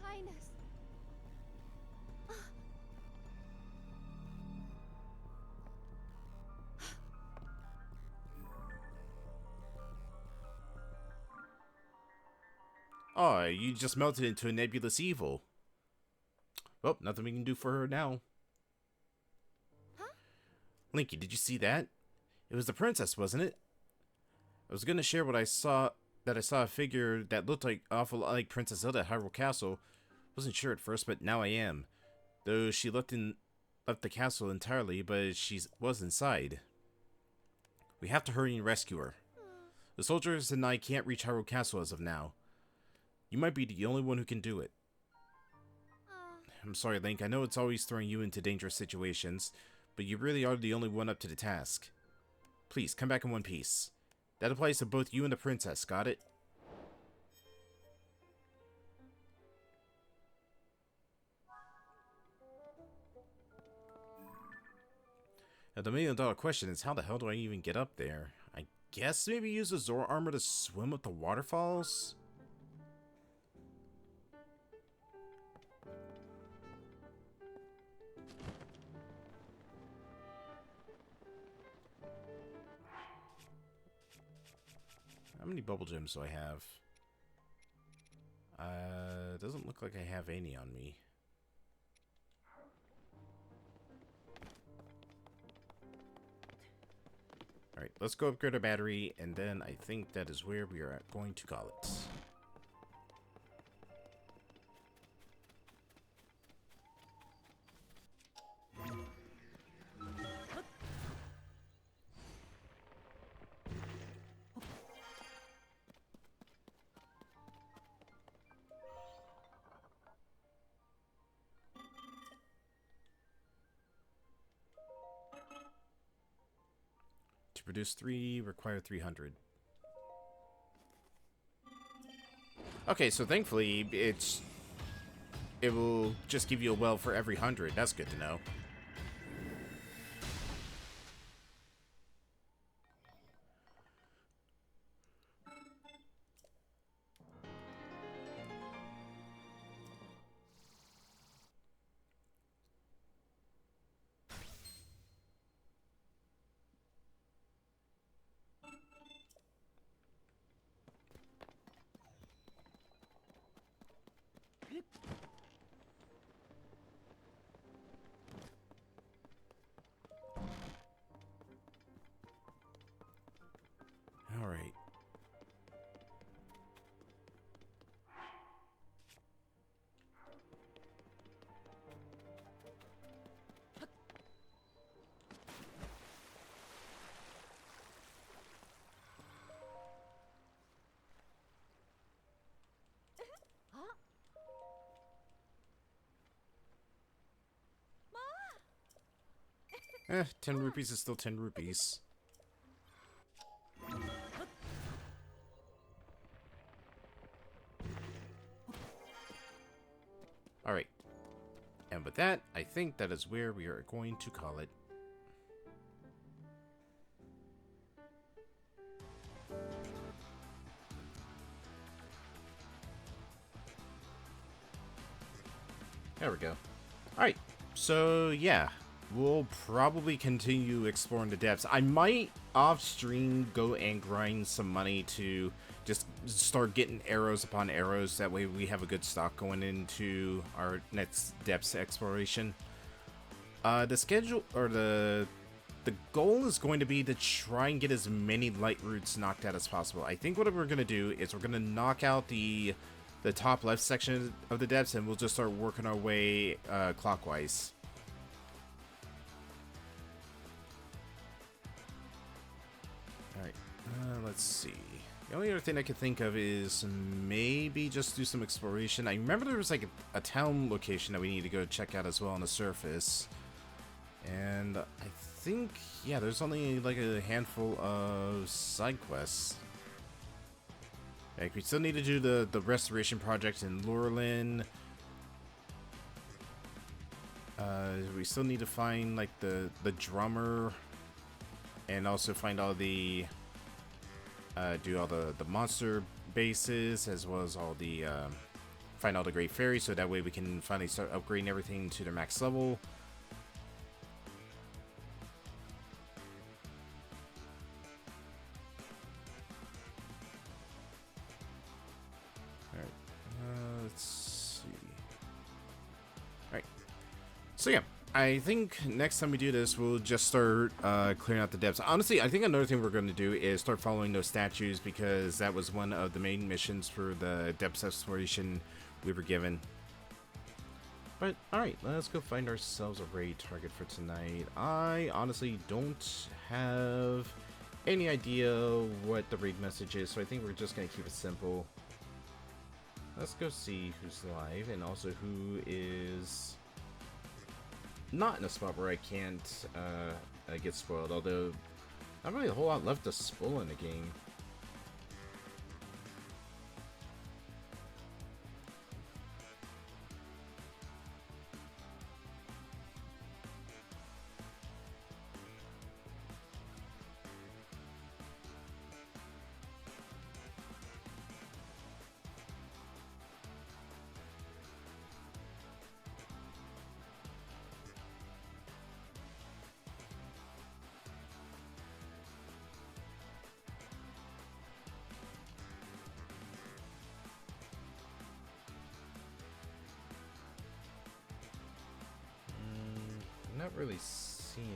[SPEAKER 2] Highness.
[SPEAKER 1] Oh, you just melted into a nebulous evil. Well, nothing we can do for her now.
[SPEAKER 2] Huh?
[SPEAKER 1] Linky, did you see that? It was the princess, wasn't it? I was gonna share what I saw, that I saw a figure that looked like awful lot like Princess Zelda at Hyrule Castle. Wasn't sure at first, but now I am. Though she left the castle entirely, but she was inside. We have to hurry and rescue her. The soldiers and I can't reach Hyrule Castle as of now. You might be the only one who can do it. I'm sorry, Link. I know it's always throwing you into dangerous situations, but you really are the only one up to the task. Please, come back in one piece. That applies to both you and the princess, got it? Now, the million-dollar question is, how the hell do I even get up there? I guess maybe use the Zora armor to swim up the waterfalls? How many bubble gems do I have? Doesn't look like I have any on me. Alright, let's go upgrade our battery, and then I think that is where we are going to call it. To produce 3, require 300. Okay, so thankfully, it will just give you a well for every 100. That's good to know. Alright.
[SPEAKER 2] Huh?
[SPEAKER 1] 10 rupees is still 10 rupees. Alright. And with that, I think that is where we are going to call it. There we go. Alright, so yeah, we'll probably continue exploring the depths. I might off-stream go and grind some money to just start getting arrows upon arrows. That way we have a good stock going into our next depths exploration. The schedule, or the goal is going to be to try and get as many light roots knocked out as possible. I think what we're going to do is we're going to knock out the top left section of the depths, and we'll just start working our way clockwise. Alright, let's see. The only other thing I could think of is maybe just do some exploration. I remember there was like a town location that we need to go check out as well on the surface. And I think, yeah, there's only like a handful of side quests. Like, we still need to do the restoration project in Lurelin. We still need to find like the drummer, and also find all the do all the monster bases, as well as all the find all the great fairies, so that way we can finally start upgrading everything to their max level. Alright, let's see. Alright, so yeah. I think next time we do this, we'll just start clearing out the depths. Honestly, I think another thing we're going to do is start following those statues, because that was one of the main missions for the depths exploration we were given. But, alright, let's go find ourselves a raid target for tonight. I honestly don't have any idea what the raid message is, so I think we're just going to keep it simple. Let's go see who's live, and also who is not in a spot where I can't get spoiled, although not really a whole lot left to spoil in the game. Not really seeing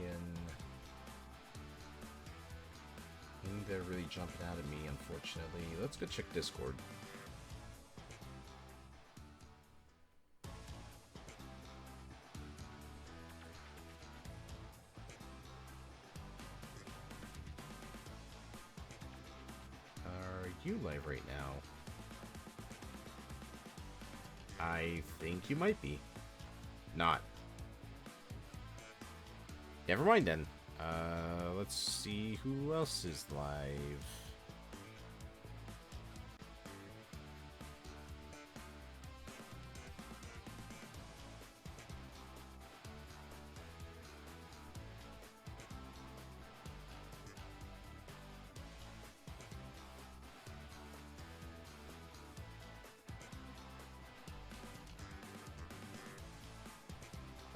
[SPEAKER 1] anything that really jumping out at me, unfortunately. Let's go check Discord. Are you live right now? I think you might be. Not. Never mind then. Let's see who else is live.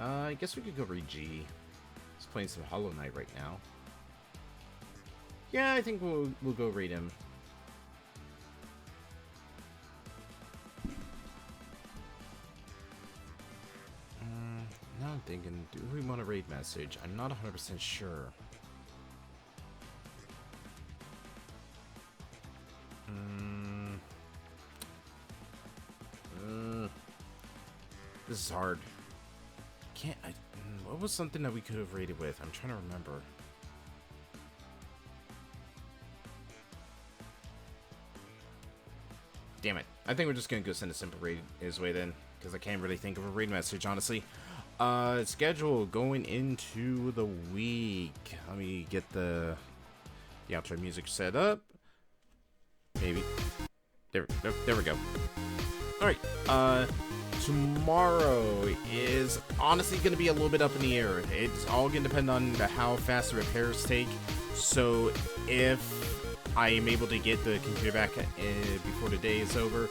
[SPEAKER 1] I guess we could go read G. He's playing some Hollow Knight right now. Yeah, I think we'll go raid him. Now I'm thinking, do we want a raid message? I'm not 100% sure. This is hard. What was something that we could have raided with? I'm trying to remember. Damn it. I think we're just gonna go send a simple raid his way then, because I can't really think of a raid message, honestly. Schedule going into the week. Let me get the outro music set up. Maybe. There we go. Alright, tomorrow is honestly going to be a little bit up in the air. It's all going to depend on how fast the repairs take. So if I am able to get the computer back before the day is over,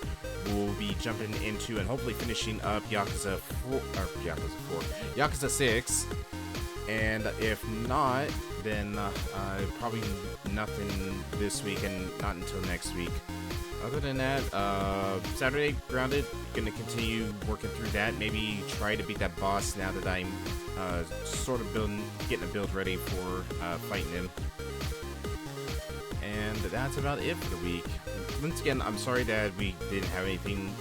[SPEAKER 1] we'll be jumping into and hopefully finishing up Yakuza 6. And if not, then probably nothing this week and not until next week. Other than that, Saturday, Grounded, gonna continue working through that. Maybe try to beat that boss now that I'm sort of getting a build ready for fighting him. And that's about it for the week. Once again, I'm sorry that we didn't have anything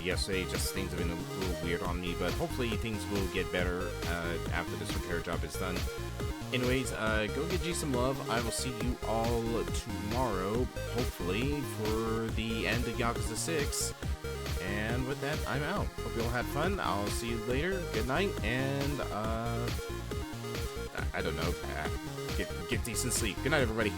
[SPEAKER 1] yesterday. Just things have been a little weird on me, but hopefully things will get better after this repair job is done. Anyways, go get G some love. I will see you all tomorrow, hopefully, for the end of Yakuza 6. And with that, I'm out. Hope you all had fun. I'll see you later. Good night, and, I don't know. Get decent sleep. Good night, everybody.